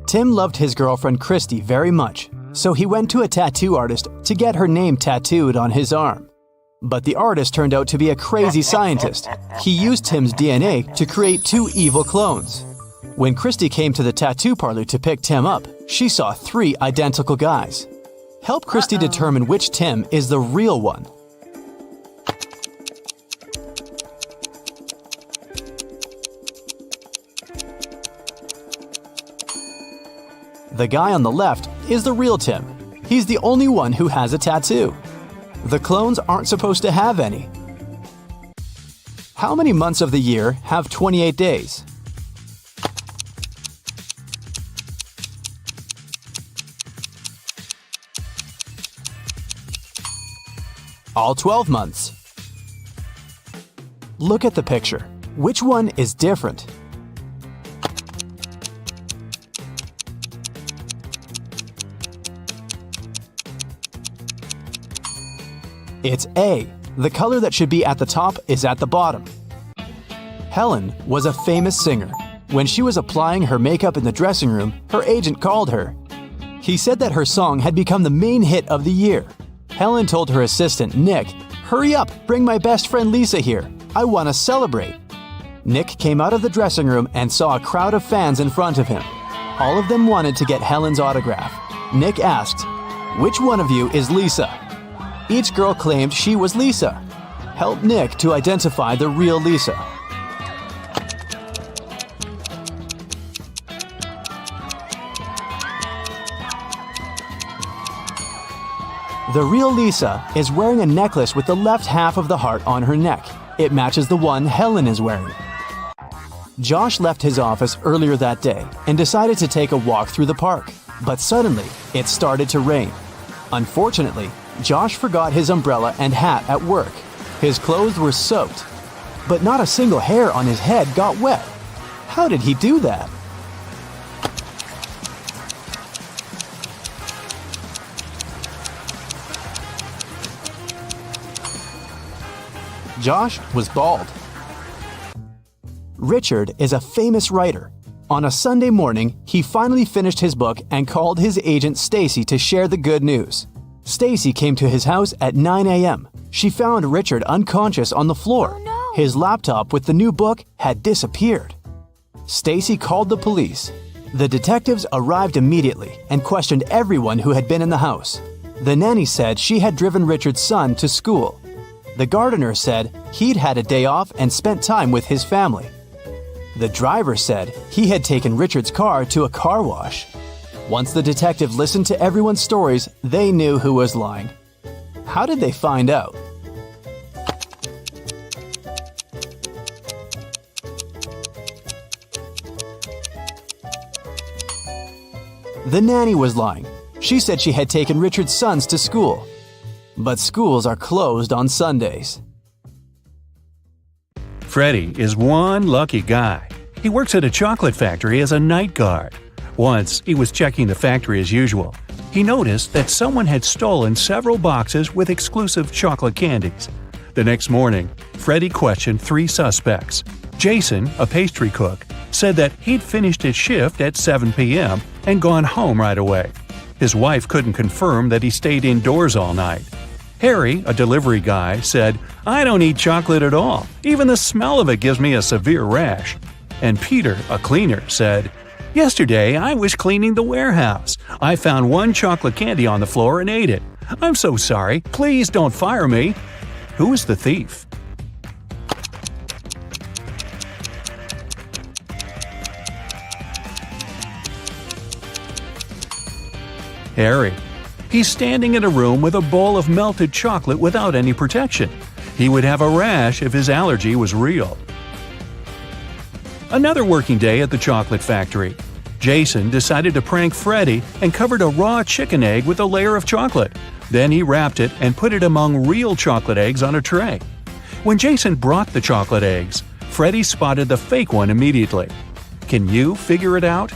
Tim loved his girlfriend Christy very much, so he went to a tattoo artist to get her name tattooed on his arm. But the artist turned out to be a crazy scientist. He used Tim's DNA to create 2 evil clones. When Christy came to the tattoo parlor to pick Tim up, she saw 3 identical guys. Help Christy determine which Tim is the real one. The guy on the left is the real Tim. He's the only one who has a tattoo. The clones aren't supposed to have any. How many months of the year have 28 days? All 12 months. Look at the picture. Which one is different? It's A. The color that should be at the top is at the bottom. Helen was a famous singer. When she was applying her makeup in the dressing room, her agent called her. He said that her song had become the main hit of the year. Helen told her assistant, Nick, "Hurry up, bring my best friend Lisa here. I want to celebrate." Nick came out of the dressing room and saw a crowd of fans in front of him. All of them wanted to get Helen's autograph. Nick asked, "Which one of you is Lisa?" Each girl claimed she was Lisa. Help Nick to identify the real Lisa. The real Lisa is wearing a necklace with the left half of the heart on her neck. It matches the one Helen is wearing. Josh left his office earlier that day and decided to take a walk through the park. But suddenly, it started to rain. Unfortunately, Josh forgot his umbrella and hat at work. His clothes were soaked, but not a single hair on his head got wet. How did he do that? Josh was bald. Richard is a famous writer. On a Sunday morning, he finally finished his book and called his agent Stacy to share the good news. Stacy came to his house at 9 a.m. She found Richard unconscious on the floor. Oh, no. His laptop with the new book had disappeared. Stacy called the police. The detectives arrived immediately and questioned everyone who had been in the house. The nanny said she had driven Richard's son to school. The gardener said he'd had a day off and spent time with his family. The driver said he had taken Richard's car to a car wash. Once the detective listened to everyone's stories, they knew who was lying. How did they find out? The nanny was lying. She said she had taken Richard's sons to school. But schools are closed on Sundays. Freddie is one lucky guy. He works at a chocolate factory as a night guard. Once, he was checking the factory as usual. He noticed that someone had stolen several boxes with exclusive chocolate candies. The next morning, Freddie questioned 3 suspects. Jason, a pastry cook, said that he'd finished his shift at 7 p.m. and gone home right away. His wife couldn't confirm that he stayed indoors all night. Harry, a delivery guy, said, "I don't eat chocolate at all. Even the smell of it gives me a severe rash." And Peter, a cleaner, said, "Yesterday I was cleaning the warehouse. I found one chocolate candy on the floor and ate it. I'm so sorry. Please don't fire me." Who is the thief? Harry. He's standing in a room with a bowl of melted chocolate without any protection. He would have a rash if his allergy was real. Another working day at the chocolate factory. Jason decided to prank Freddy and covered a raw chicken egg with a layer of chocolate. Then he wrapped it and put it among real chocolate eggs on a tray. When Jason brought the chocolate eggs, Freddy spotted the fake one immediately. Can you figure it out?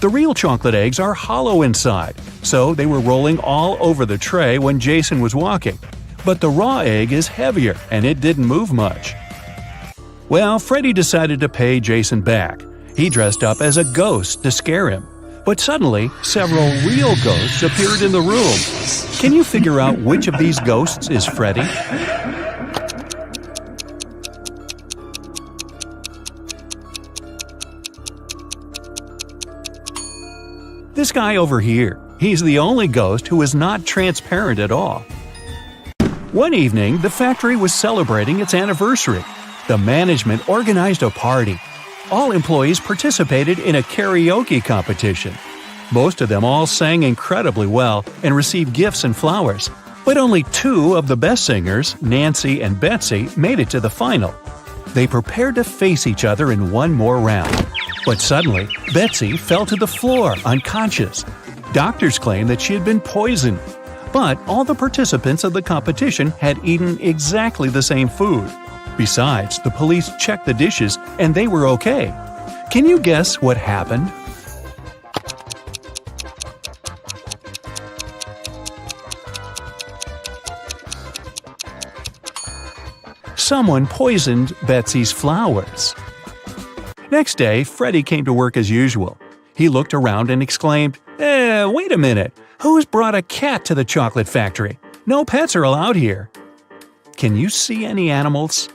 The real chocolate eggs are hollow inside, so they were rolling all over the tray when Jason was walking. But the raw egg is heavier, and it didn't move much. Well, Freddy decided to pay Jason back. He dressed up as a ghost to scare him. But suddenly, several real ghosts appeared in the room. Can you figure out which of these ghosts is Freddy? This guy over here. He's the only ghost who is not transparent at all. One evening, the factory was celebrating its anniversary. The management organized a party. All employees participated in a karaoke competition. Most of them all sang incredibly well and received gifts and flowers. But only two of the best singers, Nancy and Betsy, made it to the final. They prepared to face each other in one more round. But suddenly, Betsy fell to the floor, unconscious. Doctors claimed that she had been poisoned. But all the participants of the competition had eaten exactly the same food. Besides, the police checked the dishes and they were okay. Can you guess what happened? Someone poisoned Betsy's flowers. Next day, Freddy came to work as usual. He looked around and exclaimed, wait a minute, who's brought a cat to the chocolate factory? No pets are allowed here." Can you see any animals?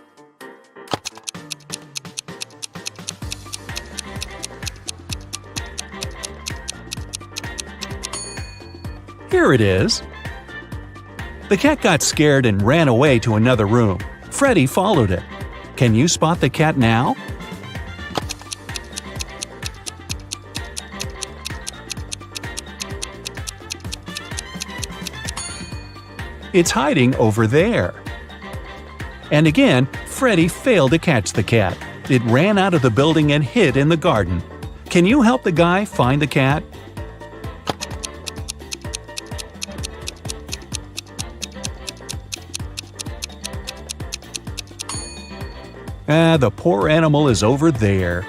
Here it is. The cat got scared and ran away to another room. Freddy followed it. Can you spot the cat now? It's hiding over there. And again, Freddy failed to catch the cat. It ran out of the building and hid in the garden. Can you help the guy find the cat? The poor animal is over there.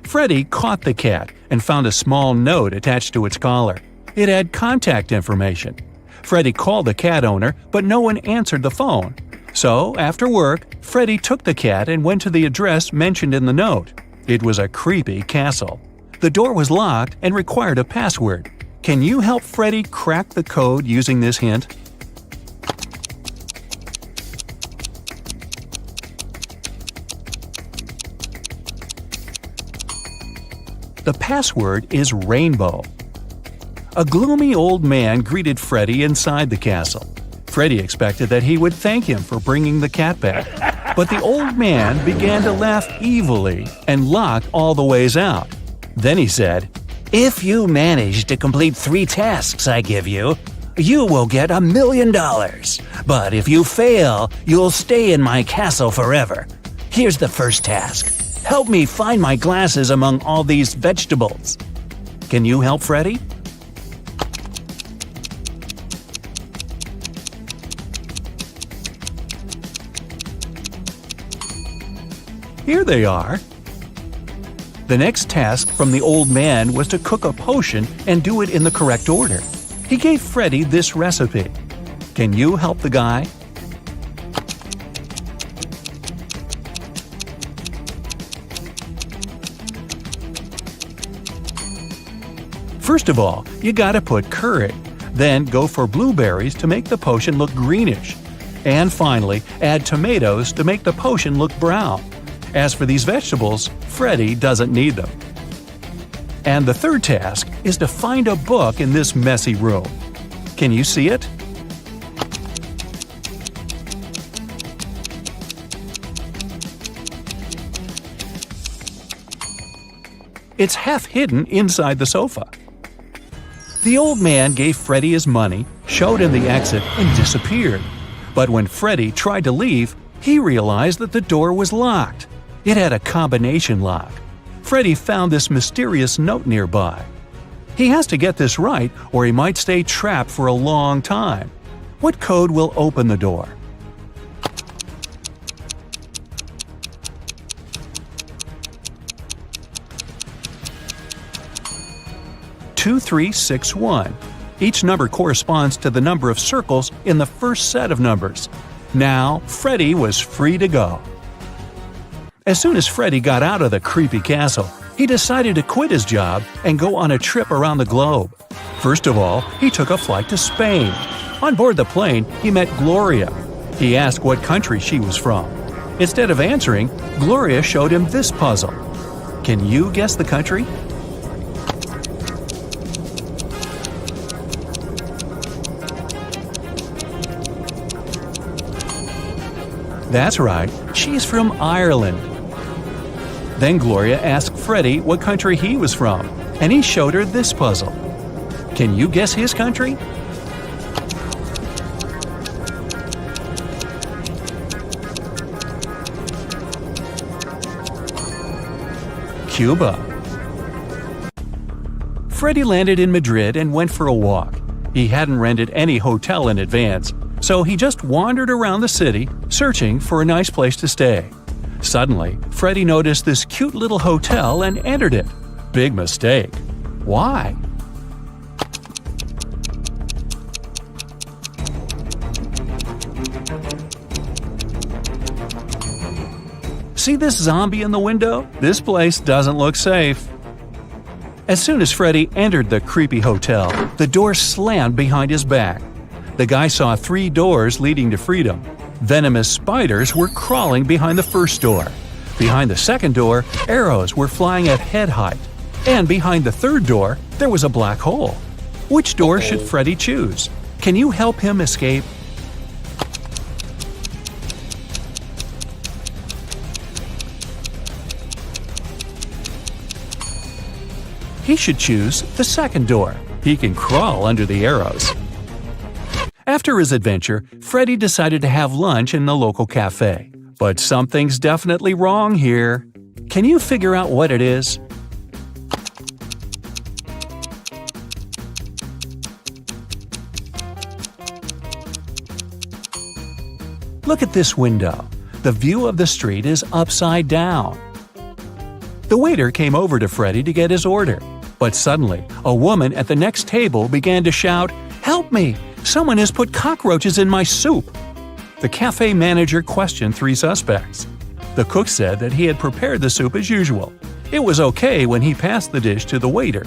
Freddy caught the cat and found a small note attached to its collar. It had contact information. Freddy called the cat owner, but no one answered the phone. So, after work, Freddy took the cat and went to the address mentioned in the note. It was a creepy castle. The door was locked and required a password. Can you help Freddy crack the code using this hint? The password is rainbow. A gloomy old man greeted Freddy inside the castle. Freddy expected that he would thank him for bringing the cat back. But the old man began to laugh evilly and locked all the ways out. Then he said, "If you manage to complete 3 tasks I give you, you will get $1 million. But if you fail, you'll stay in my castle forever. Here's the first task. Help me find my glasses among all these vegetables." Can you help Freddy? Here they are. The next task from the old man was to cook a potion and do it in the correct order. He gave Freddy this recipe. Can you help the guy? First of all, you gotta put curry. Then go for blueberries to make the potion look greenish. And finally, add tomatoes to make the potion look brown. As for these vegetables, Freddy doesn't need them. And the third task is to find a book in this messy room. Can you see it? It's half hidden inside the sofa. The old man gave Freddy his money, showed him the exit, and disappeared. But when Freddy tried to leave, he realized that the door was locked. It had a combination lock. Freddy found this mysterious note nearby. He has to get this right or he might stay trapped for a long time. What code will open the door? "2361. Each number corresponds to the number of circles in the first set of numbers. Now, Freddy was free to go. As soon as Freddy got out of the creepy castle, he decided to quit his job and go on a trip around the globe. First of all, he took a flight to Spain. On board the plane, he met Gloria. He asked what country she was from. Instead of answering, Gloria showed him this puzzle. Can you guess the country? That's right, she's from Ireland. Then Gloria asked Freddy what country he was from, and he showed her this puzzle. Can you guess his country? Cuba. Freddy landed in Madrid and went for a walk. He hadn't rented any hotel in advance, so he just wandered around the city, searching for a nice place to stay. Suddenly, Freddy noticed this cute little hotel and entered it. Big mistake. Why? See this zombie in the window? This place doesn't look safe. As soon as Freddy entered the creepy hotel, the door slammed behind his back. The guy saw 3 doors leading to freedom. Venomous spiders were crawling behind the first door. Behind the second door, arrows were flying at head height. And behind the third door, there was a black hole. Which door should Freddy choose? Can you help him escape? He should choose the second door. He can crawl under the arrows. After his adventure, Freddy decided to have lunch in the local cafe. But something's definitely wrong here. Can you figure out what it is? Look at this window. The view of the street is upside down. The waiter came over to Freddy to get his order. But suddenly, a woman at the next table began to shout, "Help me! Someone has put cockroaches in my soup!" The cafe manager questioned 3 suspects. The cook said that he had prepared the soup as usual. It was okay when he passed the dish to the waiter.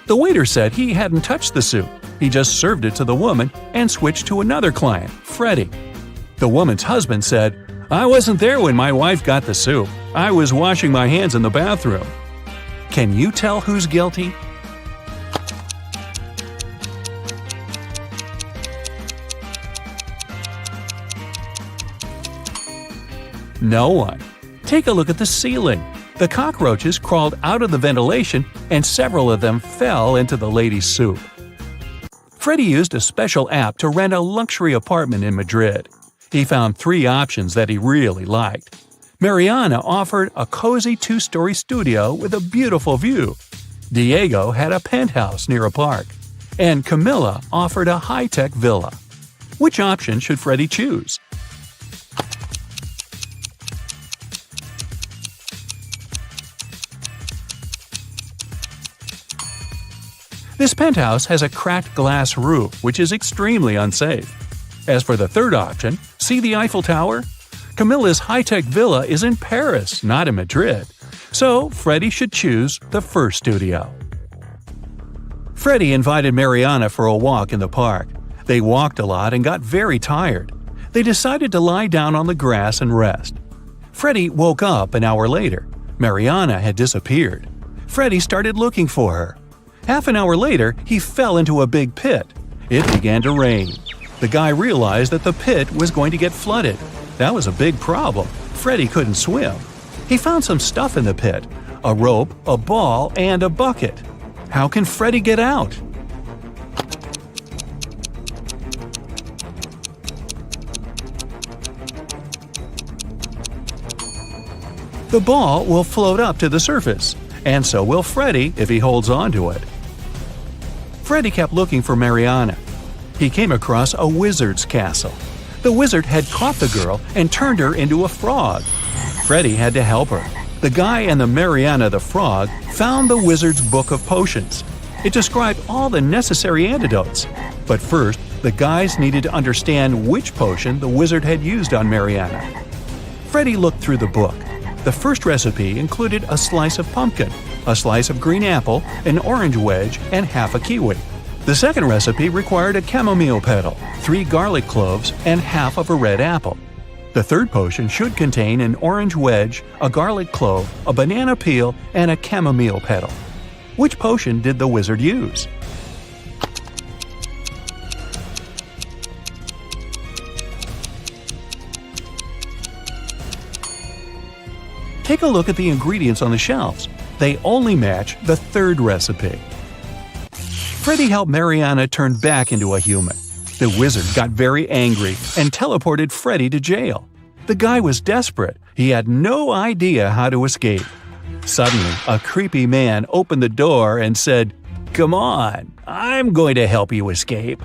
The waiter said he hadn't touched the soup. He just served it to the woman and switched to another client, Freddy. The woman's husband said, "I wasn't there when my wife got the soup. I was washing my hands in the bathroom." Can you tell who's guilty? No one. Take a look at the ceiling. The cockroaches crawled out of the ventilation and several of them fell into the lady's soup. Freddy used a special app to rent a luxury apartment in Madrid. He found 3 options that he really liked. Mariana offered a cozy 2-story studio with a beautiful view. Diego had a penthouse near a park. And Camilla offered a high-tech villa. Which option should Freddy choose? This penthouse has a cracked glass roof, which is extremely unsafe. As for the third option, see the Eiffel Tower? Camilla's high-tech villa is in Paris, not in Madrid. So, Freddy should choose the first studio. Freddie invited Mariana for a walk in the park. They walked a lot and got very tired. They decided to lie down on the grass and rest. Freddie woke up an hour later. Mariana had disappeared. Freddie started looking for her. Half an hour later, he fell into a big pit. It began to rain. The guy realized that the pit was going to get flooded. That was a big problem. Freddie couldn't swim. He found some stuff in the pit: a rope, a ball, and a bucket. How can Freddie get out? The ball will float up to the surface, and so will Freddie if he holds on to it. Freddie kept looking for Mariana. He came across a wizard's castle. The wizard had caught the girl and turned her into a frog. Freddie had to help her. The guy and the Mariana the frog found the wizard's book of potions. It described all the necessary antidotes. But first, the guys needed to understand which potion the wizard had used on Mariana. Freddie looked through the book. The first recipe included a slice of pumpkin, a slice of green apple, an orange wedge, and half a kiwi. The second recipe required a chamomile petal, 3 garlic cloves, and half of a red apple. The third potion should contain an orange wedge, a garlic clove, a banana peel, and a chamomile petal. Which potion did the wizard use? Take a look at the ingredients on the shelves. They only match the third recipe. Freddie helped Mariana turn back into a human. The wizard got very angry and teleported Freddie to jail. The guy was desperate. He had no idea how to escape. Suddenly, a creepy man opened the door and said, "Come on, I'm going to help you escape."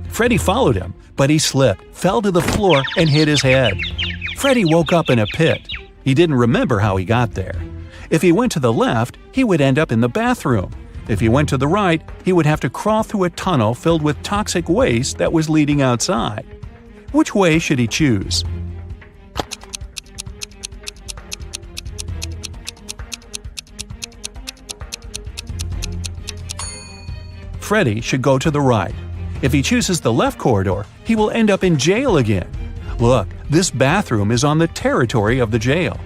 Freddie followed him, but he slipped, fell to the floor, and hit his head. Freddie woke up in a pit. He didn't remember how he got there. If he went to the left, he would end up in the bathroom. If he went to the right, he would have to crawl through a tunnel filled with toxic waste that was leading outside. Which way should he choose? Freddie should go to the right. If he chooses the left corridor, he will end up in jail again. Look, this bathroom is on the territory of the jail.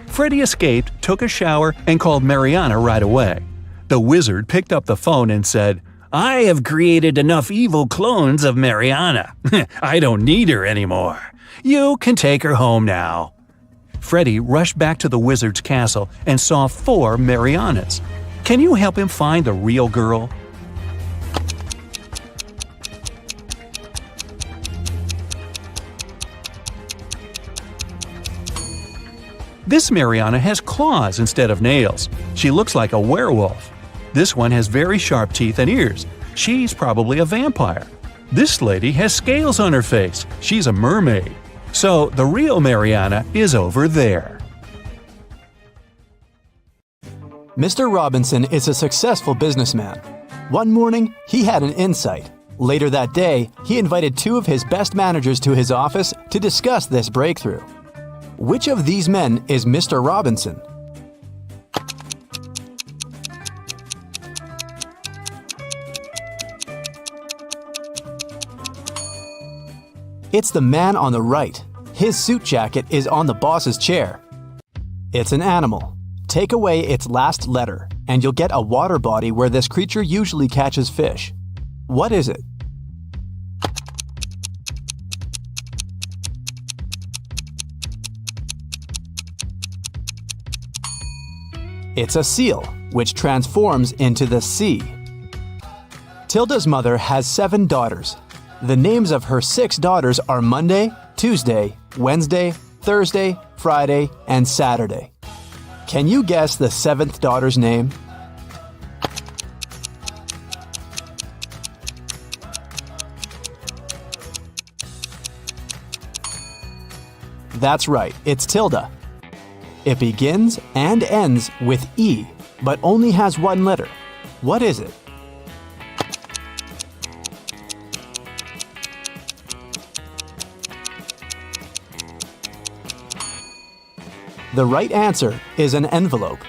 Freddie escaped, took a shower, and called Mariana right away. The wizard picked up the phone and said, "I have created enough evil clones of Mariana. I don't need her anymore. You can take her home now." Freddie rushed back to the wizard's castle and saw 4 Marianas. Can you help him find the real girl? This Mariana has claws instead of nails. She looks like a werewolf. This one has very sharp teeth and ears. She's probably a vampire. This lady has scales on her face. She's a mermaid. So the real Mariana is over there. Mr. Robinson is a successful businessman. One morning, he had an insight. Later that day, he invited 2 of his best managers to his office to discuss this breakthrough. Which of these men is Mr. Robinson? It's the man on the right. His suit jacket is on the boss's chair. It's an animal. Take away its last letter, and you'll get a water body where this creature usually catches fish. What is it? It's a seal, which transforms into the sea. Tilda's mother has 7 daughters. The names of her 6 daughters are Monday, Tuesday, Wednesday, Thursday, Friday, and Saturday. Can you guess the 7th daughter's name? That's right, it's Tilda. It begins and ends with E, but only has 1 letter. What is it? The right answer is an envelope.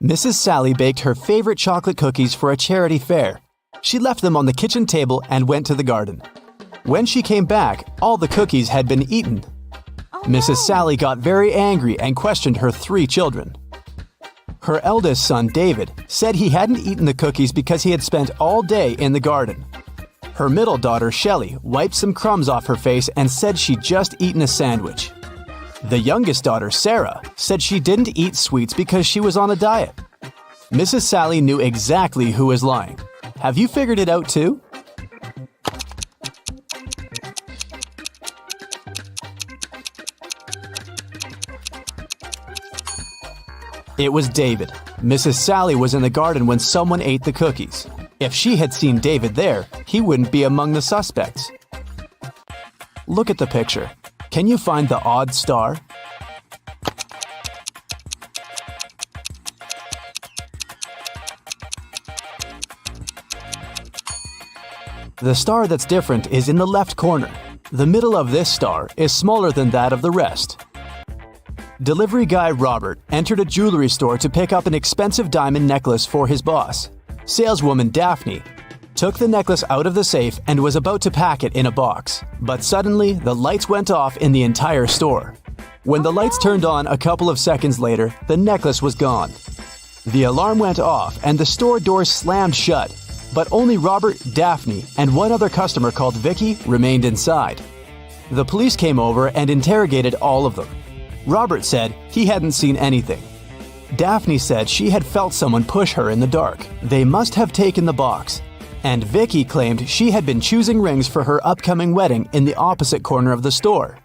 Mrs. Sally baked her favorite chocolate cookies for a charity fair. She left them on the kitchen table and went to the garden. When she came back, all the cookies had been eaten. Mrs. Sally got very angry and questioned her 3 children. Her eldest son, David, said he hadn't eaten the cookies because he had spent all day in the garden. Her middle daughter, Shelley, wiped some crumbs off her face and said she'd just eaten a sandwich. The youngest daughter, Sarah, said she didn't eat sweets because she was on a diet. Mrs. Sally knew exactly who was lying. Have you figured it out too? It was David. Mrs. Sally was in the garden when someone ate the cookies. If she had seen David there, he wouldn't be among the suspects. Look at the picture. Can you find the odd star? The star that's different is in the left corner. The middle of this star is smaller than that of the rest. Delivery guy Robert entered a jewelry store to pick up an expensive diamond necklace for his boss. Saleswoman Daphne took the necklace out of the safe and was about to pack it in a box. But suddenly, the lights went off in the entire store. When the lights turned on a couple of seconds later, the necklace was gone. The alarm went off and the store doors slammed shut. But only Robert, Daphne, and one other customer called Vicky remained inside. The police came over and interrogated all of them. Robert said he hadn't seen anything. Daphne said she had felt someone push her in the dark. They must have taken the box. And Vicky claimed she had been choosing rings for her upcoming wedding in the opposite corner of the store.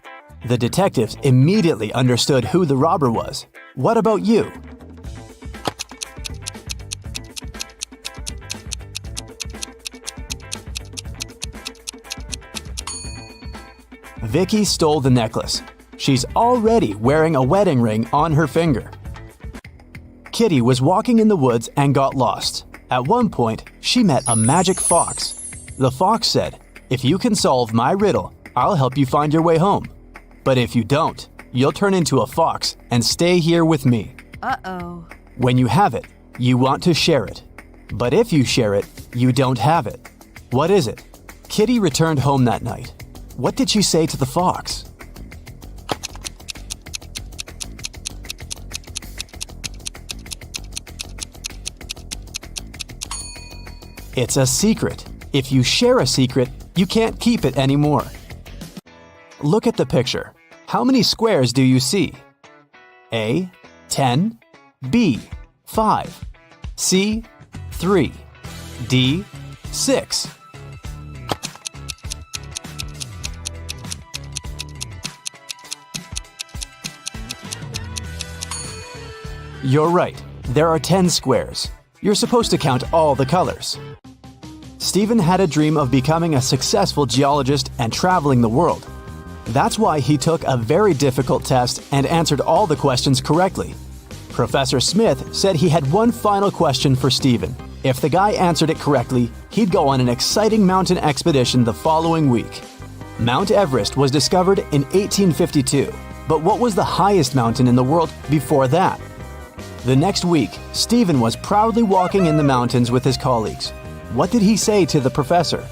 The detectives immediately understood who the robber was. What about you? Vicky stole the necklace. She's already wearing a wedding ring on her finger. Kitty was walking in the woods and got lost. At one point, she met a magic fox. The fox said, "If you can solve my riddle, I'll help you find your way home. But if you don't, you'll turn into a fox and stay here with me." Uh-oh. When you have it, you want to share it. But if you share it, you don't have it. What is it? Kitty returned home that night. What did she say to the fox? It's a secret. If you share a secret, you can't keep it anymore. Look at the picture. How many squares do you see? A, 10, B, 5, C, 3, D, 6. You're right. There are 10 squares. You're supposed to count all the colors. Stephen had a dream of becoming a successful geologist and traveling the world. That's why he took a very difficult test and answered all the questions correctly. Professor Smith said he had one final question for Stephen. If the guy answered it correctly, he'd go on an exciting mountain expedition the following week. Mount Everest was discovered in 1852, but what was the highest mountain in the world before that? The next week, Stephen was proudly walking in the mountains with his colleagues. What did he say to the professor?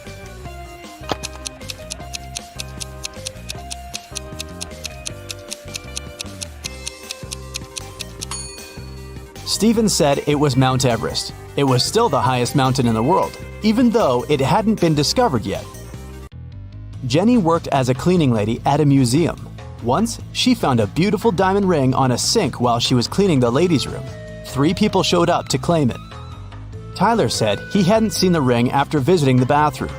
Stephen said it was Mount Everest. It was still the highest mountain in the world, even though it hadn't been discovered yet. Jenny worked as a cleaning lady at a museum. Once, she found a beautiful diamond ring on a sink while she was cleaning the ladies' room. 3 people showed up to claim it. Tyler said he hadn't seen the ring after visiting the bathroom.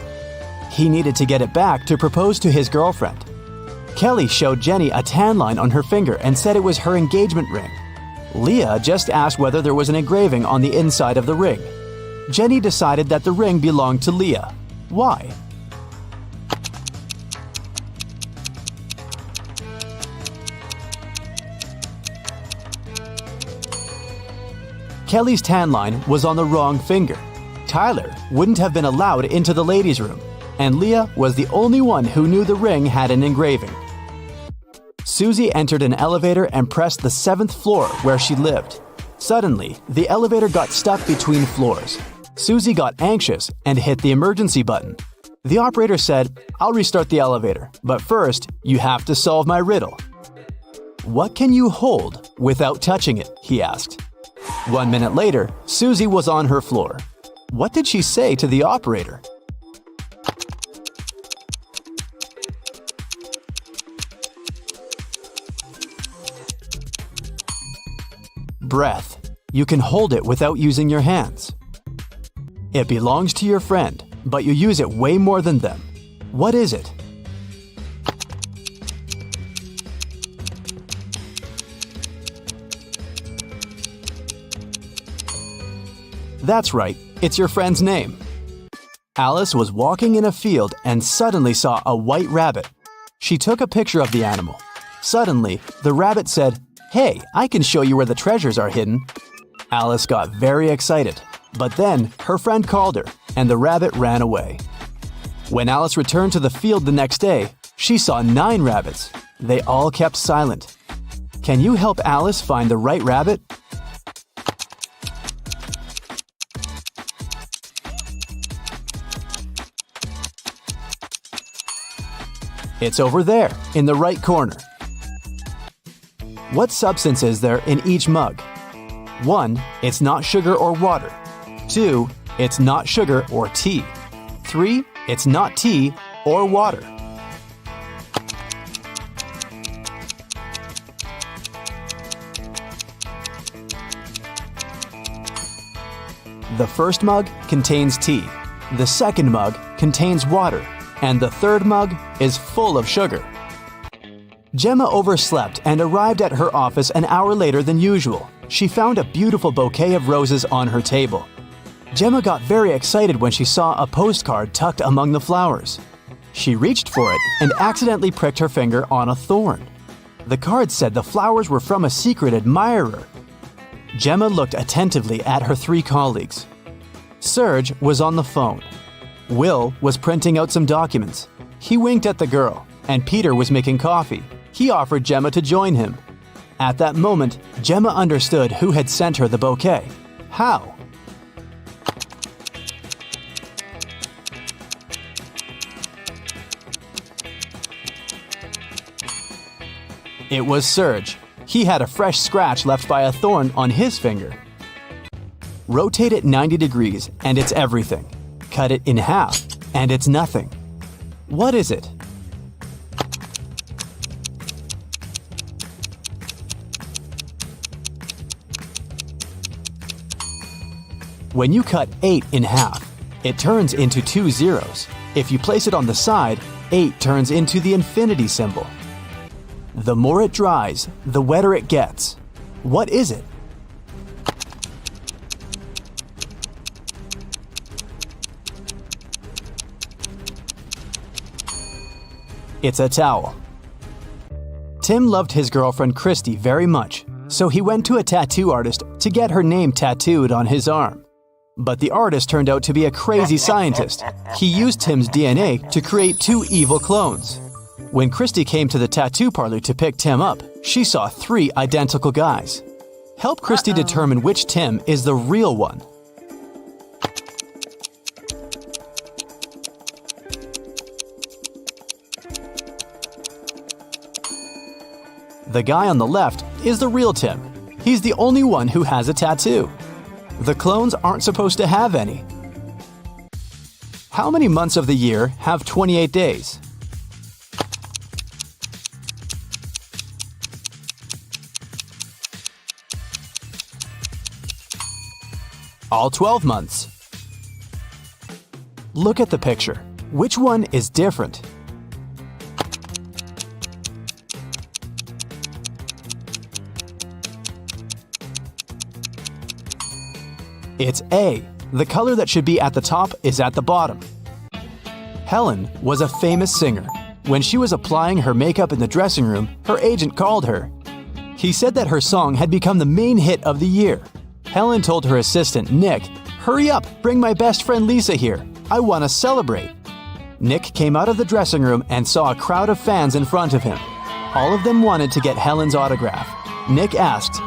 He needed to get it back to propose to his girlfriend. Kelly showed Jenny a tan line on her finger and said it was her engagement ring. Leah just asked whether there was an engraving on the inside of the ring. Jenny decided that the ring belonged to Leah. Why? Kelly's tan line was on the wrong finger. Tyler wouldn't have been allowed into the ladies' room, and Leah was the only one who knew the ring had an engraving. Susie entered an elevator and pressed the 7th floor where she lived. Suddenly, the elevator got stuck between floors. Susie got anxious and hit the emergency button. The operator said, "I'll restart the elevator, but first, you have to solve my riddle." "What can you hold without touching it?" he asked. 1 minute later, Susie was on her floor. What did she say to the operator? Breath. You can hold it without using your hands. It belongs to your friend, but you use it way more than them. What is it? That's right, it's your friend's name. Alice was walking in a field and suddenly saw a white rabbit. She took a picture of the animal. Suddenly, the rabbit said, "Hey, I can show you where the treasures are hidden." Alice got very excited, but then her friend called her and the rabbit ran away. When Alice returned to the field the next day, she saw 9 rabbits. They all kept silent. Can you help Alice find the right rabbit? It's over there, in the right corner. What substance is there in each mug? 1. It's not sugar or water. 2. It's not sugar or tea. 3. It's not tea or water. The first mug contains tea. The second mug contains water. And the third mug is full of sugar. Gemma overslept and arrived at her office an hour later than usual. She found a beautiful bouquet of roses on her table. Gemma got very excited when she saw a postcard tucked among the flowers. She reached for it and accidentally pricked her finger on a thorn. The card said the flowers were from a secret admirer. Gemma looked attentively at her 3 colleagues. Serge was on the phone. Will was printing out some documents. He winked at the girl, and Peter was making coffee. He offered Gemma to join him. At that moment, Gemma understood who had sent her the bouquet. How? It was Serge. He had a fresh scratch left by a thorn on his finger. Rotate it 90 degrees, and it's everything. Cut it in half, and it's nothing. What is it? When you cut 8 in half, it turns into 2 zeros. If you place it on the side, 8 turns into the infinity symbol. The more it dries, the wetter it gets. What is it? It's a towel. Tim loved his girlfriend Christy very much, so he went to a tattoo artist to get her name tattooed on his arm. But the artist turned out to be a crazy scientist. He used Tim's DNA to create 2 evil clones. When Christy came to the tattoo parlor to pick Tim up, she saw 3 identical guys. Help Christy determine which Tim is the real one. The guy on the left is the real Tim. He's the only one who has a tattoo. The clones aren't supposed to have any. How many months of the year have 28 days? All 12 months. Look at the picture. Which one is different? It's A. The color that should be at the top is at the bottom. Helen was a famous singer. When she was applying her makeup in the dressing room, her agent called her. He said that her song had become the main hit of the year. Helen told her assistant, Nick, "Hurry up, bring my best friend Lisa here. I want to celebrate." Nick came out of the dressing room and saw a crowd of fans in front of him. All of them wanted to get Helen's autograph. Nick asked,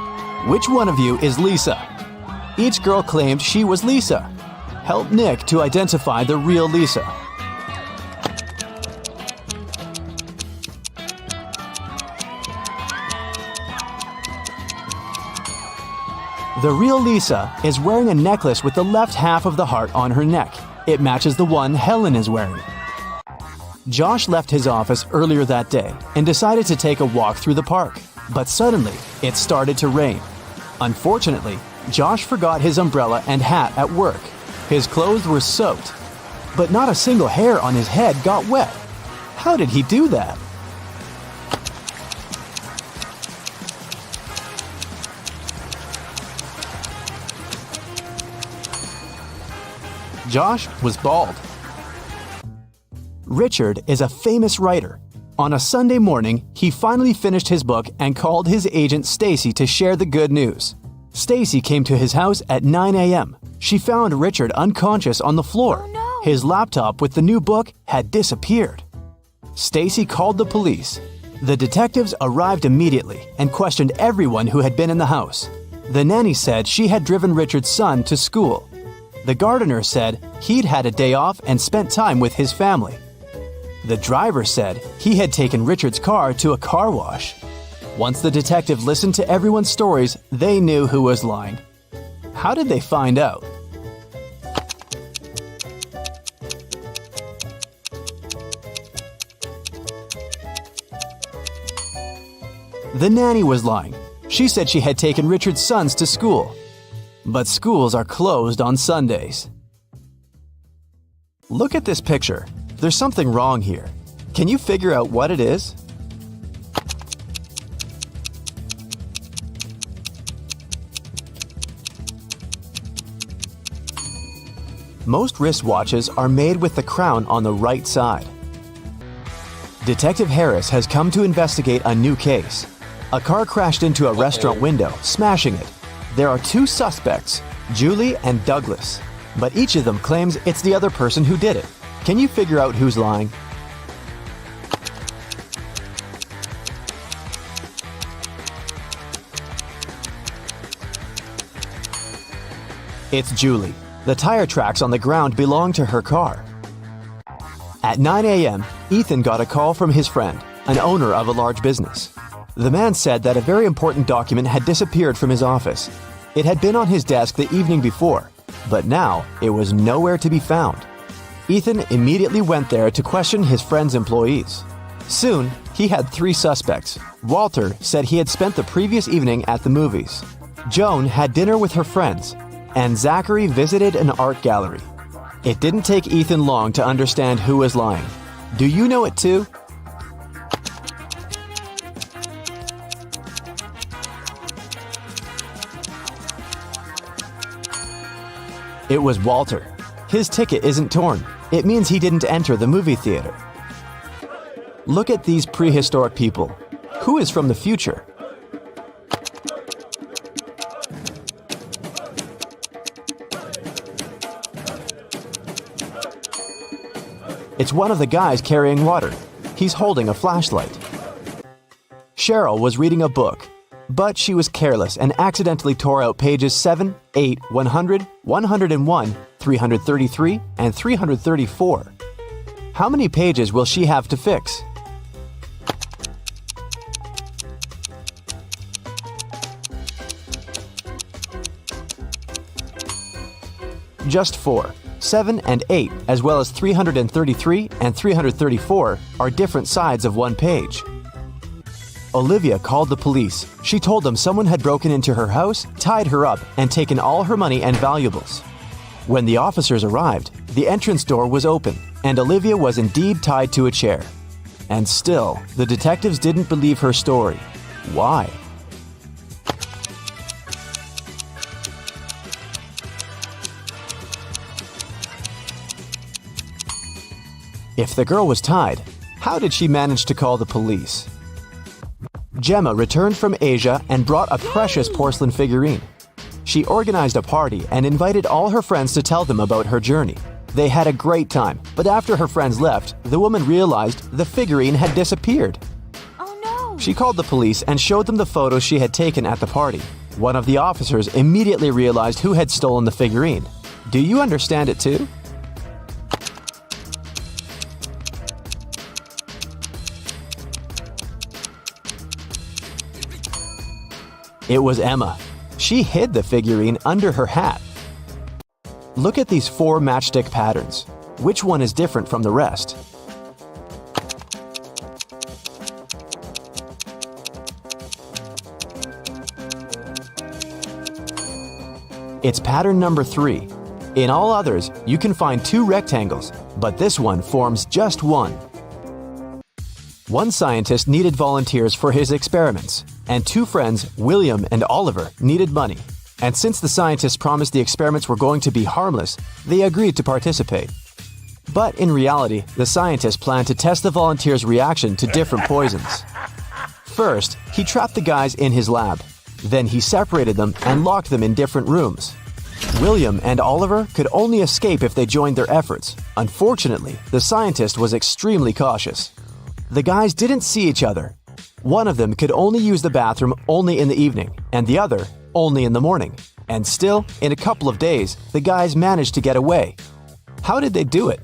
Which one of you is Lisa? Each girl claimed she was Lisa. Help Nick to identify the real Lisa. The real Lisa is wearing a necklace with the left half of the heart on her neck. It matches the one Helen is wearing. Josh left his office earlier that day and decided to take a walk through the park. But suddenly, it started to rain. Unfortunately, Josh forgot his umbrella and hat at work. His clothes were soaked, but not a single hair on his head got wet. How did he do that? Josh was bald. Richard is a famous writer. On a Sunday morning, he finally finished his book and called his agent Stacy to share the good news. Stacy came to his house at 9 a.m. She found Richard unconscious on the floor. Oh, no. His laptop with the new book had disappeared. Stacy called the police. The detectives arrived immediately and questioned everyone who had been in the house. The nanny said she had driven Richard's son to school. The gardener said he'd had a day off and spent time with his family. The driver said he had taken Richard's car to a car wash. Once the detective listened to everyone's stories, they knew who was lying. How did they find out? The nanny was lying. She said she had taken Richard's sons to school. But schools are closed on Sundays. Look at this picture. There's something wrong here. Can you figure out what it is? Most wristwatches are made with the crown on the right side. Detective Harris has come to investigate a new case. A car crashed into a restaurant window, smashing it. There are two suspects, Julie and Douglas, but each of them claims it's the other person who did it. Can you figure out who's lying? It's Julie. The tire tracks on the ground belong to her car. At 9 a.m., Ethan got a call from his friend, an owner of a large business. The man said that a very important document had disappeared from his office. It had been on his desk the evening before, but now it was nowhere to be found. Ethan immediately went there to question his friend's employees. Soon, he had three suspects. Walter said he had spent the previous evening at the movies. Joan had dinner with her friends, and Zachary visited an art gallery. It didn't take Ethan long to understand who was lying. Do you know it too? It was Walter. His ticket isn't torn. It means he didn't enter the movie theater. Look at these prehistoric people. Who is from the future? It's one of the guys carrying water. He's holding a flashlight. Cheryl was reading a book, but she was careless and accidentally tore out pages 7, 8, 100, 101, 333, and 334. How many pages will she have to fix? Just 4. 7 and 8, as well as 333 and 334, are different sides of one page. Olivia called the police. She told them someone had broken into her house, tied her up, and taken all her money and valuables. When the officers arrived, the entrance door was open, and Olivia was indeed tied to a chair. And still, the detectives didn't believe her story. Why? If the girl was tied, how did she manage to call the police? Gemma returned from Asia and brought a precious porcelain figurine. She organized a party and invited all her friends to tell them about her journey. They had a great time, but after her friends left, the woman realized the figurine had disappeared. Oh no! She called the police and showed them the photos she had taken at the party. One of the officers immediately realized who had stolen the figurine. Do you understand it too? It was Emma. She hid the figurine under her hat. Look at these 4 matchstick patterns. Which one is different from the rest? It's pattern number 3. In all others, you can find 2 rectangles, but this one forms just one. One scientist needed volunteers for his experiments, and 2 friends, William and Oliver, needed money. And since the scientists promised the experiments were going to be harmless, they agreed to participate. But in reality, the scientist planned to test the volunteers' reaction to different poisons. First, he trapped the guys in his lab. Then he separated them and locked them in different rooms. William and Oliver could only escape if they joined their efforts. Unfortunately, the scientist was extremely cautious. The guys didn't see each other. One of them could only use the bathroom only in the evening, and the other only in the morning. And still, in a couple of days, the guys managed to get away. How did they do it?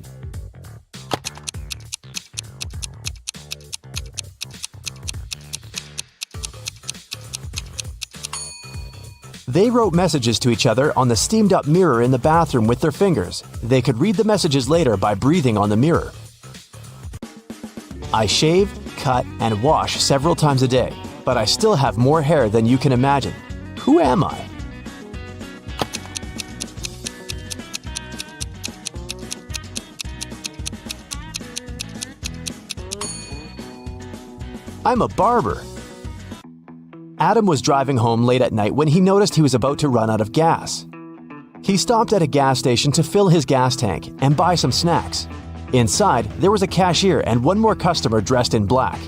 They wrote messages to each other on the steamed-up mirror in the bathroom with their fingers. They could read the messages later by breathing on the mirror. I shave, cut, and wash several times a day, but I still have more hair than you can imagine. Who am I? I'm a barber. Adam was driving home late at night when he noticed he was about to run out of gas. He stopped at a gas station to fill his gas tank and buy some snacks. Inside, there was a cashier and one more customer dressed in black.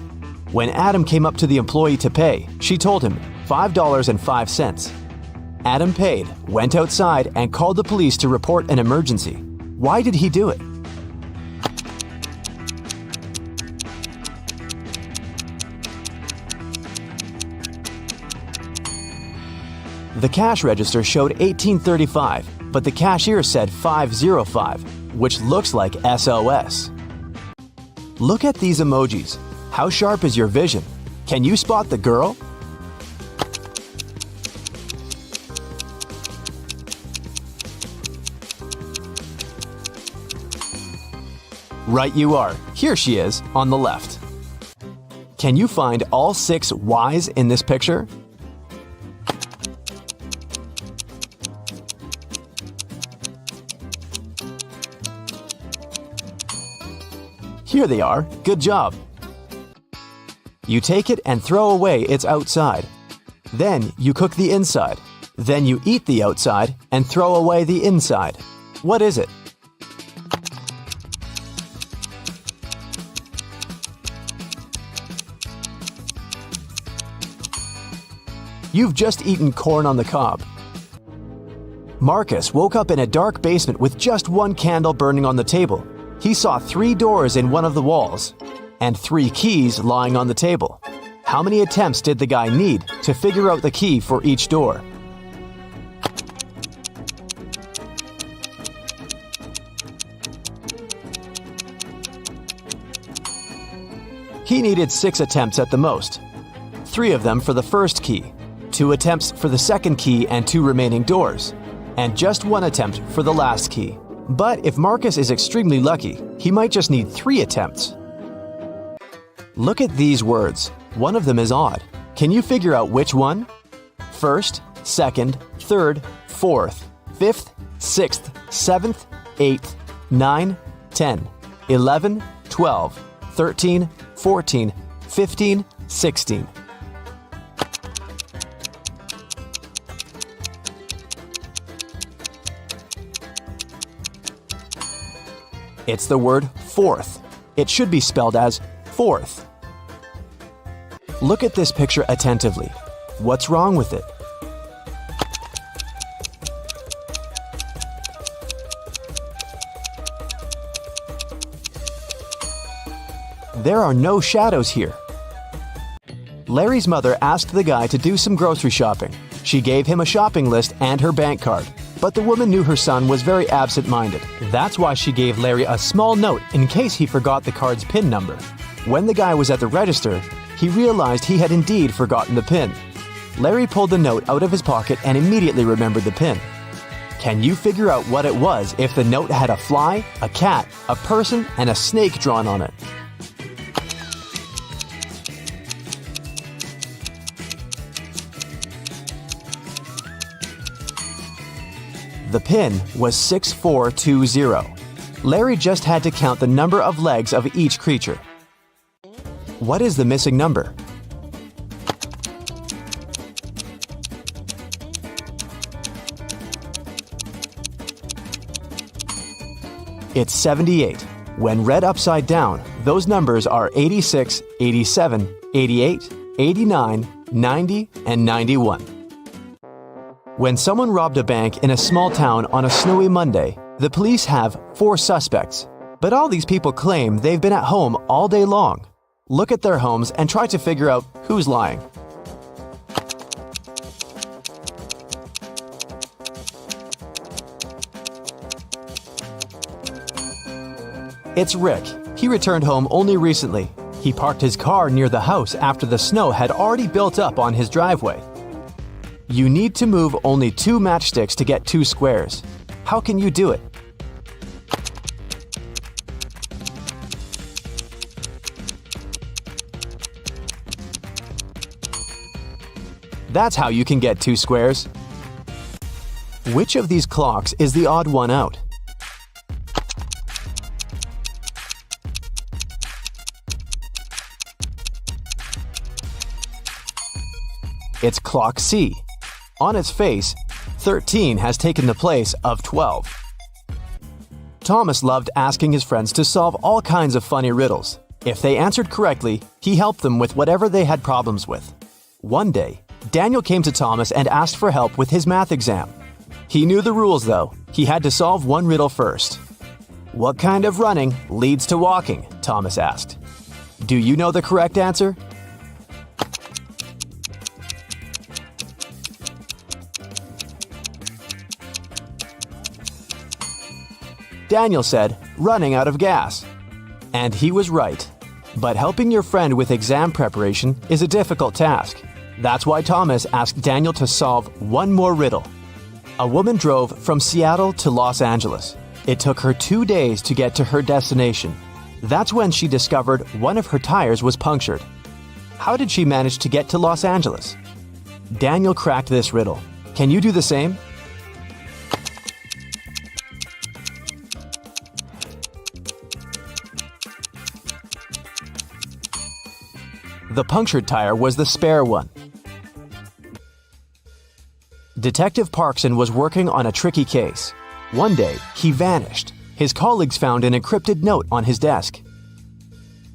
When Adam came up to the employee to pay, she told him $5.05. Adam paid, went outside, and called the police to report an emergency. Why did he do it? The cash register showed 1835, but the cashier said 505, which looks like SOS. Look at these emojis. How sharp is your vision? Can you spot the girl? Right you are. Here she is, on the left. Can you find all 6 Ys in this picture? Here they are. Good job. You take it and throw away its outside. Then you cook the inside. Then you eat the outside and throw away the inside. What is it? You've just eaten corn on the cob. Marcus woke up in a dark basement with just one candle burning on the table. He saw 3 doors in one of the walls and 3 keys lying on the table. How many attempts did the guy need to figure out the key for each door? He needed 6 attempts at the most. 3 of them for the first key, 2 attempts for the second key and 2 remaining doors, and just 1 attempt for the last key. But if Marcus is extremely lucky, he might just need 3 attempts. Look at these words. One of them is odd. Can you figure out which one? First, second, third, fourth, fifth, sixth, 7th, 8th, 9, 10, 11, 12, 13, 14, 15, 16. It's the word fourth. It should be spelled as fourth. Look at this picture attentively. What's wrong with it? There are no shadows here. Larry's mother asked the guy to do some grocery shopping. She gave him a shopping list and her bank card, but the woman knew her son was very absent-minded. That's why she gave Larry a small note in case he forgot the card's PIN number. When the guy was at the register, he realized he had indeed forgotten the PIN. Larry pulled the note out of his pocket and immediately remembered the PIN. Can you figure out what it was if the note had a fly, a cat, a person, and a snake drawn on it? The PIN was 6420. Larry just had to count the number of legs of each creature. What is the missing number? It's 78. When read upside down, those numbers are 86, 87, 88, 89, 90, and 91. When someone robbed a bank in a small town on a snowy Monday, the police have 4 suspects. But all these people claim they've been at home all day long. Look at their homes and try to figure out who's lying. It's Rick. He returned home only recently. He parked his car near the house after the snow had already built up on his driveway. You need to move only 2 matchsticks to get 2 squares. How can you do it? That's how you can get 2 squares. Which of these clocks is the odd one out? It's clock C. On its face, 13 has taken the place of 12. Thomas loved asking his friends to solve all kinds of funny riddles. If they answered correctly, he helped them with whatever they had problems with. One day, Daniel came to Thomas and asked for help with his math exam. He knew the rules though. He had to solve one riddle first. What kind of running leads to walking? Thomas asked. Do you know the correct answer? Daniel said, running out of gas. And he was right. But helping your friend with exam preparation is a difficult task. That's why Thomas asked Daniel to solve one more riddle. A woman drove from Seattle to Los Angeles. It took her 2 days to get to her destination. That's when she discovered one of her tires was punctured. How did she manage to get to Los Angeles? Daniel cracked this riddle. Can you do the same? The punctured tire was the spare one. Detective Parkson was working on a tricky case. One day, he vanished. His colleagues found an encrypted note on his desk.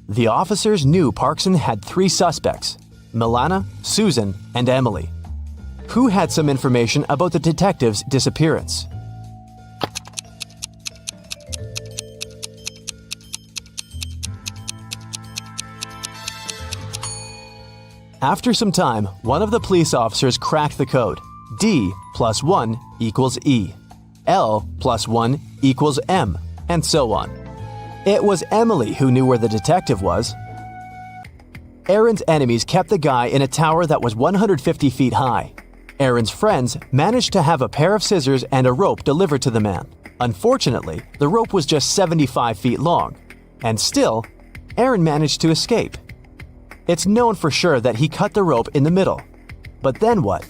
The officers knew Parkson had 3 suspects: Milana, Susan, and Emily. Who had some information about the detective's disappearance? After some time, one of the police officers cracked the code. D plus 1 equals E. L plus 1 equals M, and so on. It was Emily who knew where the detective was. Aaron's enemies kept the guy in a tower that was 150 feet high. Aaron's friends managed to have a pair of scissors and a rope delivered to the man. Unfortunately, the rope was just 75 feet long. And still, Aaron managed to escape. It's known for sure that he cut the rope in the middle. But then what?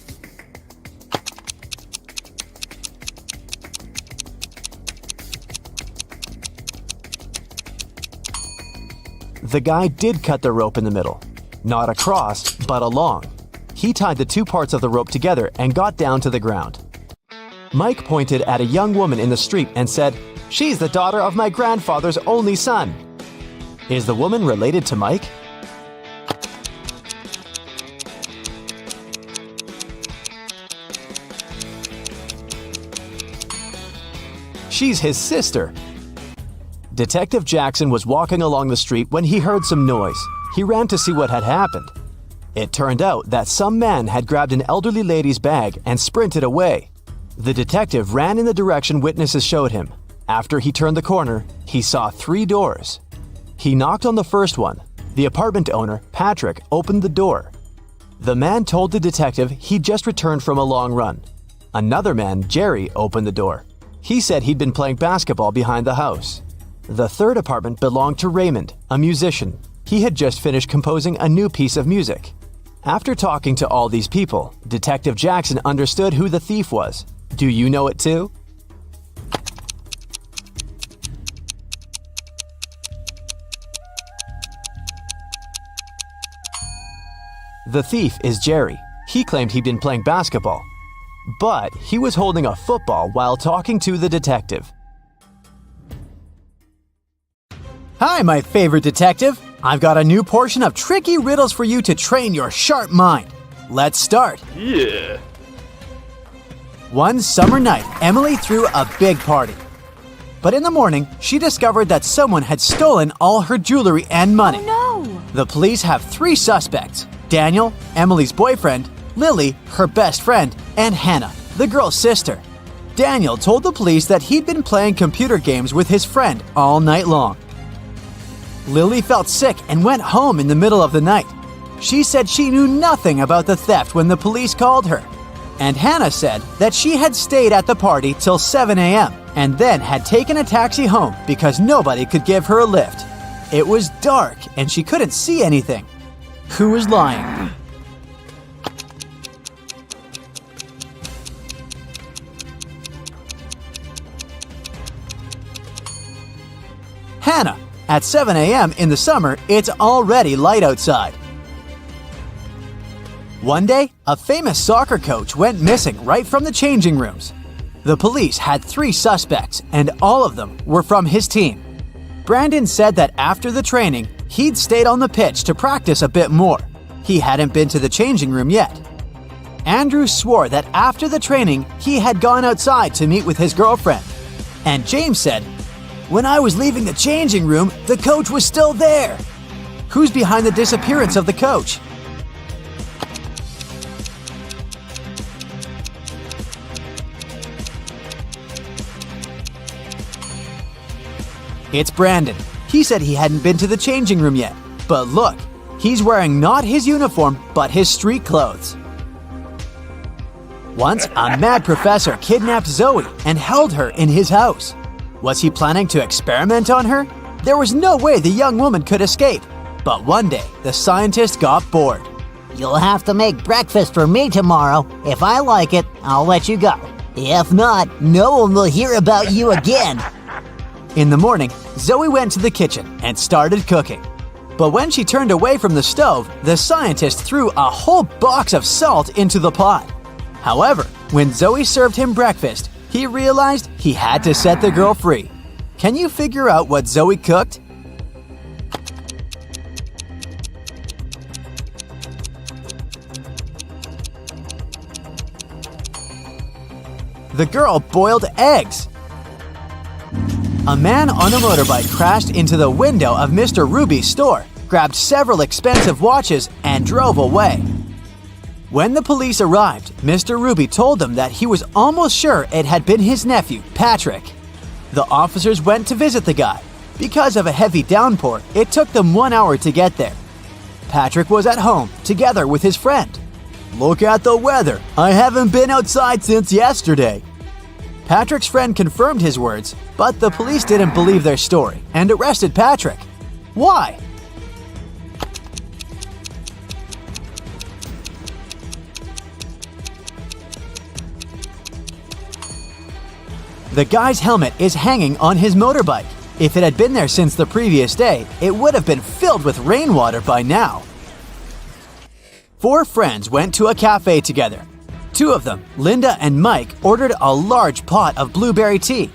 The guy did cut the rope in the middle. Not across, but along. He tied the 2 parts of the rope together and got down to the ground. Mike pointed at a young woman in the street and said, "She's the daughter of my grandfather's only son." Is the woman related to Mike? She's his sister. Detective Jackson was walking along the street when he heard some noise. He ran to see what had happened. It turned out that some man had grabbed an elderly lady's bag and sprinted away. The detective ran in the direction witnesses showed him. After he turned the corner, he saw 3 doors. He knocked on the first one. The apartment owner, Patrick, opened the door. The man told the detective he'd just returned from a long run. Another man, Jerry, opened the door. He said he'd been playing basketball behind the house. The third apartment belonged to Raymond, a musician. He had just finished composing a new piece of music. After talking to all these people, Detective Jackson understood who the thief was. Do you know it too? The thief is Jerry. He claimed he'd been playing basketball, but he was holding a football while talking to the detective. Hi, my favorite detective. I've got a new portion of tricky riddles for you to train your sharp mind. Let's start. Yeah. One summer night, Emily threw a big party. But in the morning, she discovered that someone had stolen all her jewelry and money. Oh no! The police have 3 suspects: Daniel, Emily's boyfriend, Lily, her best friend, and Hannah, the girl's sister. Daniel told the police that he'd been playing computer games with his friend all night long. Lily felt sick and went home in the middle of the night. She said she knew nothing about the theft when the police called her. And Hannah said that she had stayed at the party till 7 a.m. and then had taken a taxi home because nobody could give her a lift. It was dark and she couldn't see anything. Who was lying? Hannah. At 7 a.m. in the summer, it's already light outside. One day, a famous soccer coach went missing right from the changing rooms. The police had 3 suspects, and all of them were from his team. Brandon said that after the training, he'd stayed on the pitch to practice a bit more. He hadn't been to the changing room yet. Andrew swore that after the training, he had gone outside to meet with his girlfriend. And James said, "When I was leaving the changing room, the coach was still there." Who's behind the disappearance of the coach? It's Brandon. He said he hadn't been to the changing room yet. But look, he's wearing not his uniform, but his street clothes. Once, a mad professor kidnapped Zoe and held her in his house. Was he planning to experiment on her? There was no way the young woman could escape. But one day, the scientist got bored. You'll have to make breakfast for me tomorrow. If I like it, I'll let you go. If not, no one will hear about you again. In the morning, Zoe went to the kitchen and started cooking. But when she turned away from the stove, the scientist threw a whole box of salt into the pot. However, when Zoe served him breakfast, he realized he had to set the girl free. Can you figure out what Zoe cooked? The girl boiled eggs. A man on a motorbike crashed into the window of Mr. Ruby's store, grabbed several expensive watches, and drove away. When the police arrived, Mr. Ruby told them that he was almost sure it had been his nephew, Patrick. The officers went to visit the guy. Because of a heavy downpour, it took them 1 hour to get there. Patrick was at home, together with his friend. "Look at the weather. I haven't been outside since yesterday." Patrick's friend confirmed his words, but the police didn't believe their story and arrested Patrick. Why? The guy's helmet is hanging on his motorbike. If it had been there since the previous day, it would have been filled with rainwater by now. 4 friends went to a cafe together. 2 of them, Linda and Mike, ordered a large pot of blueberry tea.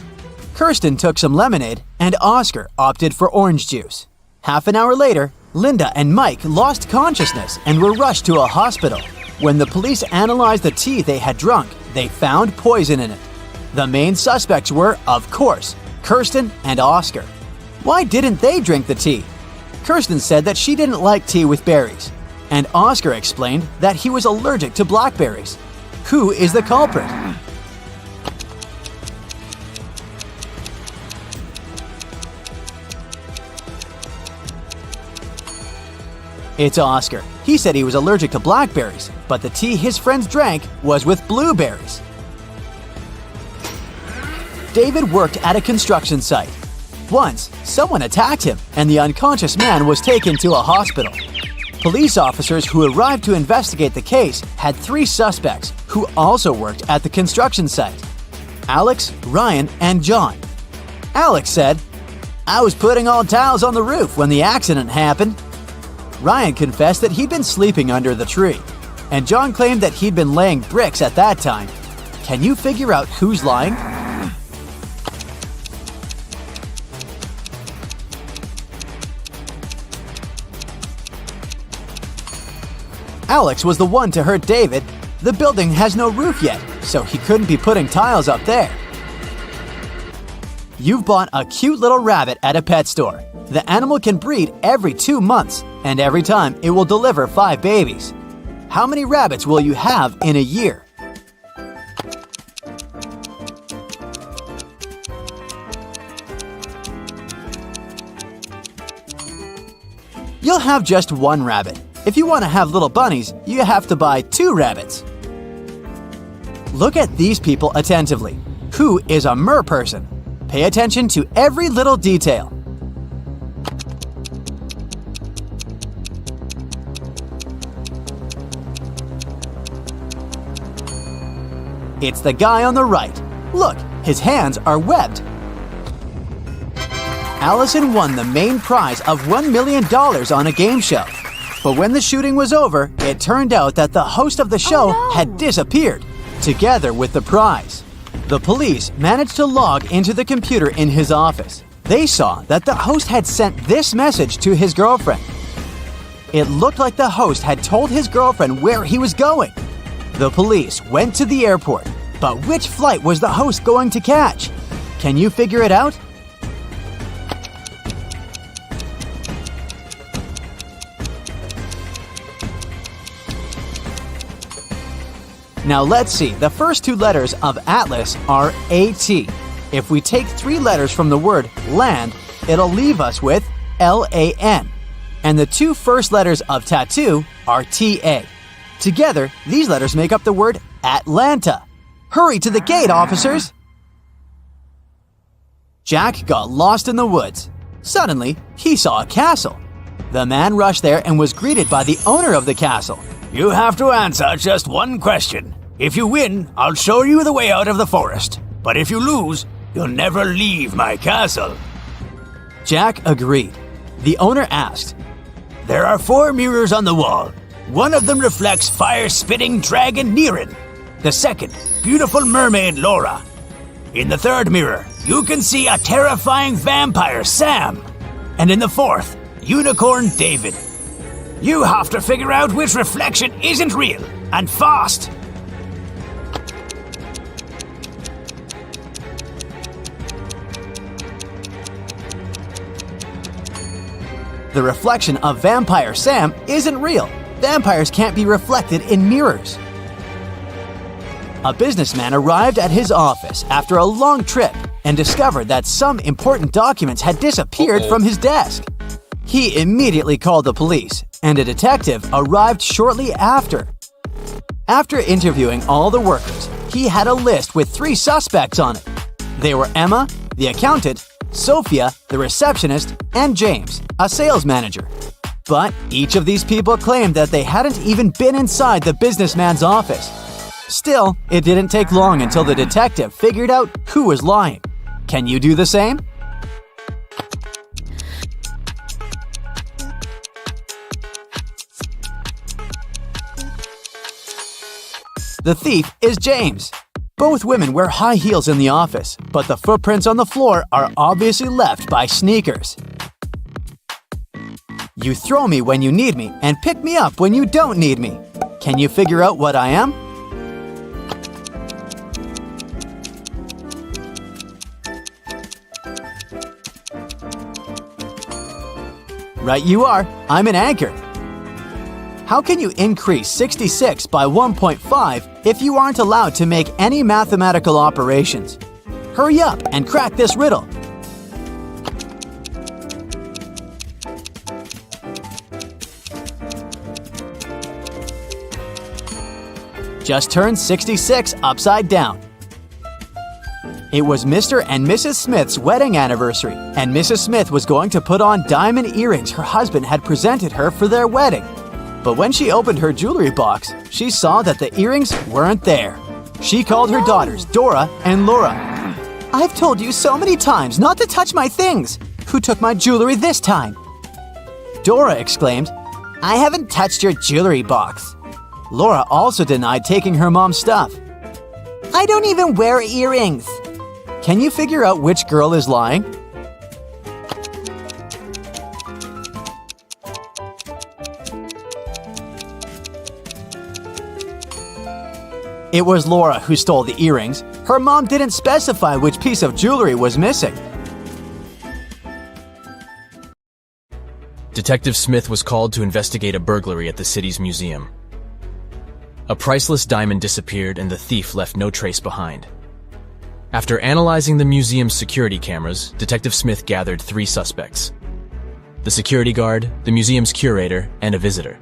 Kirsten took some lemonade, and Oscar opted for orange juice. Half an hour later, Linda and Mike lost consciousness and were rushed to a hospital. When the police analyzed the tea they had drunk, they found poison in it. The main suspects were, of course, Kirsten and Oscar. Why didn't they drink the tea? Kirsten said that she didn't like tea with berries. and Oscar explained that he was allergic to blackberries. Who is the culprit? It's Oscar. He said he was allergic to blackberries, but the tea his friends drank was with blueberries. David worked at a construction site. Once, someone attacked him, and the unconscious man was taken to a hospital. Police officers who arrived to investigate the case had 3 suspects who also worked at the construction site: Alex, Ryan, and John. Alex said, "I was putting all tiles on the roof when the accident happened." Ryan confessed that he'd been sleeping under the tree, and John claimed that he'd been laying bricks at that time. Can you figure out who's lying? Alex was the one to hurt David. The building has no roof yet, so he couldn't be putting tiles up there. You've bought a cute little rabbit at a pet store. The animal can breed every 2 months, and every time it will deliver 5 babies. How many rabbits will you have in a year? You'll have just 1 rabbit. If you want to have little bunnies, you have to buy 2 rabbits. Look at these people attentively. Who is a mer person? Pay attention to every little detail. It's the guy on the right. Look, his hands are webbed. Allison won the main prize of $1 million on a game show. But when the shooting was over, it turned out that the host of the show had disappeared, together with the prize. The police managed to log into the computer in his office. They saw that the host had sent this message to his girlfriend. It looked like the host had told his girlfriend where he was going. The police went to the airport, but which flight was the host going to catch? Can you figure it out? Now let's see, the first 2 letters of Atlas are AT. If we take 3 letters from the word land, it'll leave us with LAN. And the 2 first letters of tattoo are TA. Together, these letters make up the word Atlanta. Hurry to the gate, officers! Jack got lost in the woods. Suddenly, he saw a castle. The man rushed there and was greeted by the owner of the castle. You have to answer just 1 question. If you win, I'll show you the way out of the forest. But if you lose, you'll never leave my castle. Jack agreed. The owner asked, There are 4 mirrors on the wall. One of them reflects fire-spitting dragon Nirin. The second, beautiful mermaid Laura. In the 3rd mirror, you can see a terrifying vampire Sam. And in the 4th, unicorn David. You have to figure out which reflection isn't real, and fast! The reflection of Vampire Sam isn't real. Vampires can't be reflected in mirrors. A businessman arrived at his office after a long trip and discovered that some important documents had disappeared from his desk. He immediately called the police, and a detective arrived shortly after. After interviewing all the workers, he had a list with 3 suspects on it. They were Emma, the accountant, Sophia, the receptionist, and James, a sales manager. But each of these people claimed that they hadn't even been inside the businessman's office. Still, it didn't take long until the detective figured out who was lying. Can you do the same? The thief is James. Both women wear high heels in the office, but the footprints on the floor are obviously left by sneakers. You throw me when you need me and pick me up when you don't need me. Can you figure out what I am? Right you are. I'm an anchor. How can you increase 66 by 1.5 if you aren't allowed to make any mathematical operations? Hurry up and crack this riddle. Just turn 66 upside down. It was Mr. and Mrs. Smith's wedding anniversary, and Mrs. Smith was going to put on diamond earrings her husband had presented her for their wedding. But when she opened her jewelry box, she saw that the earrings weren't there. She called her daughters, Dora and Laura. "I've told you so many times not to touch my things. Who took my jewelry this time?" Dora exclaimed, "I haven't touched your jewelry box." Laura also denied taking her mom's stuff. "I don't even wear earrings." Can you figure out which girl is lying? It was Laura who stole the earrings. Her mom didn't specify which piece of jewelry was missing. Detective Smith was called to investigate a burglary at the city's museum. A priceless diamond disappeared and the thief left no trace behind. After analyzing the museum's security cameras, Detective Smith gathered 3 suspects: the security guard, the museum's curator, and a visitor.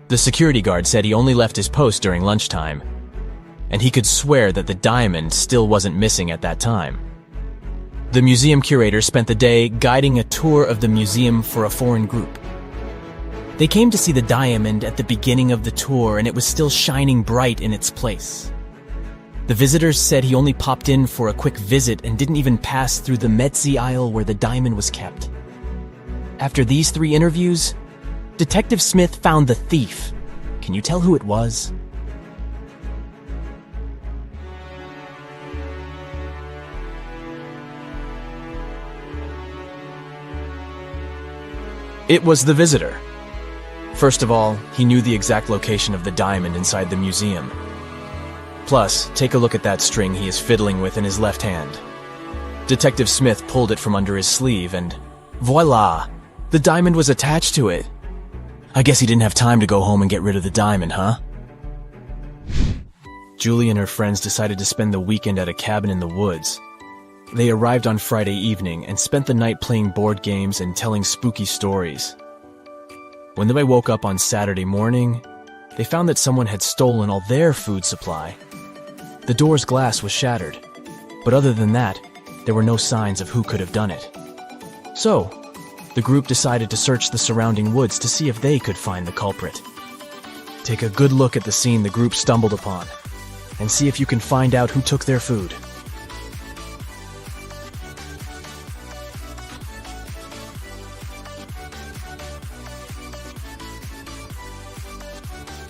The security guard said he only left his post during lunchtime, and he could swear that the diamond still wasn't missing at that time. The museum curator spent the day guiding a tour of the museum for a foreign group. They came to see the diamond at the beginning of the tour, and it was still shining bright in its place. The visitors said he only popped in for a quick visit and didn't even pass through the Metzi aisle where the diamond was kept. After these 3 interviews, Detective Smith found the thief. Can you tell who it was? It was the visitor. First of all, he knew the exact location of the diamond inside the museum. Plus, take a look at that string he is fiddling with in his left hand. Detective Smith pulled it from under his sleeve and voila! The diamond was attached to it. I guess he didn't have time to go home and get rid of the diamond, huh? Julie and her friends decided to spend the weekend at a cabin in the woods. They arrived on Friday evening and spent the night playing board games and telling spooky stories. When they woke up on Saturday morning, they found that someone had stolen all their food supply. The door's glass was shattered, but other than that, there were no signs of who could have done it. So, the group decided to search the surrounding woods to see if they could find the culprit. Take a good look at the scene the group stumbled upon, and see if you can find out who took their food.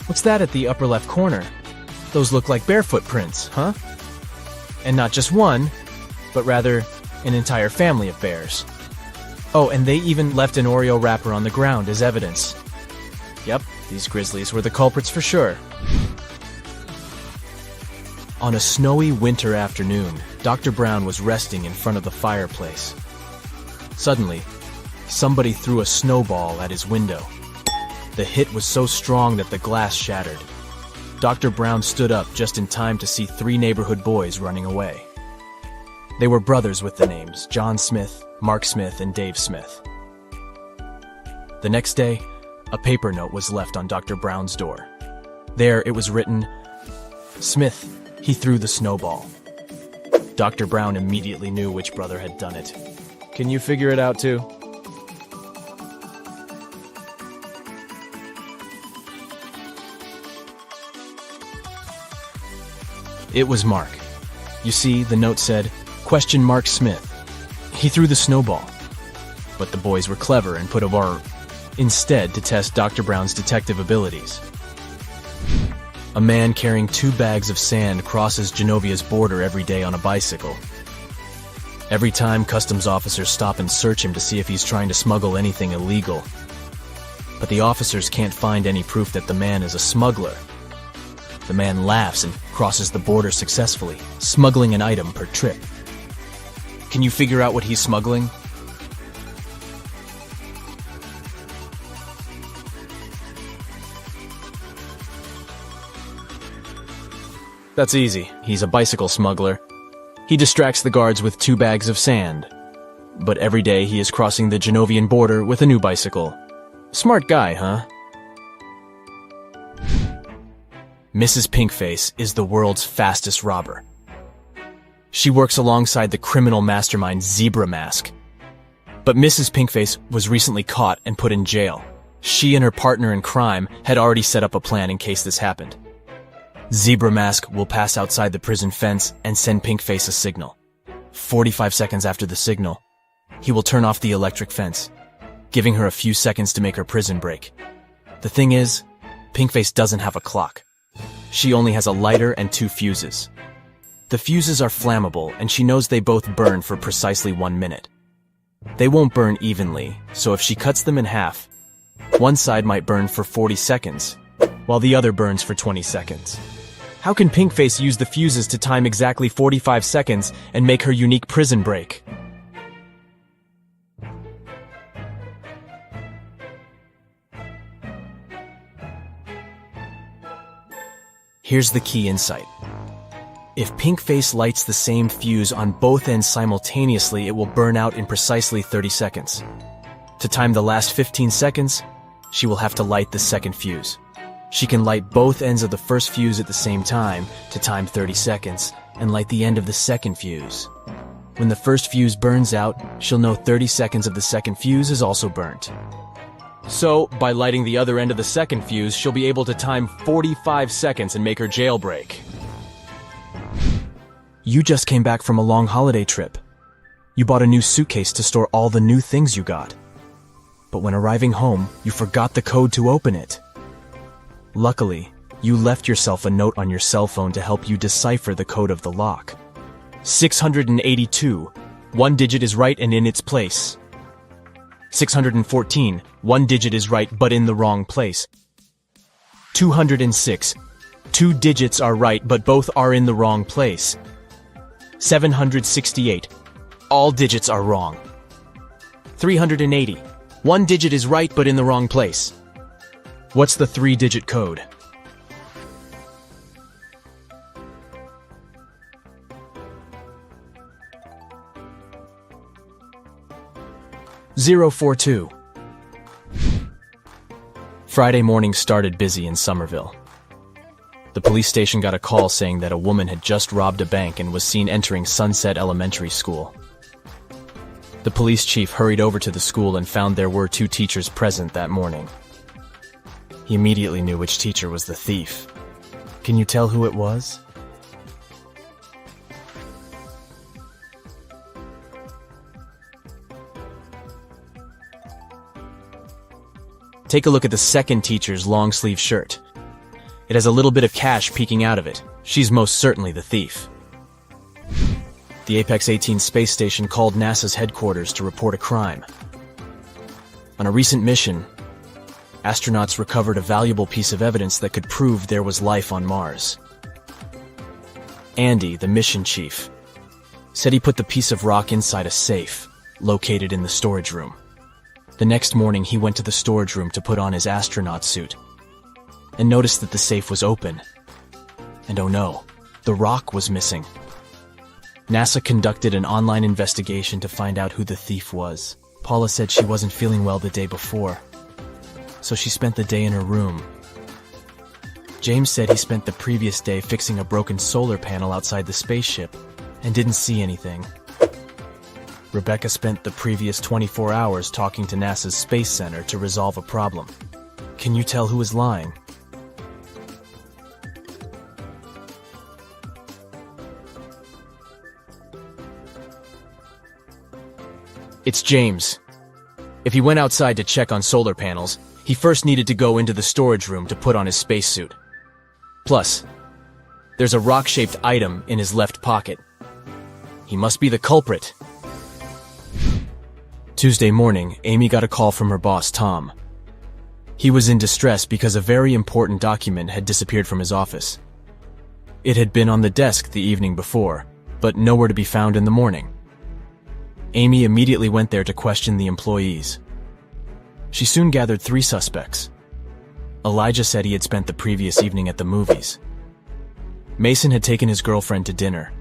What's that at the upper left corner? Those look like barefoot prints, huh? And not just one, but rather an entire family of bears. Oh, and they even left an Oreo wrapper on the ground as evidence. Yep, these grizzlies were the culprits for sure. On a snowy winter afternoon, Dr. Brown was resting in front of the fireplace. Suddenly, somebody threw a snowball at his window. The hit was so strong that the glass shattered. Dr. Brown stood up just in time to see 3 neighborhood boys running away. They were brothers with the names John Smith, Mark Smith, and Dave Smith. The next day, a paper note was left on Dr. Brown's door. There it was written, "Smith, he threw the snowball." Dr. Brown immediately knew which brother had done it. Can you figure it out too? It was Mark. You see, the note said, "Question Mark Smith. He threw the snowball." But the boys were clever and put a bar instead to test Dr. Brown's detective abilities. A man carrying 2 bags of sand crosses Genovia's border every day on a bicycle. Every time, customs officers stop and search him to see if he's trying to smuggle anything illegal. But the officers can't find any proof that the man is a smuggler. The man laughs and crosses the border successfully, smuggling an item per trip. Can you figure out what he's smuggling? That's easy. He's a bicycle smuggler. He distracts the guards with 2 bags of sand. But every day he is crossing the Genovian border with a new bicycle. Smart guy, huh? Mrs. Pinkface is the world's fastest robber. She works alongside the criminal mastermind Zebra Mask. But Mrs. Pinkface was recently caught and put in jail. She and her partner in crime had already set up a plan in case this happened. Zebra Mask will pass outside the prison fence and send Pinkface a signal. 45 seconds after the signal, he will turn off the electric fence, giving her a few seconds to make her prison break. The thing is, Pinkface doesn't have a clock. She only has a lighter and 2 fuses. The fuses are flammable, and she knows they both burn for precisely 1 minute. They won't burn evenly, so if she cuts them in half, one side might burn for 40 seconds, while the other burns for 20 seconds. How can Pinkface use the fuses to time exactly 45 seconds and make her unique prison break? Here's the key insight. If Pinkface lights the same fuse on both ends simultaneously, it will burn out in precisely 30 seconds. To time the last 15 seconds, she will have to light the second fuse. She can light both ends of the first fuse at the same time to time 30 seconds and light the end of the second fuse. When the first fuse burns out, she'll know 30 seconds of the second fuse is also burnt. So, by lighting the other end of the second fuse, she'll be able to time 45 seconds and make her jailbreak. You just came back from a long holiday trip. You bought a new suitcase to store all the new things you got. But when arriving home, you forgot the code to open it. Luckily, you left yourself a note on your cell phone to help you decipher the code of the lock. 682. 1 digit is right and in its place. 614. 1 digit is right but in the wrong place. 206. 2 digits are right but both are in the wrong place. 768. All digits are wrong. 380. 1 digit is right but in the wrong place. What's the 3-digit code? (042). Friday morning started busy in Somerville. The police station got a call saying that a woman had just robbed a bank and was seen entering Sunset Elementary School. The police chief hurried over to the school and found there were 2 teachers present that morning. He immediately knew which teacher was the thief. Can you tell who it was? Take a look at the second teacher's long-sleeve shirt. It has a little bit of cash peeking out of it. She's most certainly the thief. The Apex 18 space station called NASA's headquarters to report a crime. On a recent mission, astronauts recovered a valuable piece of evidence that could prove there was life on Mars. Andy, the mission chief, said he put the piece of rock inside a safe located in the storage room. The next morning, he went to the storage room to put on his astronaut suit and noticed that the safe was open. And oh no, the rock was missing. NASA conducted an online investigation to find out who the thief was. Paula said she wasn't feeling well the day before, so she spent the day in her room. James said he spent the previous day fixing a broken solar panel outside the spaceship and didn't see anything. Rebecca spent the previous 24 hours talking to NASA's Space Center to resolve a problem. Can you tell who is lying? It's James. If he went outside to check on solar panels, he first needed to go into the storage room to put on his spacesuit. Plus, there's a rock-shaped item in his left pocket. He must be the culprit. Tuesday morning, Amy got a call from her boss, Tom. He was in distress because a very important document had disappeared from his office. It had been on the desk the evening before, but nowhere to be found in the morning. Amy immediately went there to question the employees. She soon gathered 3 suspects. Elijah said he had spent the previous evening at the movies. Mason had taken his girlfriend to dinner,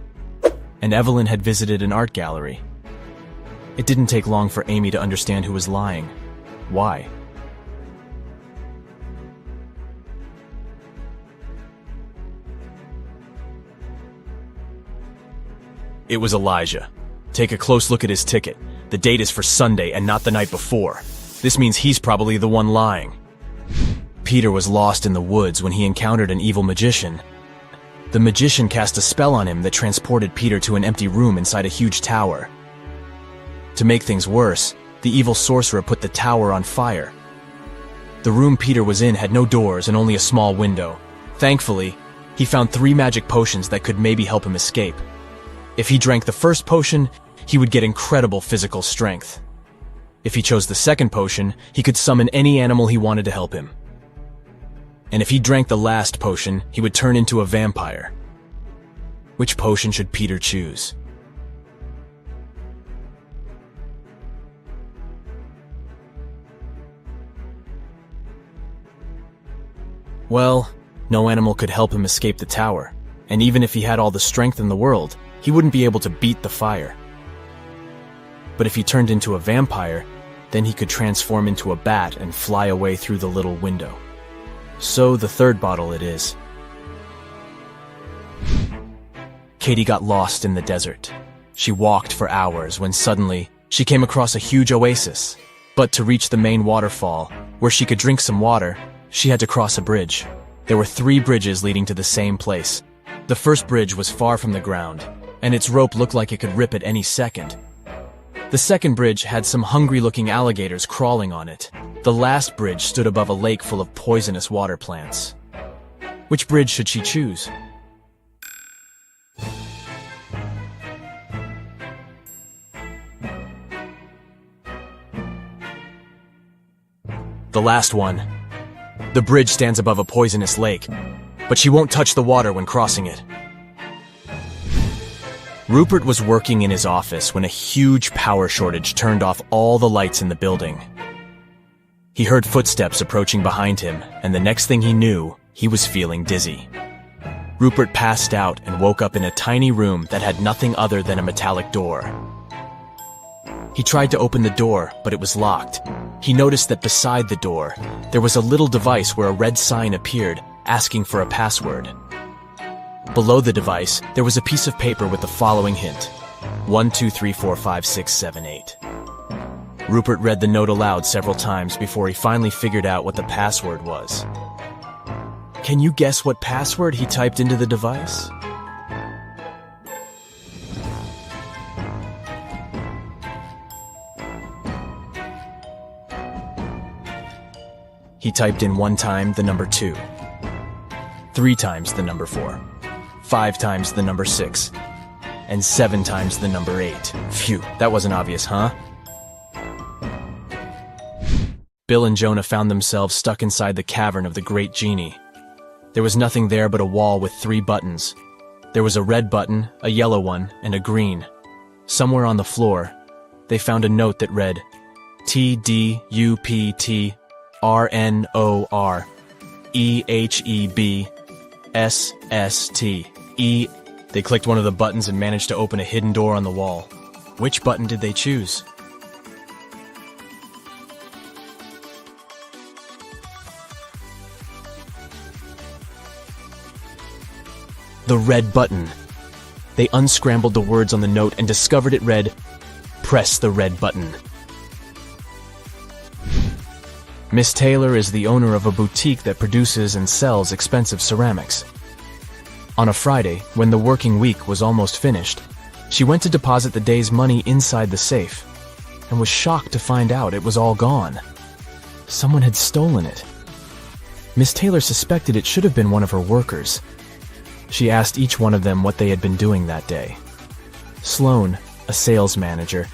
and Evelyn had visited an art gallery. It didn't take long for Amy to understand who was lying. Why? It was Elijah. Take a close look at his ticket. The date is for Sunday and not the night before. This means he's probably the one lying. Peter was lost in the woods when he encountered an evil magician. The magician cast a spell on him that transported Peter to an empty room inside a huge tower. To make things worse, the evil sorcerer put the tower on fire. The room Peter was in had no doors and only a small window. Thankfully, he found 3 magic potions that could maybe help him escape. If he drank the first potion, he would get incredible physical strength. If he chose the second potion, he could summon any animal he wanted to help him. And if he drank the last potion, he would turn into a vampire. Which potion should Peter choose? Well, no animal could help him escape the tower, and even if he had all the strength in the world, he wouldn't be able to beat the fire. But if he turned into a vampire, then he could transform into a bat and fly away through the little window. So the third bottle it is. Katie got lost in the desert. She walked for hours when suddenly she came across a huge oasis. But to reach the main waterfall, where she could drink some water, she had to cross a bridge. There were 3 bridges leading to the same place. The first bridge was far from the ground, and its rope looked like it could rip at any second. The second bridge had some hungry-looking alligators crawling on it. The last bridge stood above a lake full of poisonous water plants. Which bridge should she choose? The last one. The bridge stands above a poisonous lake, but she won't touch the water when crossing it. Rupert was working in his office when a huge power shortage turned off all the lights in the building. He heard footsteps approaching behind him, and the next thing he knew, he was feeling dizzy. Rupert passed out and woke up in a tiny room that had nothing other than a metallic door. He tried to open the door, but it was locked. He noticed that beside the door, there was a little device where a red sign appeared, asking for a password. Below the device, there was a piece of paper with the following hint: 1, 2, 3, 4, 5, 6, 7, 8. Rupert read the note aloud several times before he finally figured out what the password was. Can you guess what password he typed into the device? He typed in 1 time the number 2, 3 times the number 4, 5 times the number 6, and 7 times the number 8. Phew, that wasn't obvious, huh? Bill and Jonah found themselves stuck inside the cavern of the Great Genie. There was nothing there but a wall with 3 buttons. There was a red button, a yellow one, and a green. Somewhere on the floor, they found a note that read, TDUPT RNOREHEBSSTE. They clicked one of the buttons and managed to open a hidden door on the wall. Which button did they choose? The red button. They unscrambled the words on the note and discovered it read, "Press the red button." Miss Taylor is the owner of a boutique that produces and sells expensive ceramics. On a Friday, when the working week was almost finished, she went to deposit the day's money inside the safe and was shocked to find out it was all gone. Someone had stolen it. Miss Taylor suspected it should have been one of her workers. She asked each one of them what they had been doing that day. Sloan, a sales manager,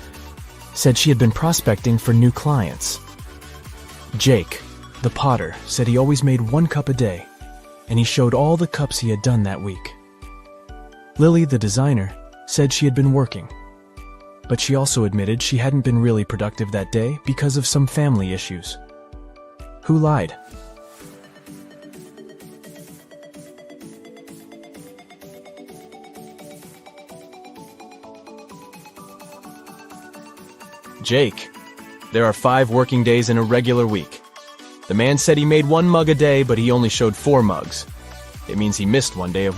said she had been prospecting for new clients. Jake, the potter, said he always made 1 cup a day, and he showed all the cups he had done that week. Lily, the designer, said she had been working, but she also admitted she hadn't been really productive that day because of some family issues. Who lied? Jake. There are 5 working days in a regular week. The man said he made 1 mug a day, but he only showed 4 mugs. It means he missed one day of